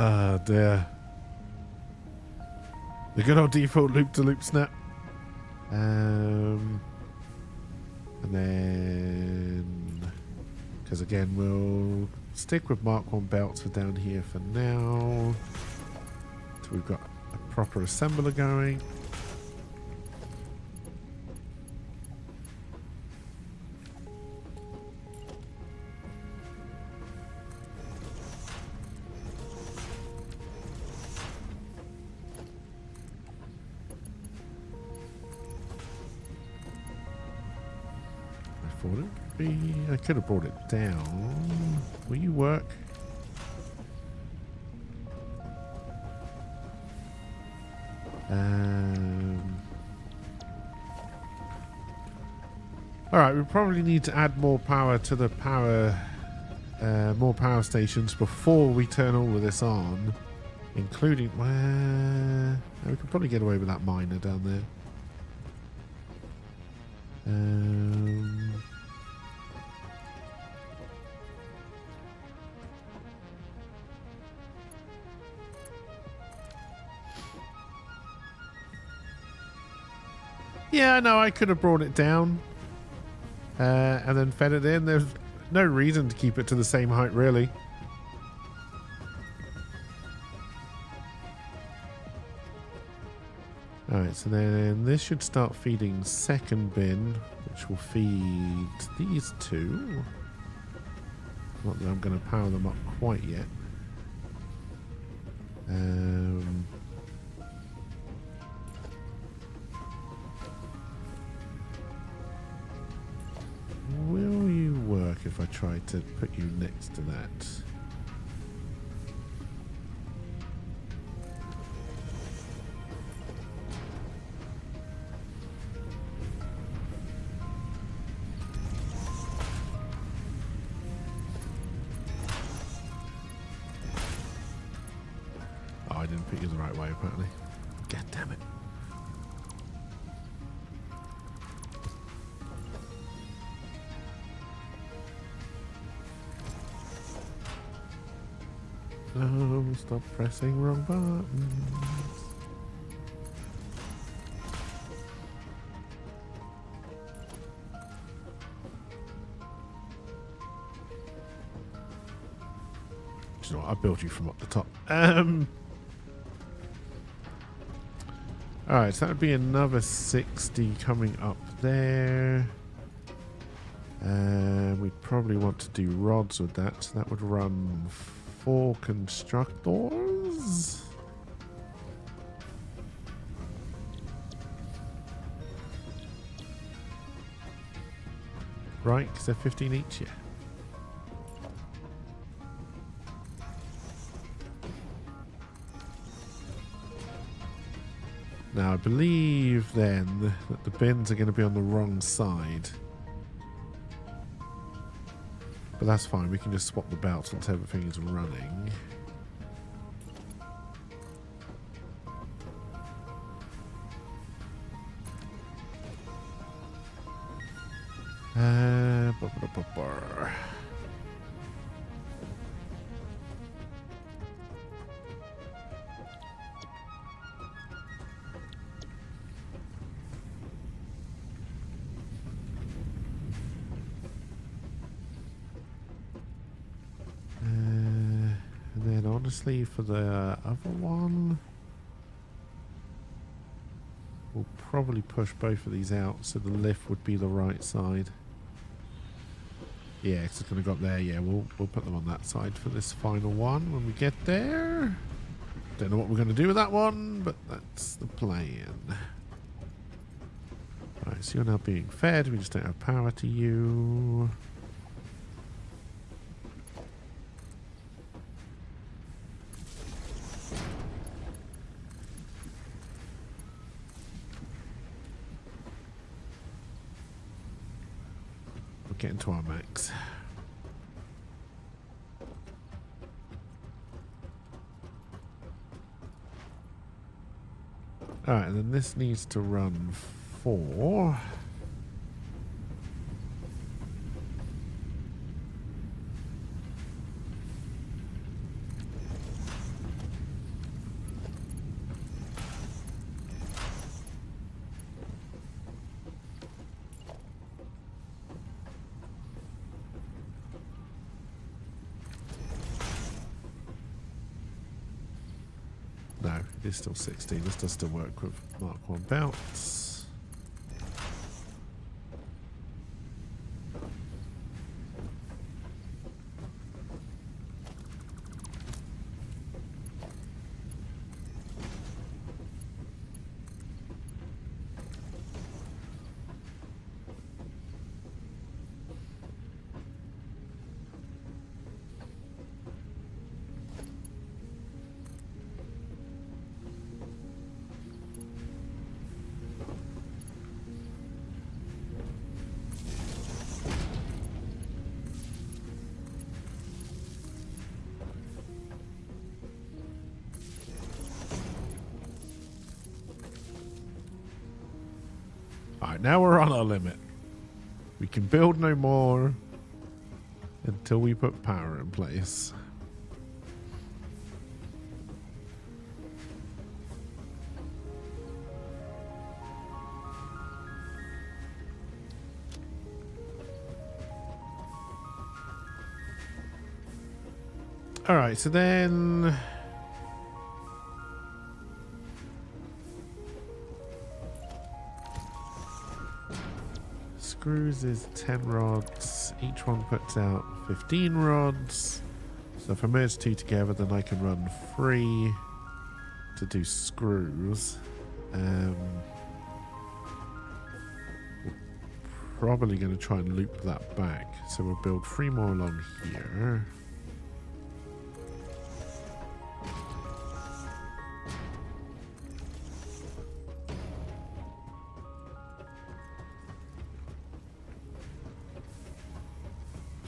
S1: Oh dear. The good old default loop-to-loop snap. And then... Because again, we'll stick with Mark 1 belts for down here for now. So we've got a proper assembler going. thought it would be. I could have brought it down. Will you work? Alright, we probably need to add more power to the more power stations before we turn all of this on. Including, we could probably get away with that miner down there. Yeah, no, I could have brought it down and then fed it in. There's no reason to keep it to the same height, really. Alright, so then this should start feeding second bin, which will feed these two. Not that I'm going to power them up quite yet. Will you work if I try to put you next to that? Oh, I didn't put you the right way, apparently. God damn it. No, stop pressing wrong buttons. Do you know what? I built you from up the top. Alright, so that would be another 60 coming up there. We'd probably want to do rods with that, so that would run 4 constructors. Right, because they're 15 each, yeah. Now, I believe then that the bins are going to be on the wrong side. But that's fine, we can just swap the belts once everything is running. And then honestly for the other one, we'll probably push both of these out so the lift would be the right side. Yeah, it's going to go up there. Yeah, we'll put them on that side for this final one when we get there. Don't know what we're going to do with that one, but that's the plan. Right, so you're now being fed. We just don't have power to you. We're getting to our max. Alright, and then this needs to run 4. No, it is still 16. This does still work with Mark 1 belts. Alright, now we're on our limit. We can build no more until we put power in place. Alright, so then... Screws is 10 rods. Each one puts out 15 rods. So if I merge two together, then I can run 3 to do screws. We're probably going to try and loop that back. So we'll build 3 more along here.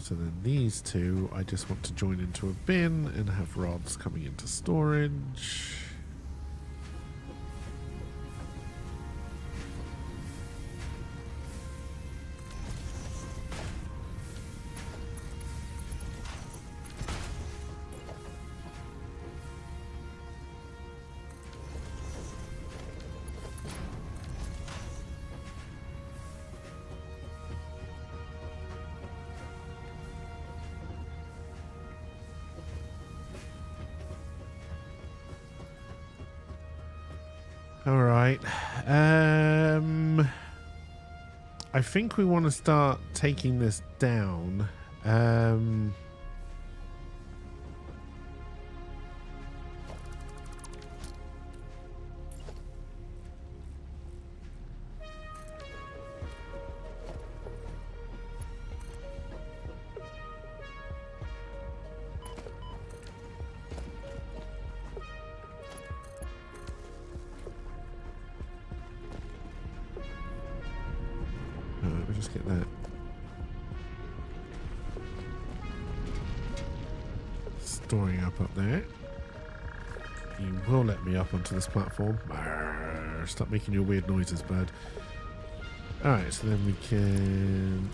S1: So then these two, I just want to join into a bin and have rods coming into storage. All right. I think we want to start taking this down. We'll just get that storing up there. You will let me up onto this platform. Arrgh, stop making your weird noises, bud. Alright, so then we can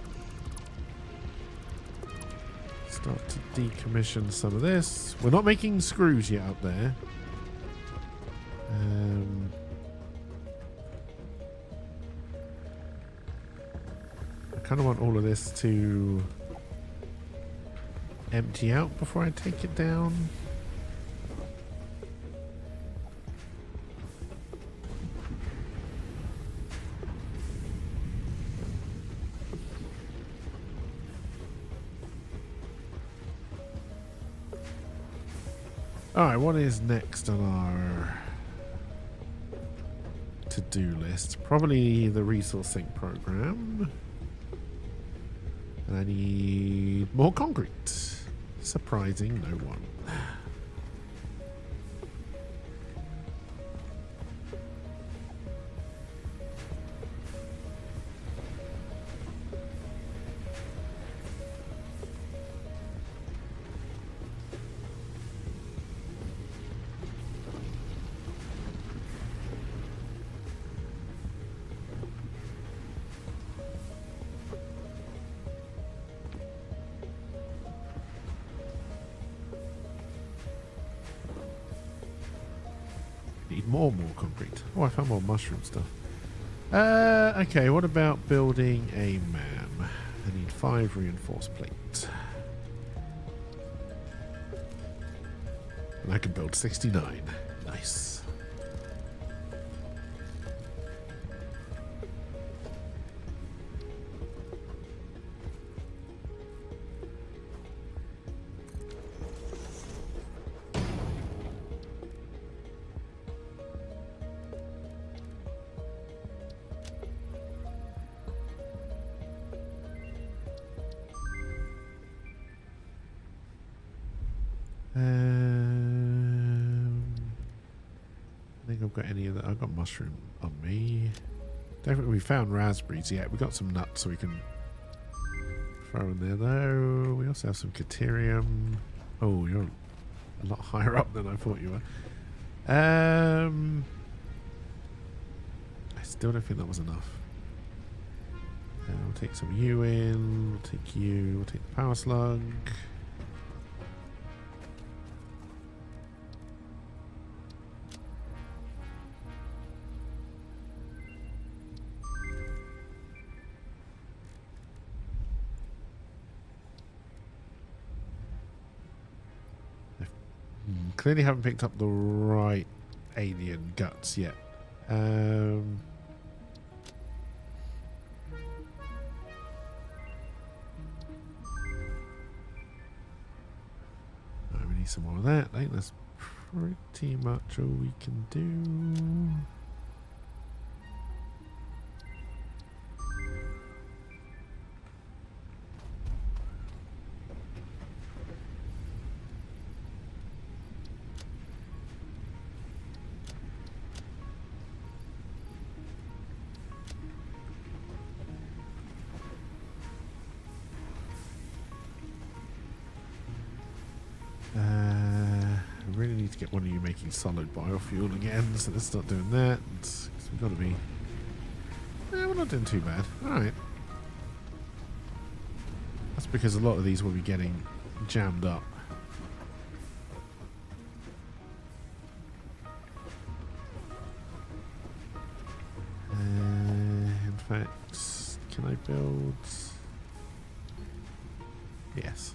S1: start to decommission some of this. We're not making screws yet up there. I kind of want all of this to empty out before I take it down. Alright, what is next on our to-do list? Probably the resource sink program. And I need more concrete. Surprising no one. Need more concrete. Oh, I found more mushroom stuff. Okay, what about building a MAM? I need 5 reinforced plate. And I can build 69. Nice. I think I've got any of that. I've got mushroom on me. Don't think we found raspberries yet. We got some nuts so we can throw in there though. We also have some caterium. Oh, you're a lot higher up than I thought you were. I still don't think that was enough. We'll take some of you in. We'll take you. We'll take the power slug. Clearly haven't picked up the right alien guts yet. Oh, we need some more of that. I think that's pretty much all we can do. I really need to get one of you making solid biofuel again, so let's start doing that. Because we've got to be... we're not doing too bad. Alright. That's because a lot of these will be getting jammed up. In fact, can I build... Yes.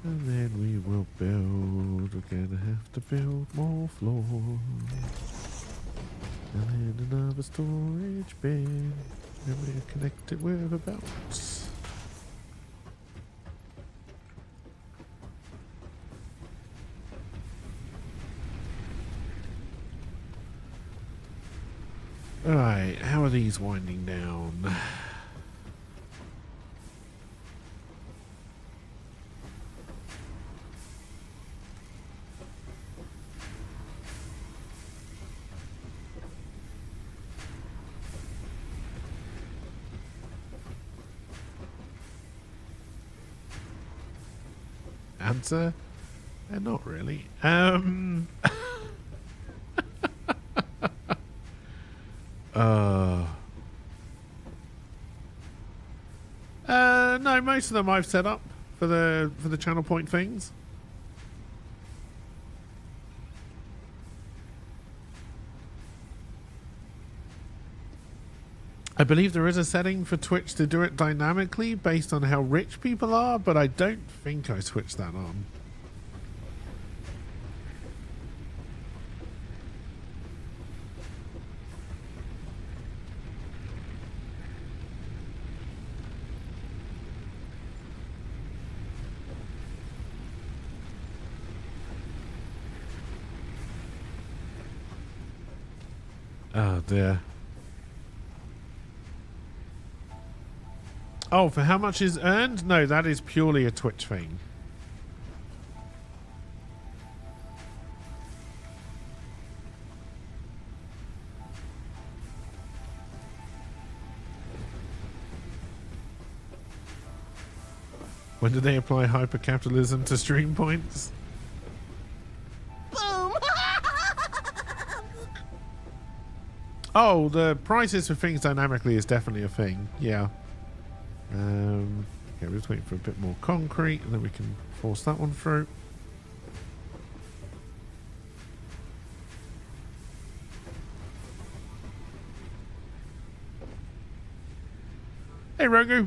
S1: And then we will build. We're gonna have to build more floors. And then another storage bin. And we'll connect it with a belt. Alright, how are these winding down? Answer? Not really. No, most of them I've set up for the channel point things. I believe there is a setting for Twitch to do it dynamically based on how rich people are, but I don't think I switched that on. Oh dear. Oh, for how much is earned? No, that is purely a Twitch thing. When do they apply hypercapitalism to stream points?
S5: Boom!
S1: Oh, the prices for things dynamically is definitely a thing. Yeah. Okay, we're just waiting for a bit more concrete, and then we can force that one through. Hey, Rogu.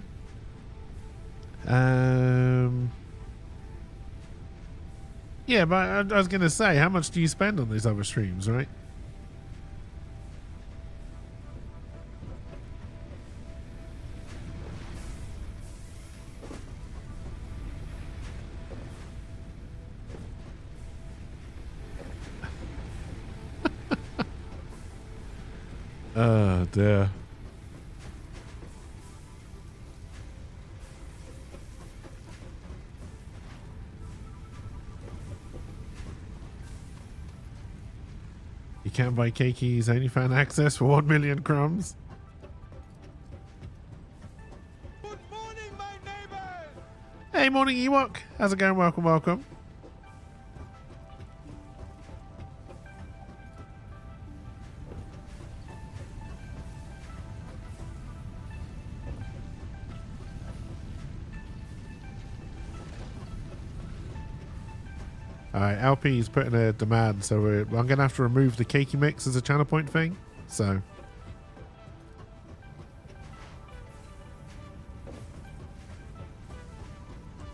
S1: Yeah, but I was going to say, how much do you spend on these other streams, right? Oh, dear. You can't buy Keki's OnlyFans access for 1 million crumbs.
S7: Good morning, my neighbors!
S1: Hey, morning Ewok. How's it going? Welcome, welcome. Alright, LP's putting a demand, so I'm going to have to remove the Keiki mix as a channel point thing. So.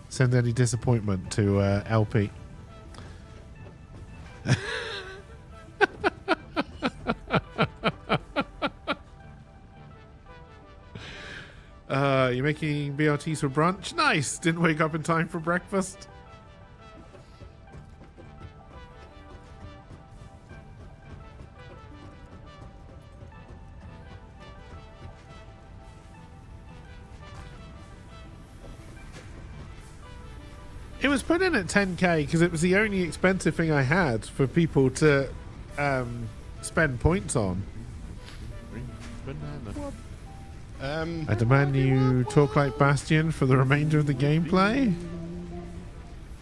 S1: Send any disappointment to LP. You're making BRTs for brunch? Nice! Didn't wake up in time for breakfast. It was put in at 10k because it was the only expensive thing I had for people to spend points on.
S6: Banana.
S1: I demand you talk like Bastion for the remainder of the gameplay.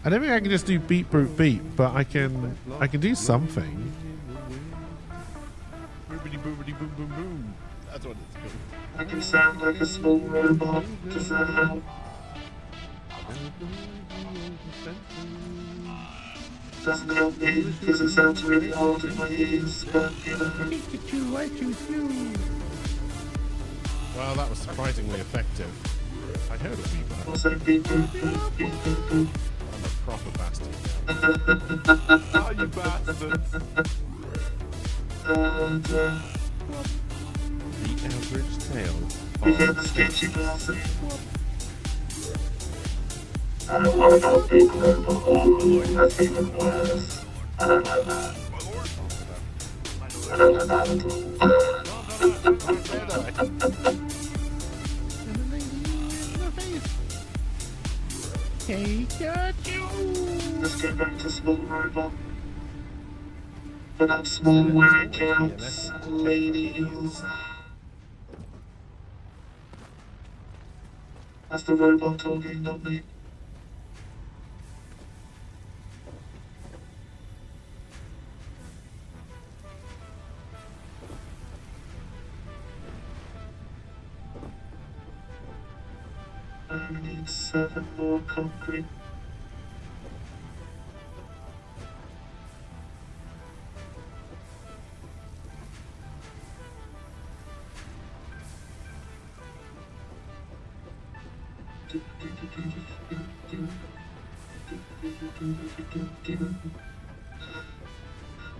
S1: I don't think I can just do beat brute beat, but I can do something.
S6: Boobity boobity boom boom boom. That's what it's called.
S8: I can sound like a small robot. Does that help? Doesn't help me because it sounds really hard in my ears, but you know.
S6: Well, that was surprisingly effective. I heard a beep.
S8: Also, beep, boop, boop, beep, boop, boop.
S6: I'm a proper bastard.
S7: Oh, you bastards!
S8: And,
S6: The average tail.
S8: we hear the sketchy blasting. And what about Big Robot? Oh, that's even worse. I don't know that. I don't know that at all. Let's go back to small robot. But I'm small where it counts, ladies. That's the robot talking, not me. I need 7 more concrete.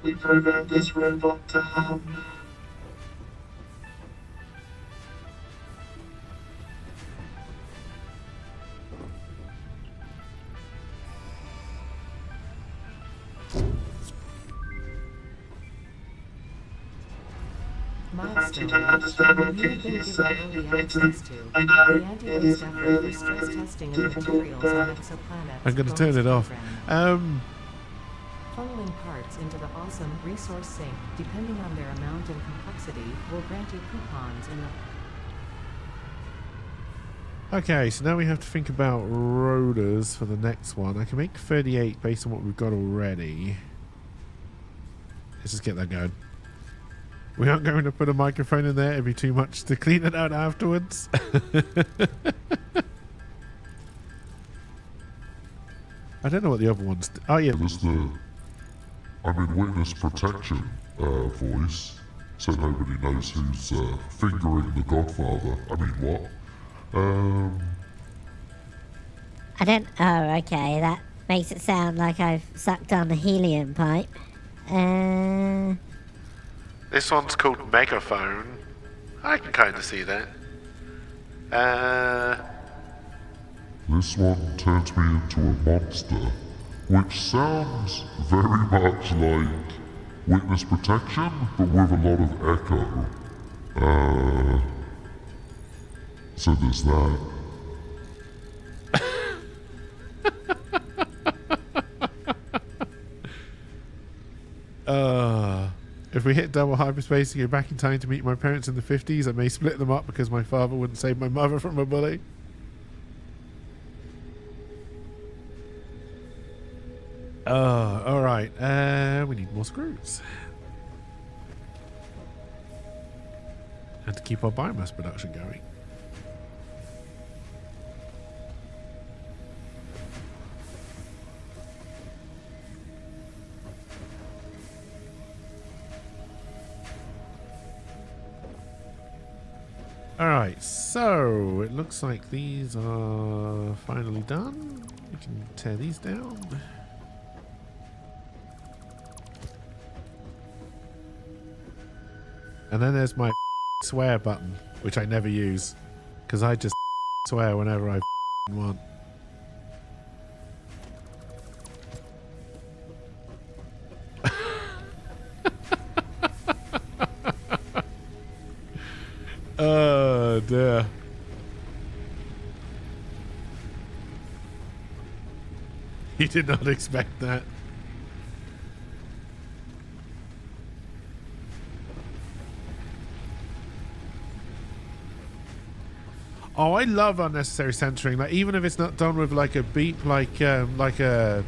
S8: We programmed this robot to hum.
S3: Milestone.
S8: You don't understand what
S3: You have been
S8: Kiki is
S3: given
S8: saying.
S3: early
S8: You make
S3: access
S8: it.
S3: to
S8: I know
S3: the
S8: it
S3: antidote
S8: is
S3: staff
S8: really,
S3: for stress
S8: really
S3: testing of
S8: difficult,
S3: materials on
S8: but
S3: exoplanets.
S1: I'm going to turn
S3: bonus
S1: it off.
S3: program. Funneling parts into the awesome resource sink, depending on their amount and complexity, will grant you coupons in the...
S1: Okay, so now we have to think about rotors for the next one. I can make 38 based on what we've got already. Let's just get that going. We aren't going to put a microphone in there. It'd be too much to clean it out afterwards. I don't know what the other ones... Oh, yeah.
S9: There's the, I'm in witness protection voice, so nobody knows who's fingering the Godfather. I mean, what?
S5: I don't. Oh, okay. That makes it sound like I've sucked on a helium pipe.
S1: This one's called Megaphone. I can kind of see that.
S9: This one turns me into a monster, which sounds very much like witness protection, but with a lot of echo. So there's that.
S1: If we hit double hyperspace and go back in time to meet my parents in the 50s, I may split them up because my father wouldn't save my mother from a bully. Alright. We need more screws. And to keep our biomass production going. Alright, so it looks like these are finally done. We can tear these down. And then there's my swear button, which I never use, because I just swear whenever I want. Oh dear. You did not expect that. Oh, I love unnecessary centering. Like, even if it's not done with like a beep, like a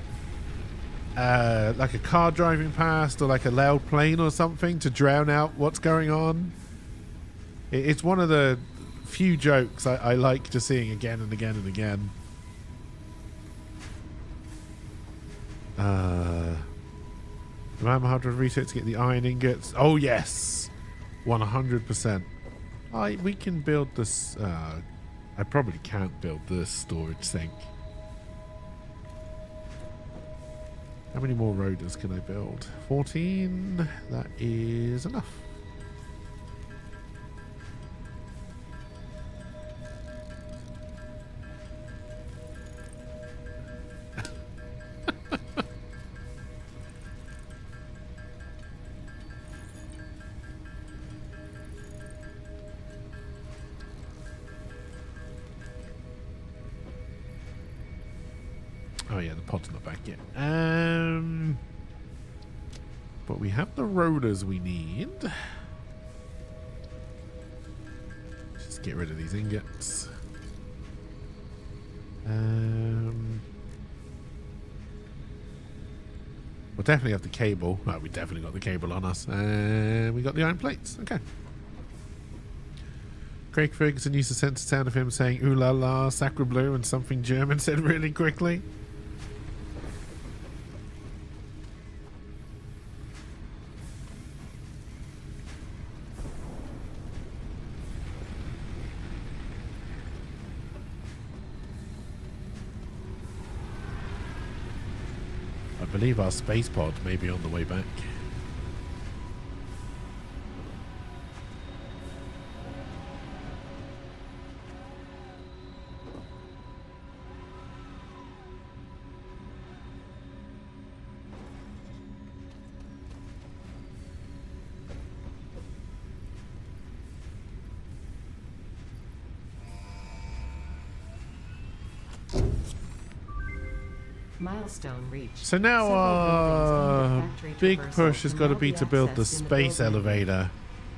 S1: car driving past or like a loud plane or something to drown out what's going on. It's one of the few jokes I like just seeing again and again and again. Remember how to research to get the iron ingots? Oh yes, 100%. We can build this. I probably can't build this storage sink. How many more rotors can I build? 14. That is enough. Oh yeah, the pod's not back yet. But we have the rotors we need. Just get rid of these ingots. We'll definitely have the cable. Well, we definitely got the cable on us. And we got the iron plates. Okay. Craig Ferguson used to send a sound of him saying ooh la la, sacre bleu, and something German said really quickly. I believe our space pod may be on the way back.
S3: Milestone reached.
S1: So now
S3: Several
S1: our
S3: buildings on the factory
S1: big
S3: traversal
S1: push has
S3: can
S1: got to
S3: now
S1: be to build the
S3: accessed in
S1: space
S3: building.
S1: elevator.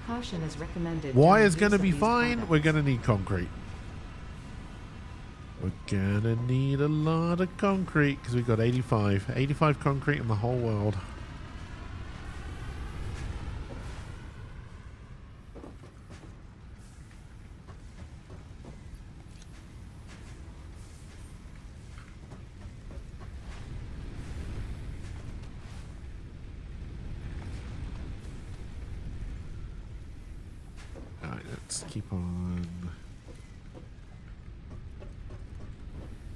S3: Caution is recommended.
S1: Why
S3: during
S1: is going to
S3: use
S1: be
S3: of these
S1: fine? We're
S3: products.
S1: going to need concrete. We're going to need a lot of concrete because we've got 85. 85 concrete in the whole world. Alright, let's keep on.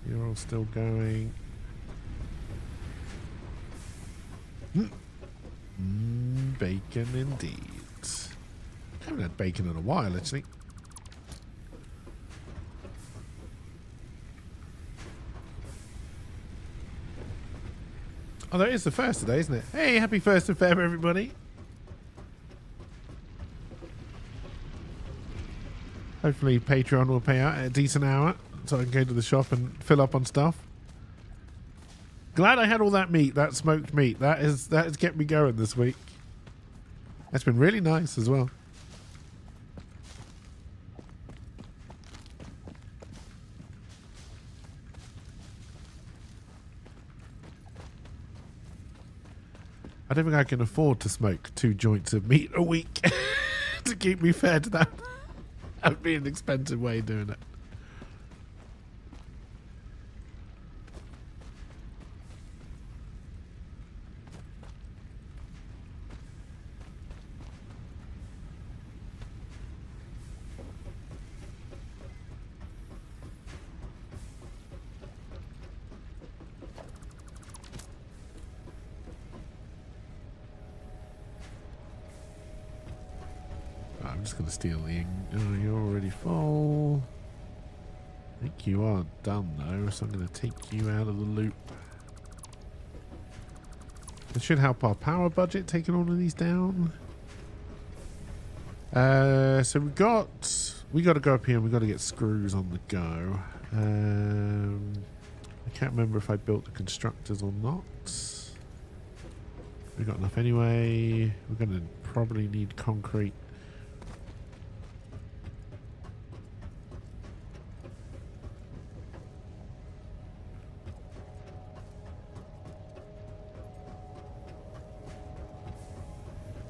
S1: You're all still going. Bacon indeed. I haven't had bacon in a while, actually. Oh, that is the first today, isn't it? Hey, happy 1st of Feb, everybody. Hopefully Patreon will pay out at a decent hour so I can go to the shop and fill up on stuff. Glad I had all that meat, that smoked meat. That has kept me going this week. That's been really nice as well. I don't think I can afford to smoke 2 joints of meat a week to keep me fed. That would be an expensive way of doing it. I'm just going to steal the... Oh, you're already full. I think you are done, though, so I'm going to take you out of the loop. It should help our power budget, taking all of these down. So we got to go up here and we got to get screws on the go. I can't remember if I built the constructors or not. We got enough anyway. We're going to probably need concrete.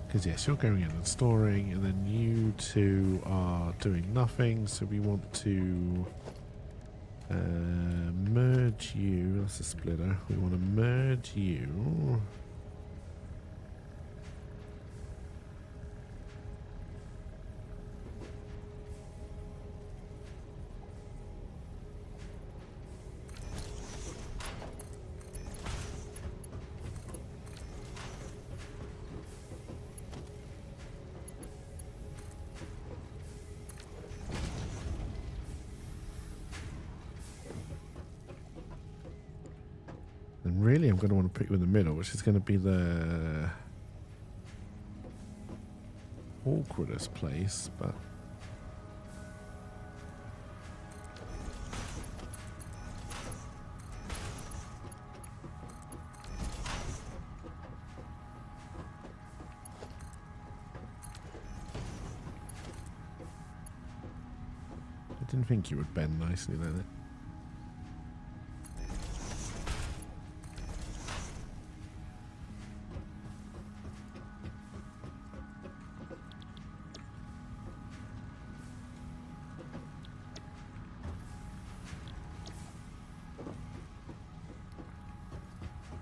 S1: Because yes, you're going in and storing, and then you two are doing nothing, so we want to merge you. That's a splitter. We want to merge you. And really, I'm going to want to put you in the middle, which is going to be the awkwardest place, but... I didn't think you would bend nicely there.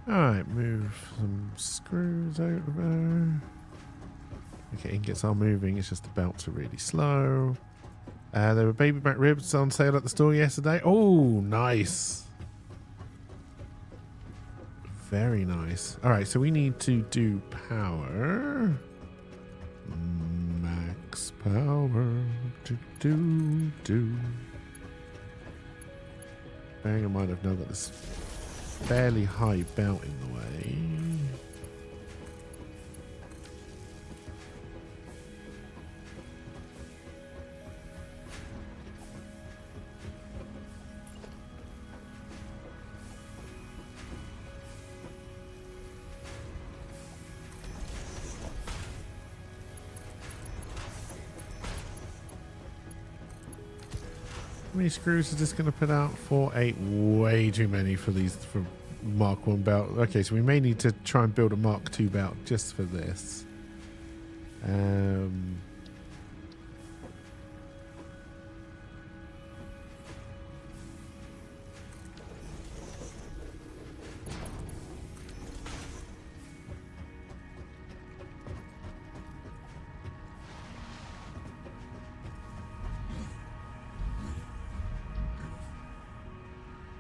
S1: Alright, move some screws over. Okay, ingots are moving, it's just the belts are really slow. There were baby back ribs on sale at the store yesterday. Oh, nice. Very nice. Alright, so we need to do power. Max power. Bearing in mind I've now got this fairly high belt in the way. How many screws is this going to put out? 4, 8, way too many for these for Mark 1 belt. Okay, so we may need to try and build a Mark 2 belt just for this.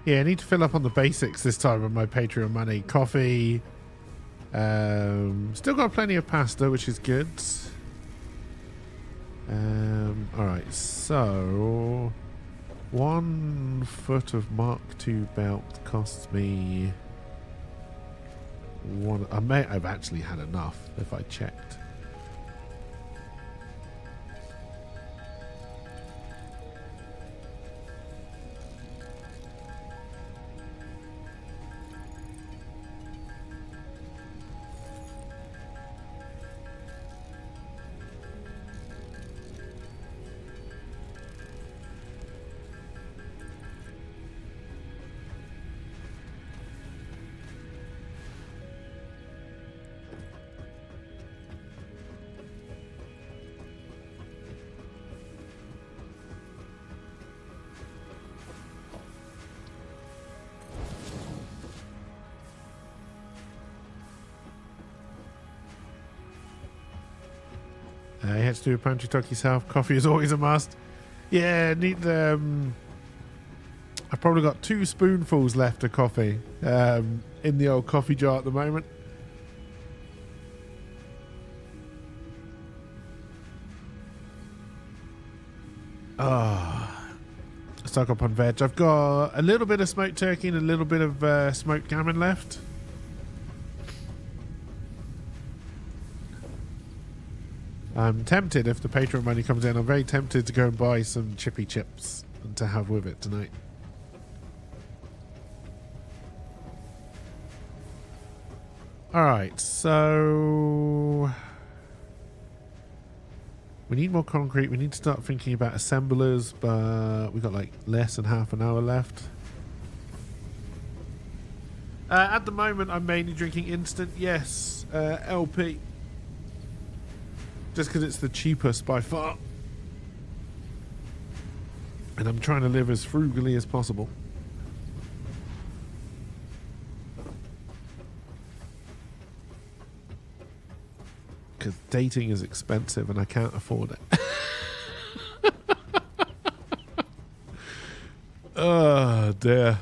S1: Yeah, I need to fill up on the basics this time with my Patreon money. Coffee. Still got plenty of pasta, which is good. Alright, so 1 foot of Mark II belt costs me one. I may have actually had enough if I checked. You had to do a pantry talk yourself. Coffee is always a must. Yeah, need I've probably got 2 spoonfuls left of coffee in the old coffee jar at the moment. Stock up on veg. I've got a little bit of smoked turkey and a little bit of smoked gammon left. I'm tempted, if the Patreon money comes in, I'm very tempted to go and buy some chippy chips and to have with it tonight. Alright, so we need more concrete. We need to start thinking about assemblers, but we've got like less than half an hour left. At the moment, I'm mainly drinking instant. Yes, LP. Just because it's the cheapest by far. And I'm trying to live as frugally as possible. Because dating is expensive and I can't afford it. Oh dear.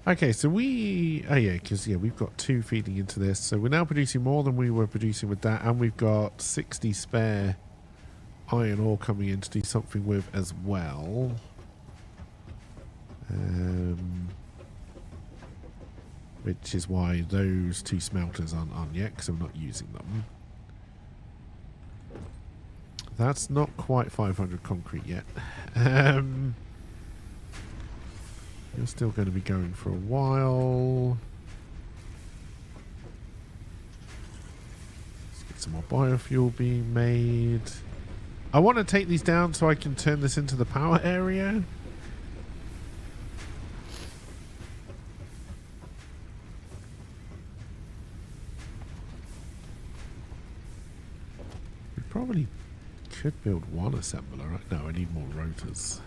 S1: Okay, so we've got 2 feeding into this, so we're now producing more than we were producing with that, and we've got 60 spare iron ore coming in to do something with as well. Which is why those 2 smelters aren't on yet, because I'm not using them. That's not quite 500 concrete yet. You're still going to be going for a while. Let's get some more biofuel being made. I want to take these down so I can turn this into the power area. We probably could build one assembler. Right now I need more rotors.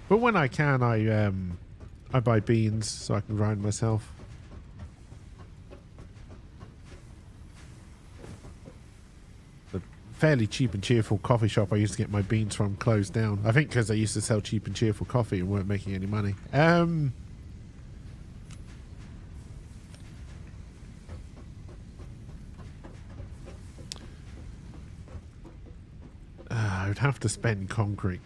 S1: But when I can, I buy beans so I can grind myself. The fairly cheap and cheerful coffee shop I used to get my beans from closed down. I think because they used to sell cheap and cheerful coffee and weren't making any money. I would have to spend concrete.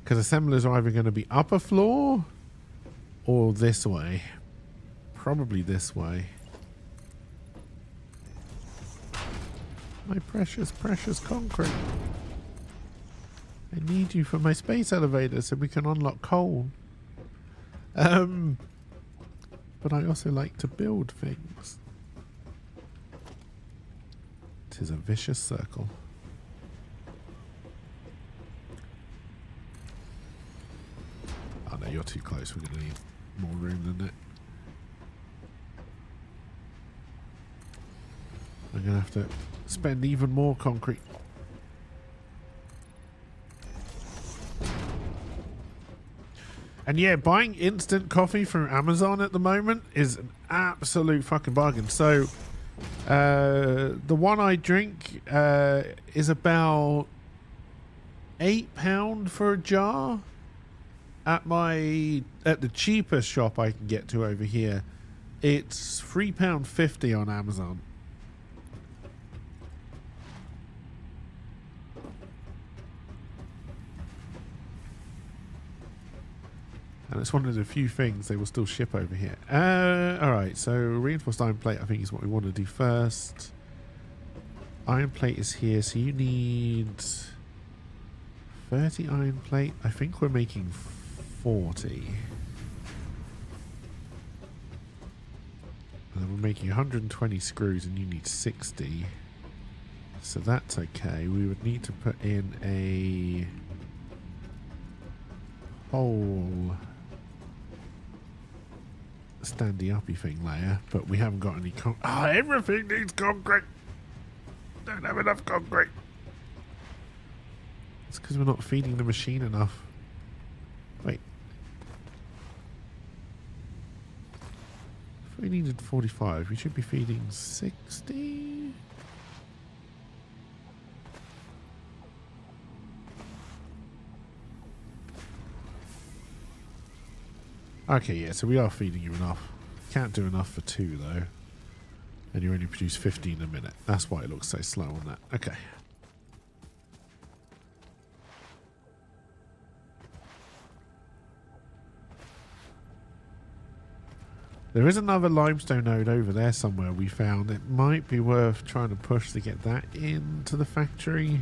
S1: Because assemblers are either going to be upper floor or this way. Probably this way. My precious, precious concrete. I need you for my space elevator so we can unlock coal. But I also like to build things. It is a vicious circle. Oh no, you're too close. We're going to need more room than that. I'm going to have to spend even more concrete. And yeah, buying instant coffee from Amazon at the moment is an absolute fucking bargain. So, the one I drink is about £8 for a jar. At the cheapest shop I can get to over here, it's £3.50 on Amazon. And it's one of the few things they will still ship over here. Alright, so reinforced iron plate I think is what we want to do first. Iron plate is here, so you need 30 iron plate. I think we're making 40. And then we're making 120 screws and you need 60. So that's okay. We would need to put in a whole standy-uppy thing layer, but we haven't got any everything needs concrete. Don't have enough concrete. It's because we're not feeding the machine enough. Wait. If we needed 45, we should be feeding 60. Okay, yeah, so we are feeding you enough. Can't do enough for 2 though. And you only produce 15 a minute. That's why it looks so slow on that. Okay. There is another limestone node over there somewhere we found. It might be worth trying to push to get that into the factory.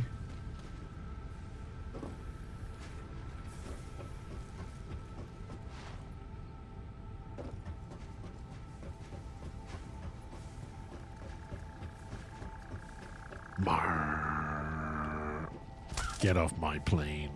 S1: Get off my plane.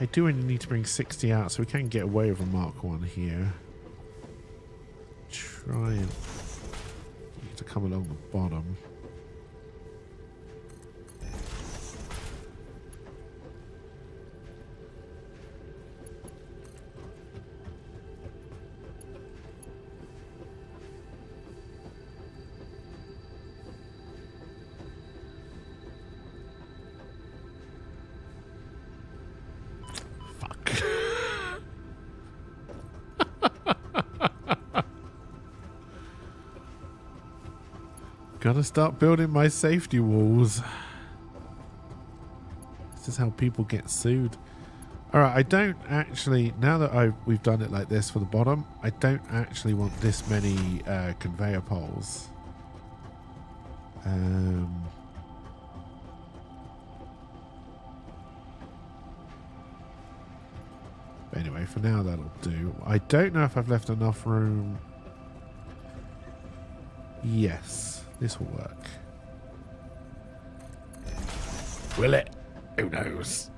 S1: I do only need to bring 60 out, so we can get away with a Mark 1 here. Try and get to come along the bottom. Gotta start building my safety walls. This is how people get sued. Alright, I don't actually, now that we've done it like this for the bottom, I don't actually want this many conveyor poles. But anyway, for now that'll do. I don't know if I've left enough room. Yes. This will work. Will it? Who knows?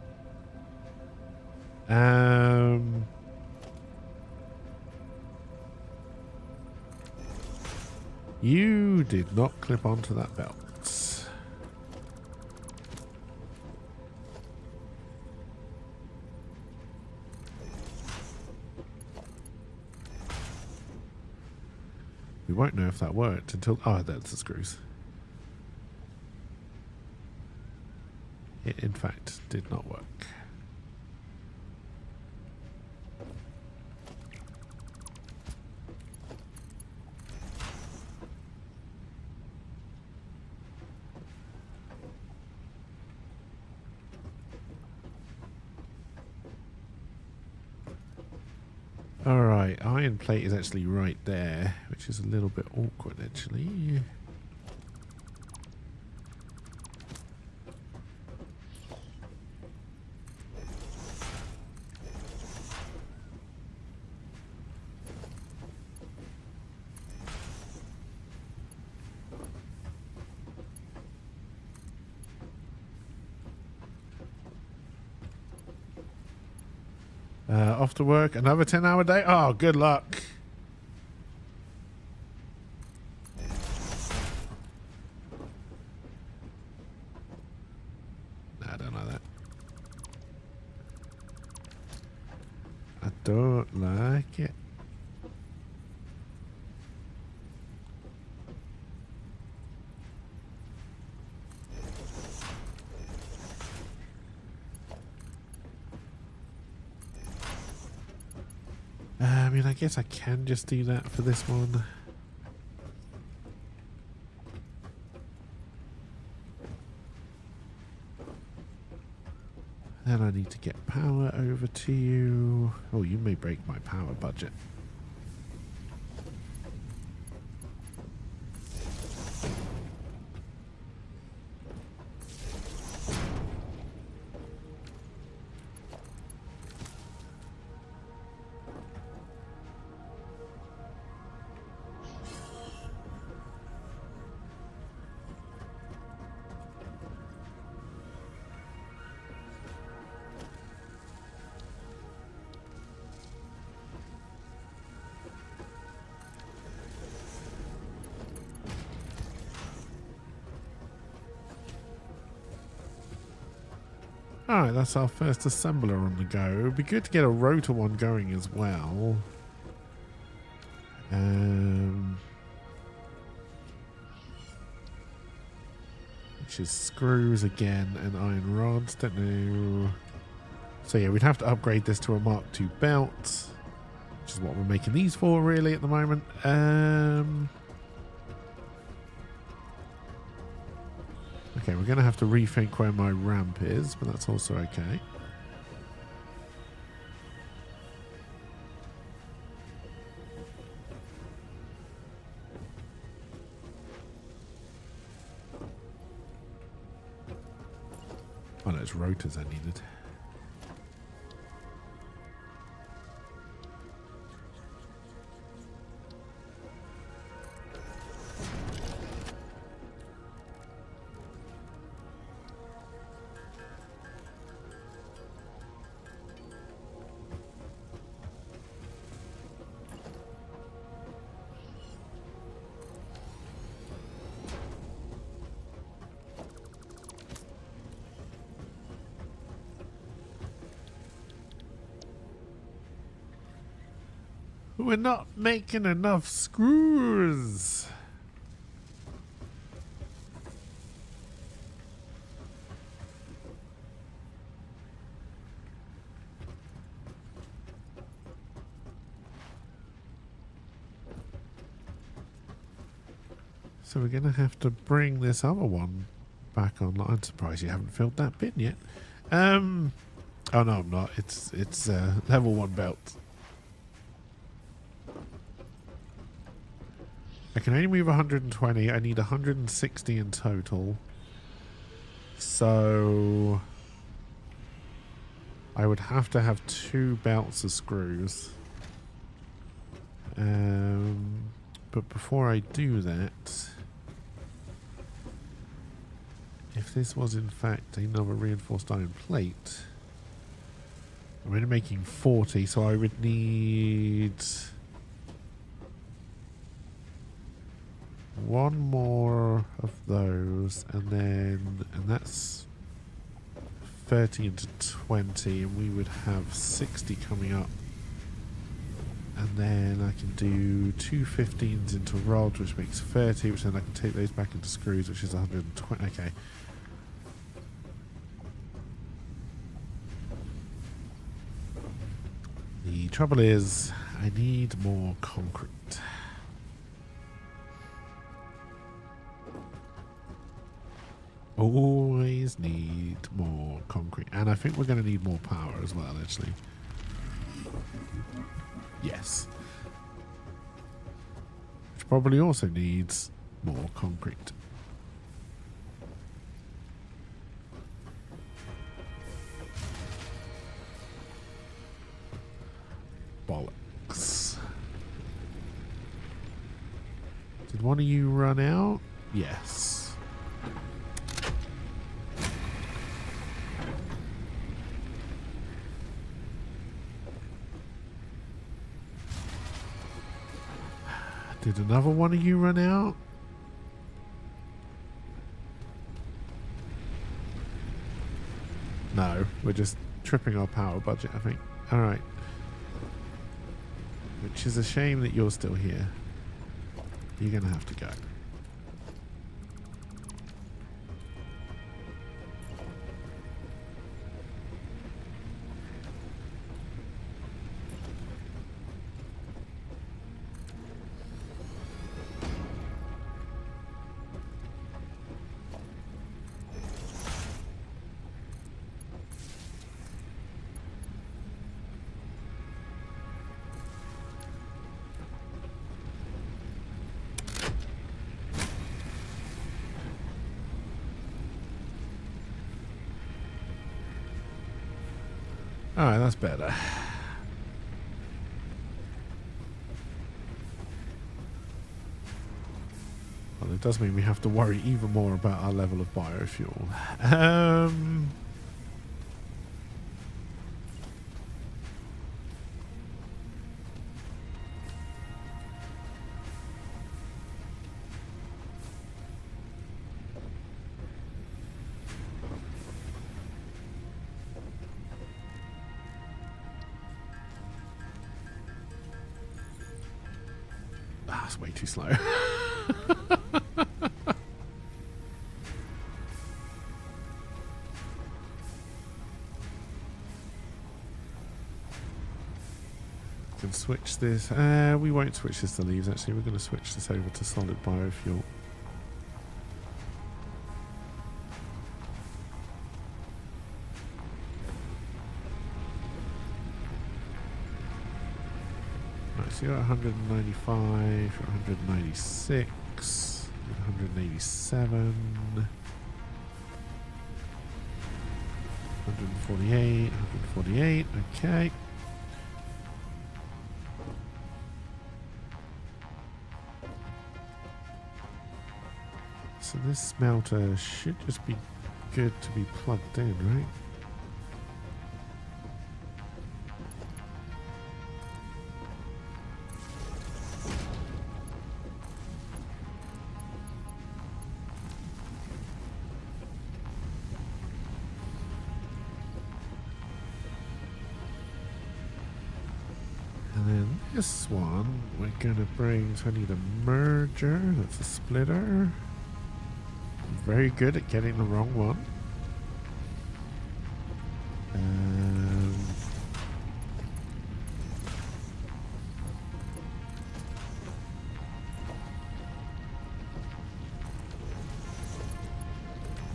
S1: You did not clip onto that belt. We won't know if that worked until... Oh, that's the screws. It, in fact, did not work. Alright, iron plate is actually right there, which is a little bit awkward actually. Off to work, another 10-hour day? Oh, good luck. Nah, I don't like that. I don't like it. I mean, I guess I can just do that for this one. Then I need to get power over to you. Oh, you may break my power budget. Alright, that's our first assembler on the go. It would be good to get a rotor one going as well. Which is screws again and iron rods. Don't know. So yeah, we'd have to upgrade this to a Mark II belt, which is what we're making these for really at the moment. Okay, we're going to have to rethink where my ramp is, but that's also okay. Oh, no, it's rotors I needed. We're not making enough screws. So we're going to have to bring this other one back online. I'm surprised you haven't filled that bin yet. Oh no, I'm not. It's level 1 belt. I can only move 120. I need 160 in total. So I would have to have 2 belts of screws. But before I do that, if this was in fact another reinforced iron plate, I'm only making 40, so I would need 1 more of those, and that's 30 into 20, and we would have 60 coming up. And then I can do 2 15s into rods, which makes 30, which then I can take those back into screws, which is 120. Okay. The trouble is, I need more concrete. Always need more concrete. And I think we're going to need more power as well, actually. Yes. Which probably also needs more concrete. Bollocks. Did one of you run out? Yes. Did another one of you run out? No, we're just tripping our power budget, I think. Alright. Which is a shame that you're still here. You're going to have to go. Alright, that's better. Well, it does mean we have to worry even more about our level of biofuel. That's way too slow. Can switch this. We won't switch this to leaves. Actually, we're going to switch this over to solid biofuel. Right, so you're at 195, you're at 196, 187, 148, 148. Okay. So this smelter should just be good to be plugged in, right? And then this one we're gonna bring, so I need a merger, that's a splitter. Very good at getting the wrong one.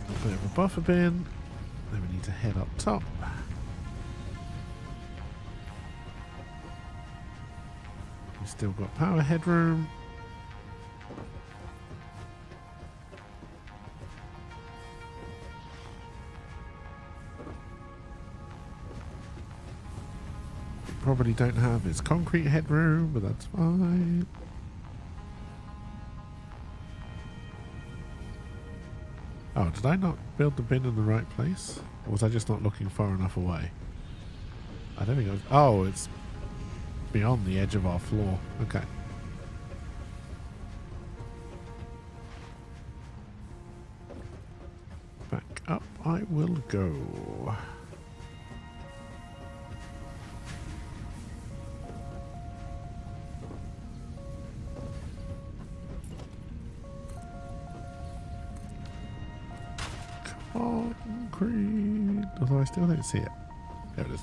S1: A bit of a buffer bin. Then we need to head up top. We've still got power headroom. Probably don't have its concrete headroom, but that's fine. Oh, did I not build the bin in the right place? Or was I just not looking far enough away? I don't think I was. Oh, it's beyond the edge of our floor. Okay. Back up I will go. Concrete. Although I still don't see it. There it is.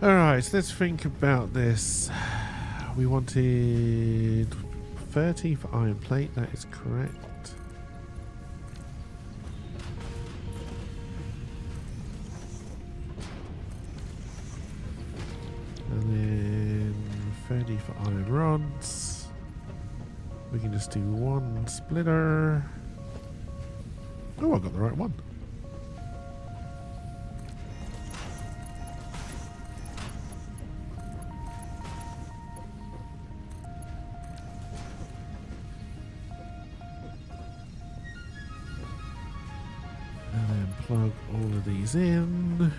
S1: Alright, let's think about this. We wanted 30 for iron plate, that is correct. And then 30 for iron rods. We can just do one splitter. Oh, I got the right one. Plug all of these in.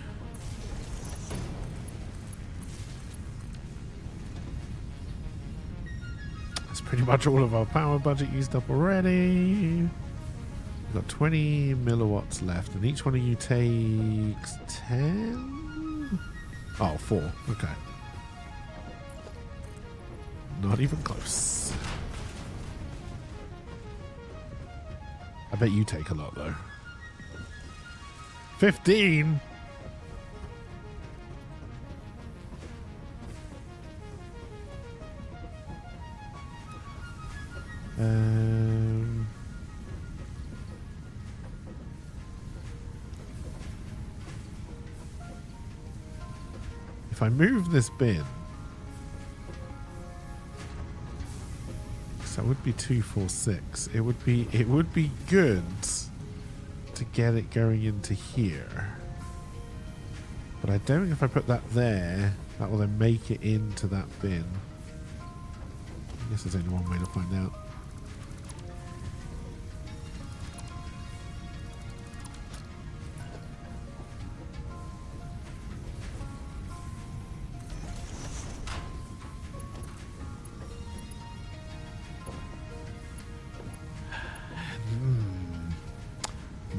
S1: That's pretty much all of our power budget used up already. We've got 20 milliwatts left, and each one of you takes 10? Oh, 4. Okay. Not even close. I bet you take a lot, though. 15. if I move this bin, so that would be 246. It would be good to get it going into here. But I don't think if I put that there, that will then make it into that bin. I guess there's only one way to find out.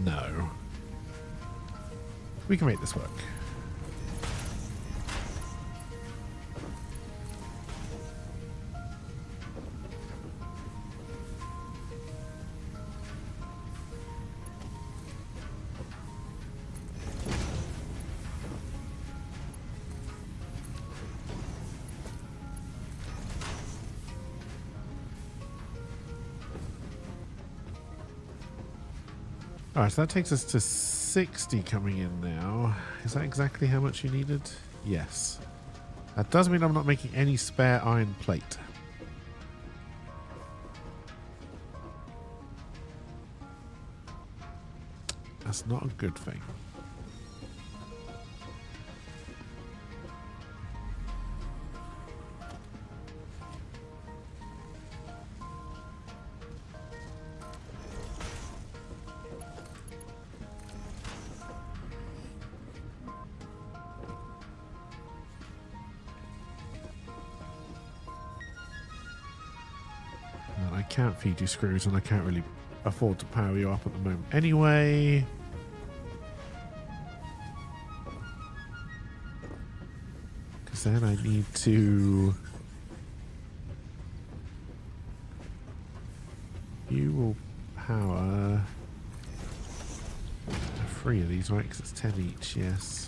S1: No. We can make this work. Alright, so that takes us to 60 coming in now. Is that exactly how much you needed? Yes. That does mean I'm not making any spare iron plate. That's not a good thing. I can't feed you screws and I can't really afford to power you up at the moment anyway. Because then I need to... You will power 3 of these, right? Because it's 10 each, yes.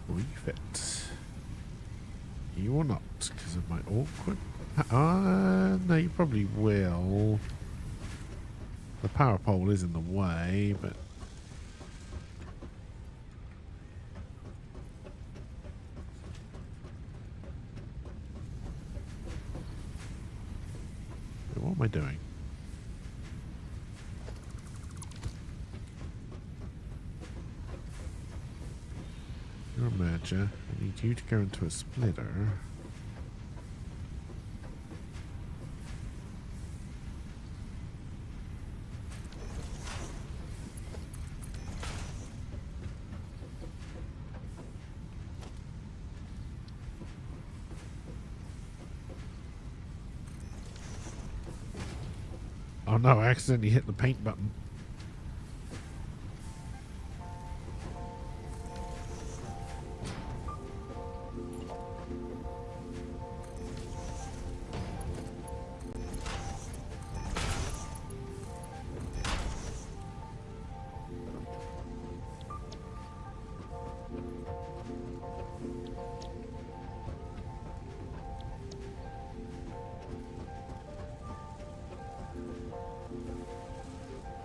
S1: Refit. You will not, because of my awkward... no, you probably will. The power pole is in the way, but... What am I doing? You're a merger. I need you to go into a splitter. Oh no, I accidentally hit the paint button.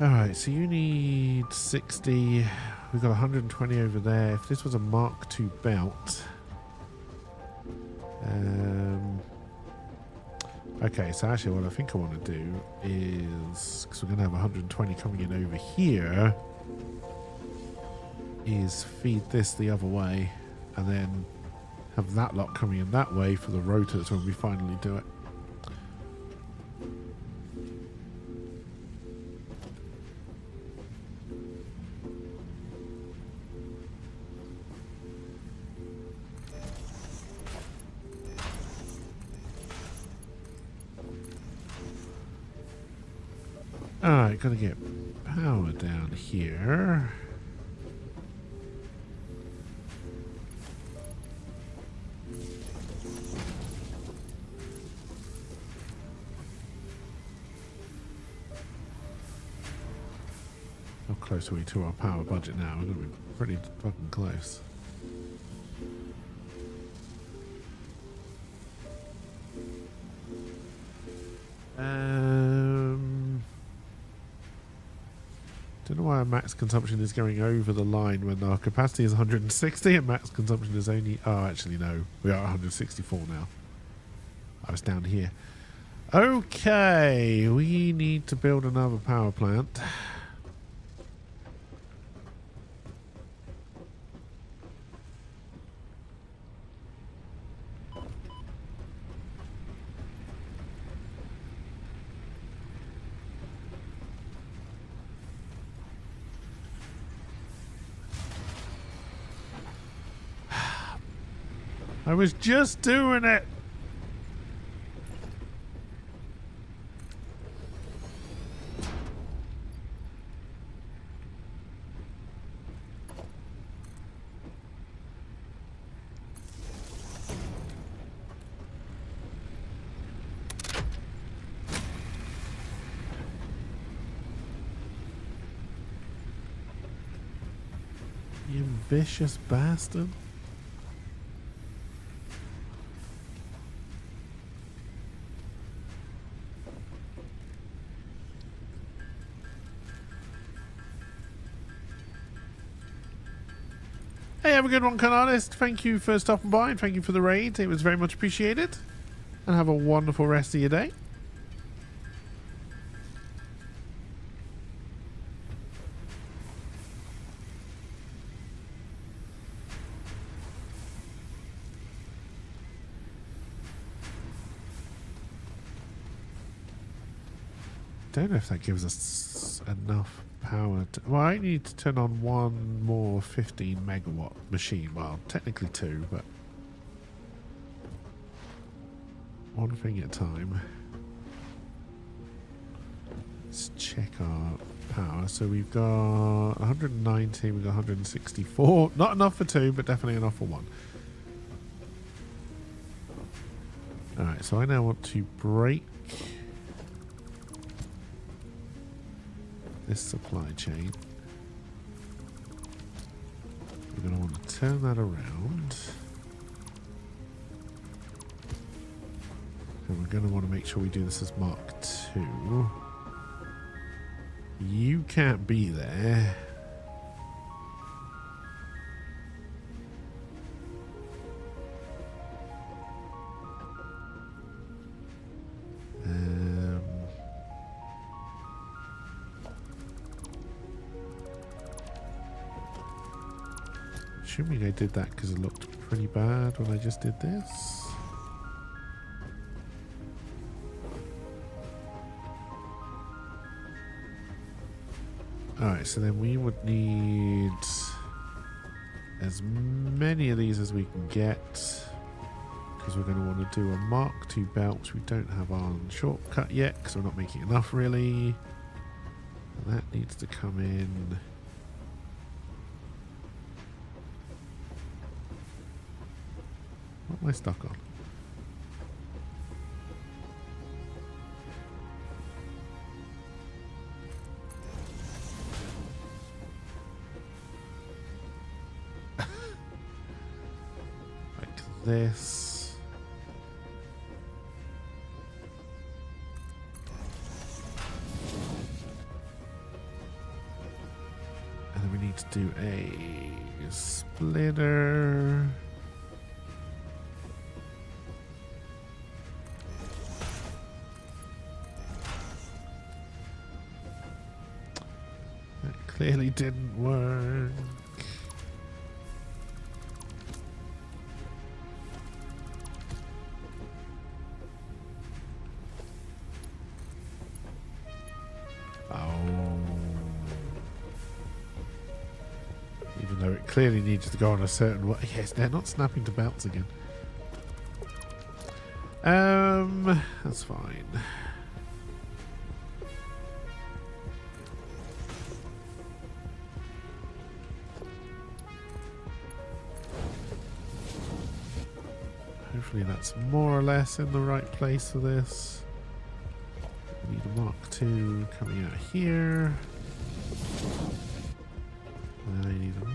S1: Alright, so you need 60. We've got 120 over there. If this was a Mark II belt... okay, so actually what I think I want to do is... Because we're going to have 120 coming in over here... Is feed this the other way. And then have that lot coming in that way for the rotors when we finally do it. Alright, gotta get power down here. close are we to our power budget now? We're going to be pretty fucking close. Don't know why our max consumption is going over the line when our capacity is 160 and max consumption is only... Oh, actually, no. We are 164 now. I was down here. Okay, we need to build another power plant. I was just doing it. You vicious bastard. Hey, have a good one, Con Artist. Thank you for stopping by and thank you for the raid. It was very much appreciated. And have a wonderful rest of your day. Don't know if that gives us enough power to, well, I need to turn on one more 15 megawatt machine. Well, technically two, but one thing at a time. Let's check our power. So we've got 190, we've got 164. Not enough for two, but definitely enough for one. Alright, so I now want to break this supply chain. We're going to want to turn that around. And we're going to want to make sure we do this as Mark II. You can't be there. Assuming I did that because it looked pretty bad when I just did this. Alright, so then we would need as many of these as we can get, because we're going to want to do a Mark II belt, which we don't have on shortcut yet because we're not making enough really. And that needs to come in. What am I stuck on? Like this. And then we need to do a splitter. Clearly didn't work. Oh. Even though it clearly needs to go on a certain way. Yes, they're not snapping to belts again. That's fine. Hopefully that's more or less in the right place for this. We need a Mark II coming out here.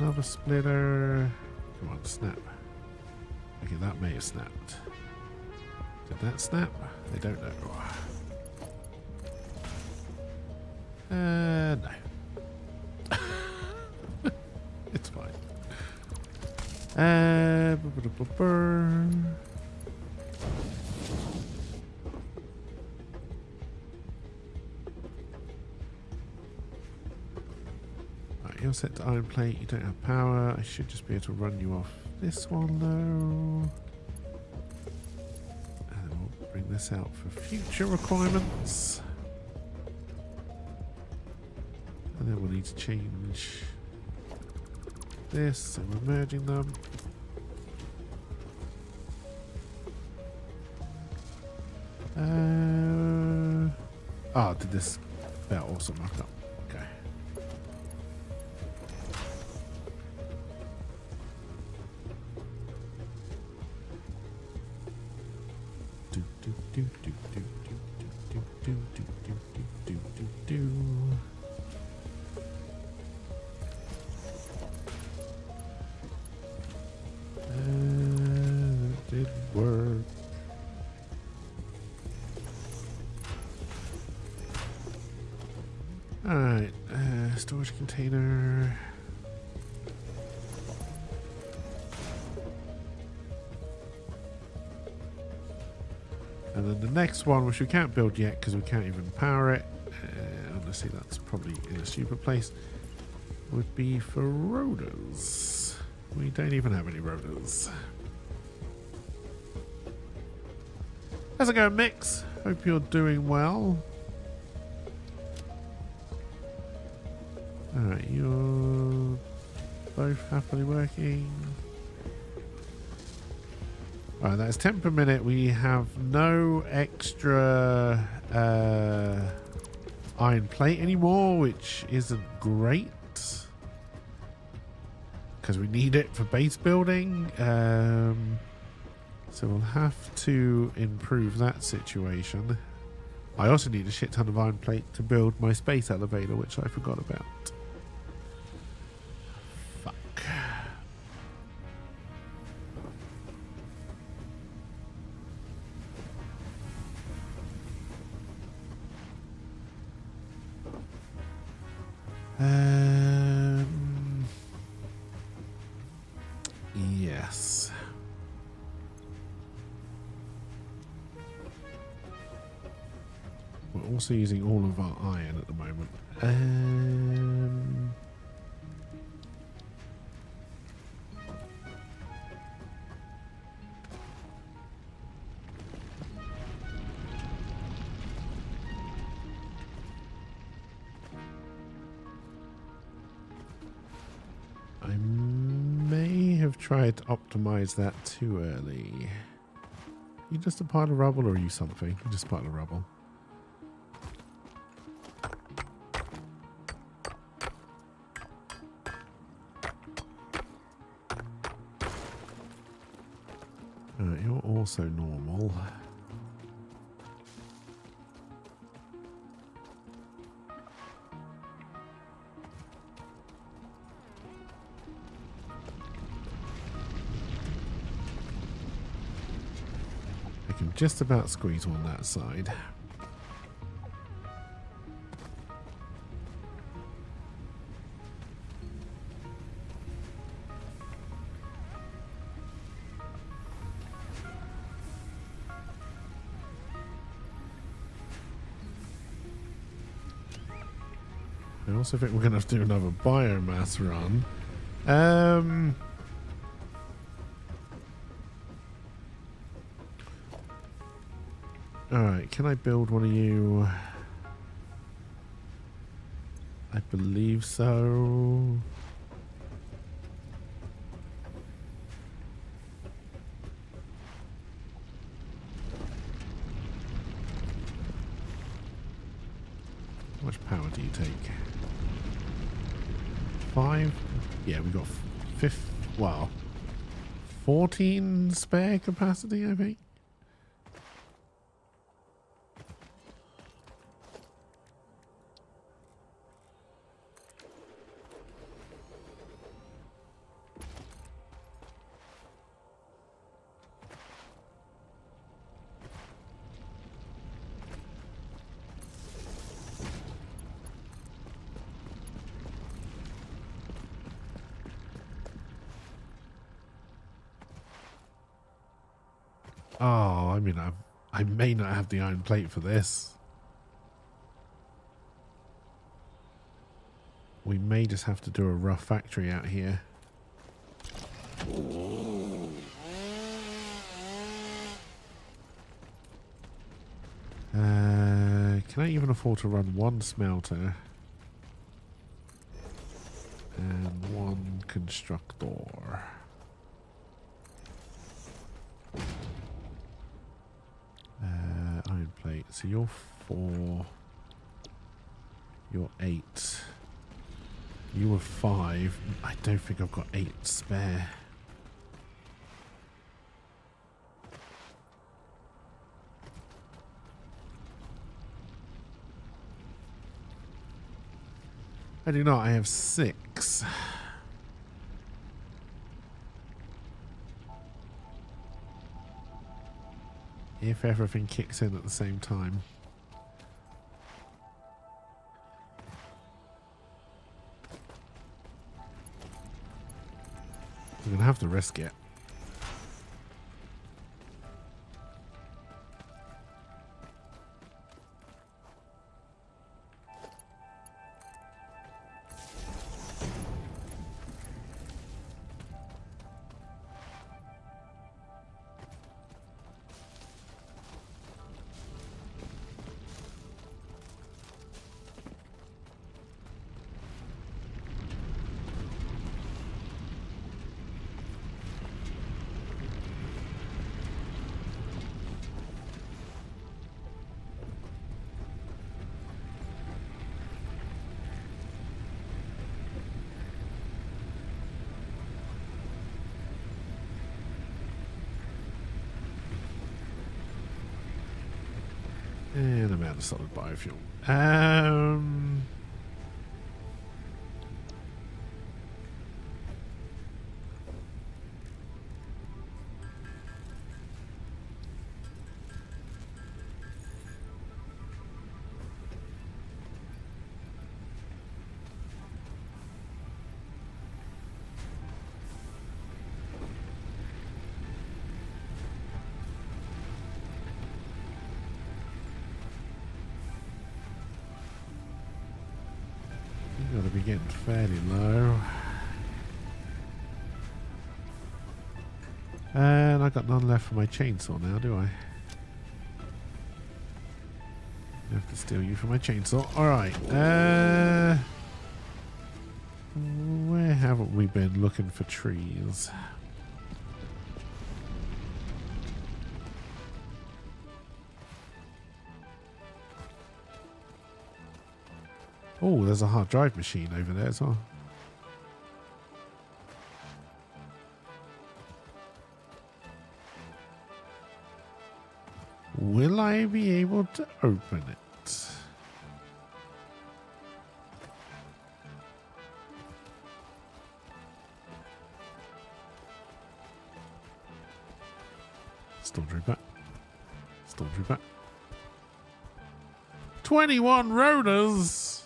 S1: another splitter. Come on, snap. Okay, that may have snapped. Did that snap? I don't know. No. It's fine. Right, you're set to iron plate. You don't have power. I should just be able to run you off this one though. And we'll bring this out for future requirements. And then we'll need to change this, so we're merging them. Did this belt also mark up? Okay. Do do do do do do do do do do do do do. That did work. Alright, storage container. And then the next one, which we can't build yet because we can't even power it, honestly that's probably in a stupid place, would be for rotors. We don't even have any rotors. How's it going, Mix? Hope you're doing well. Alright, you're both happily working. Alright, that's 10 per minute. We have no extra iron plate anymore, which isn't great. Because we need it for base building. So we'll have to improve that situation. I also need a shit ton of iron plate to build my space elevator, which I forgot about. Fuck. Yes. We're also using all of our iron at the moment. I may have tried to optimize that too early. You just a pile of rubble, or are you something? You're just a pile of rubble. You're also normal. I can just about squeeze on that side. I also think we're going to have to do another biomass run. Alright, can I build one of you? I believe so. How much power do you take? 5? Yeah, we got 14 spare capacity, I think. Oh, I mean, I may not have the iron plate for this. We may just have to do a rough factory out here. Can I even afford to run one smelter and one constructor? Iron plate. So you're 4. You're 8. You were 5. I don't think I've got 8 spare. I do not. I have 6. If everything kicks in at the same time. I'm going to have to risk it. And I'm out of solid biofuel. You gotta be getting fairly low. And I got none left for my chainsaw now, do I? I have to steal you for my chainsaw. Alright. Where haven't we been looking for trees? Oh, there's a hard drive machine over there as well. Will I be able to open it? Stormtrooper. Stormtrooper. 21 rotors!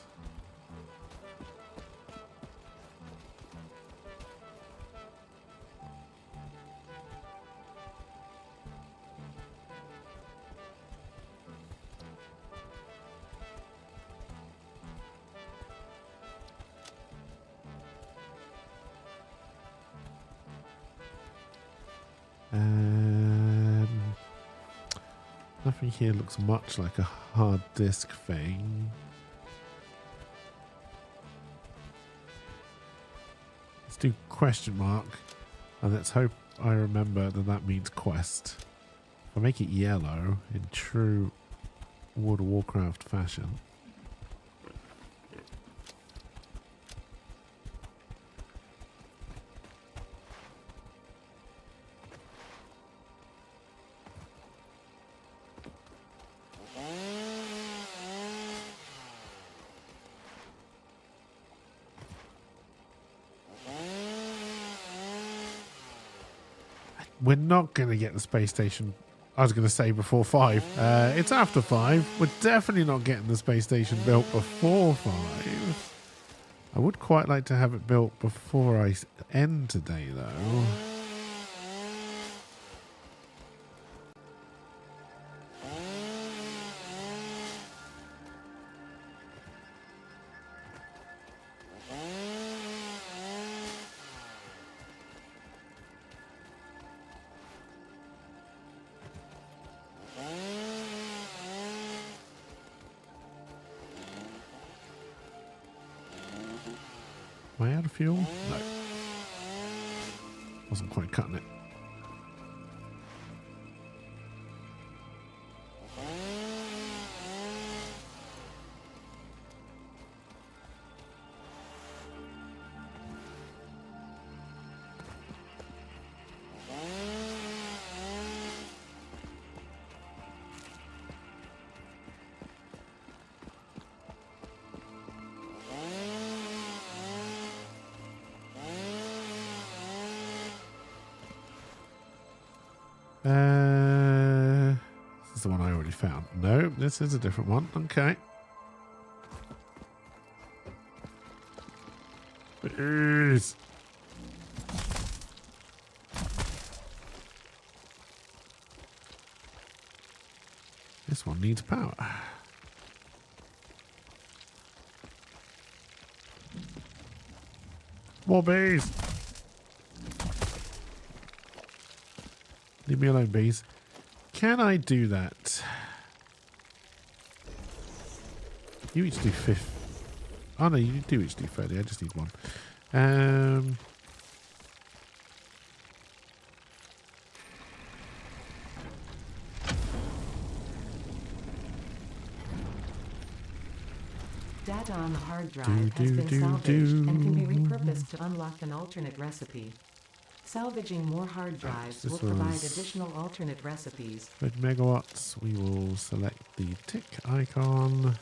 S1: Nothing here looks much like a hard disk thing. Let's do question mark, and let's hope I remember that that means quest. If I make it yellow in true World of Warcraft fashion. We're not going to get the space station, I was going to say before 5. It's after 5. We're definitely not getting the space station built before 5. I would quite like to have it built before I end today, though. Am I out of fuel? No. Wasn't quite cutting it. This is the one I already found. No, this is a different one. Okay. Please. This one needs power. More bees. Leave me alone, bees. Can I do that? You each do 50. Oh no, you do each do 30. I just need one.
S3: Data on the hard drive has been salvaged and can be repurposed to unlock an alternate recipe. Salvaging more hard drives will provide additional alternate recipes.
S1: 30 megawatts. We will select the tick icon.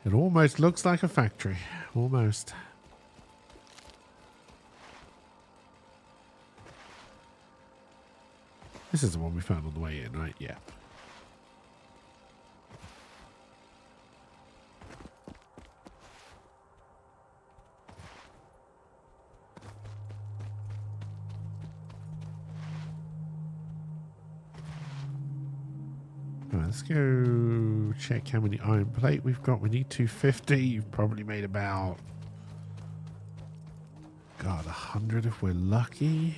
S1: It almost looks like a factory. Almost. This is the one we found on the way in, right? Yeah. Right, let's go check how many iron plate we've got. We need 250. You've probably made about, God, 100 if we're lucky.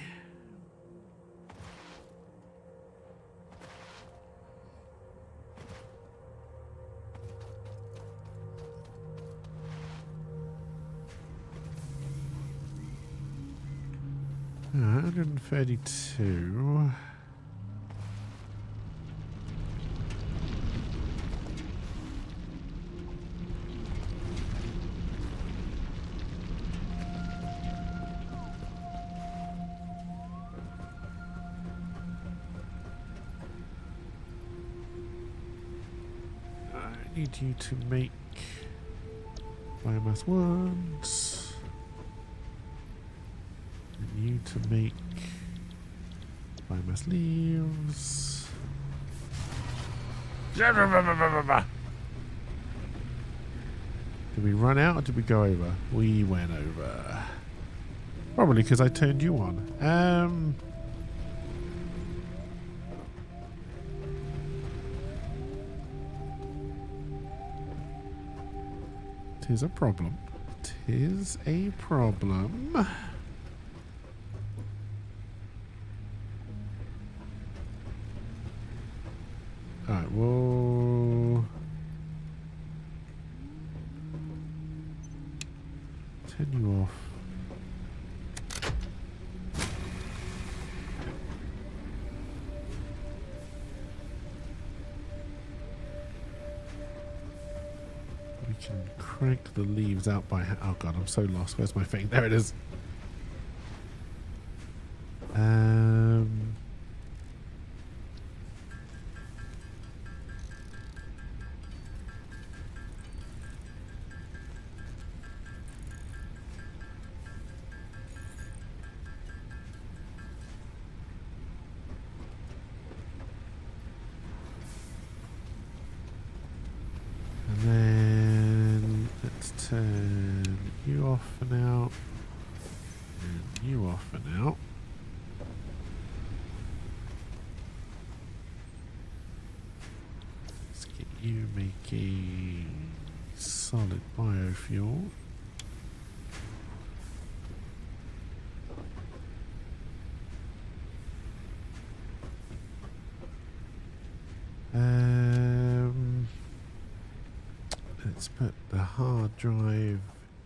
S1: Uh, 132. I need you to make biomass ones. And you to make biomass leaves. Did we run out or did we go over? We went over. Probably because I turned you on. Tis a problem. Tis a problem. Alright, we'll turn you off. We can crank the leaves out by oh god, I'm so lost. Where's my thing? There it is. And then let's turn you off for now. And you off for now. Let's you make a solid biofuel. Let's put the hard drive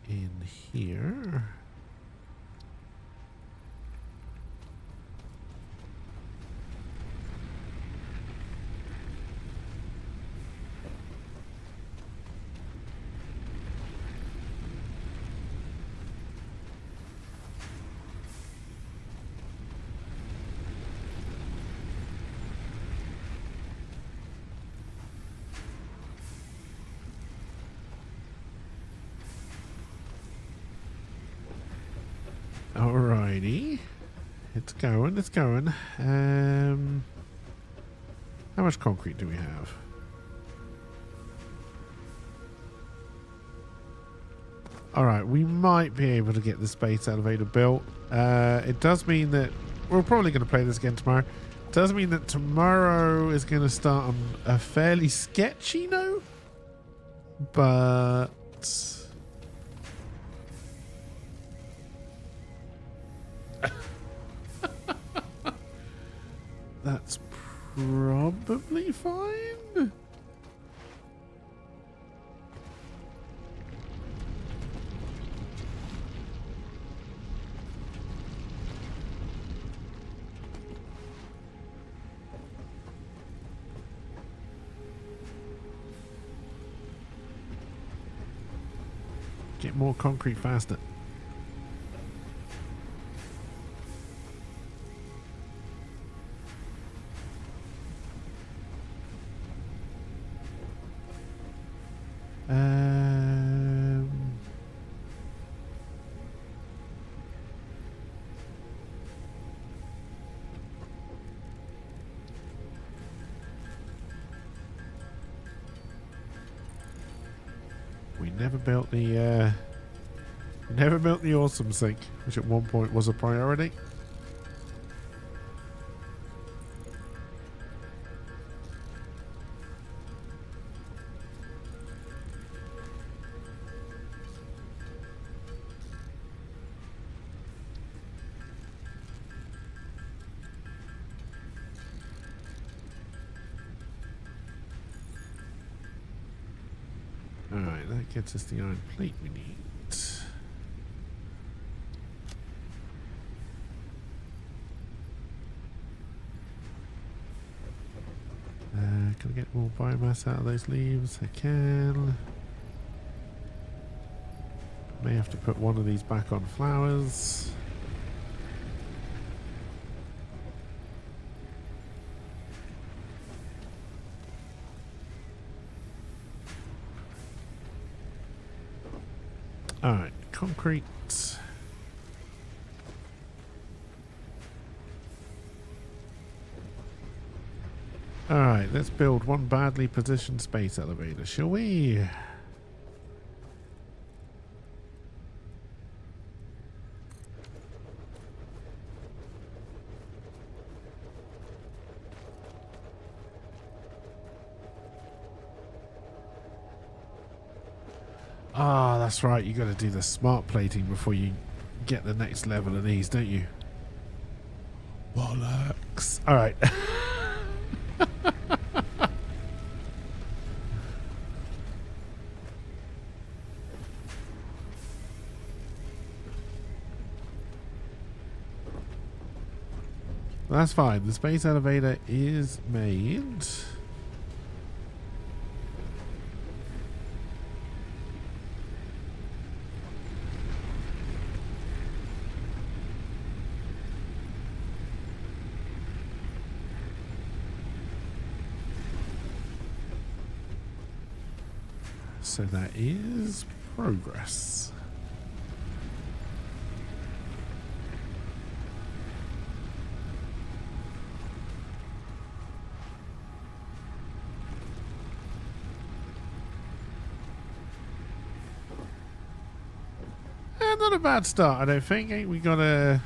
S1: in here. Alrighty. It's going, it's going. How much concrete do we have? Alright, we might be able to get the space elevator built. It does mean that we're probably going to play this again tomorrow. It does mean that tomorrow is going to start on a fairly sketchy note. But that's probably fine. Get more concrete faster. We never built the awesome sink, which at one point was a priority. Alright, that gets us the iron plate we need. Can I get more biomass out of those leaves? I can. May have to put one of these back on flowers. Alright, concrete. Alright, let's build one badly positioned space elevator, shall we? Ah, that's right, you gotta do the smart plating before you get the next level of these, don't you? Bollocks. Alright. That's fine. The space elevator is made. So that is progress. Not a bad start, I don't think. We got a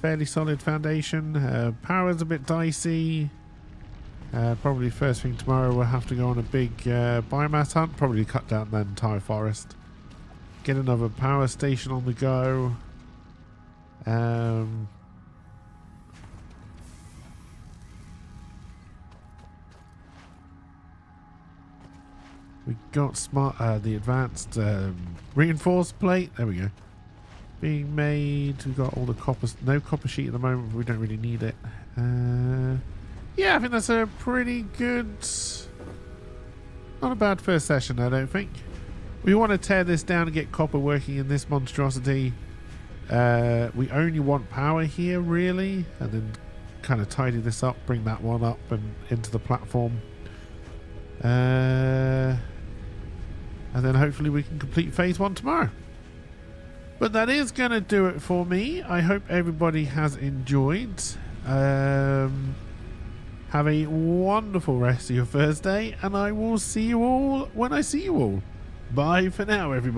S1: fairly solid foundation. Power's a bit dicey. Probably first thing tomorrow we'll have to go on a big biomass hunt. Probably cut down the entire forest. Get another power station on the go. We got the advanced reinforced plate. There we go. Being made. We've got all the copper. No copper sheet at the moment. But we don't really need it. Yeah, I think that's a pretty good. Not a bad first session, I don't think. We want to tear this down and get copper working in this monstrosity. We only want power here, really, and then kind of tidy this up, bring that one up and into the platform. And then hopefully we can complete phase 1 tomorrow. But that is going to do it for me. I hope everybody has enjoyed. Have a wonderful rest of your Thursday, and I will see you all when I see you all. Bye for now, everybody.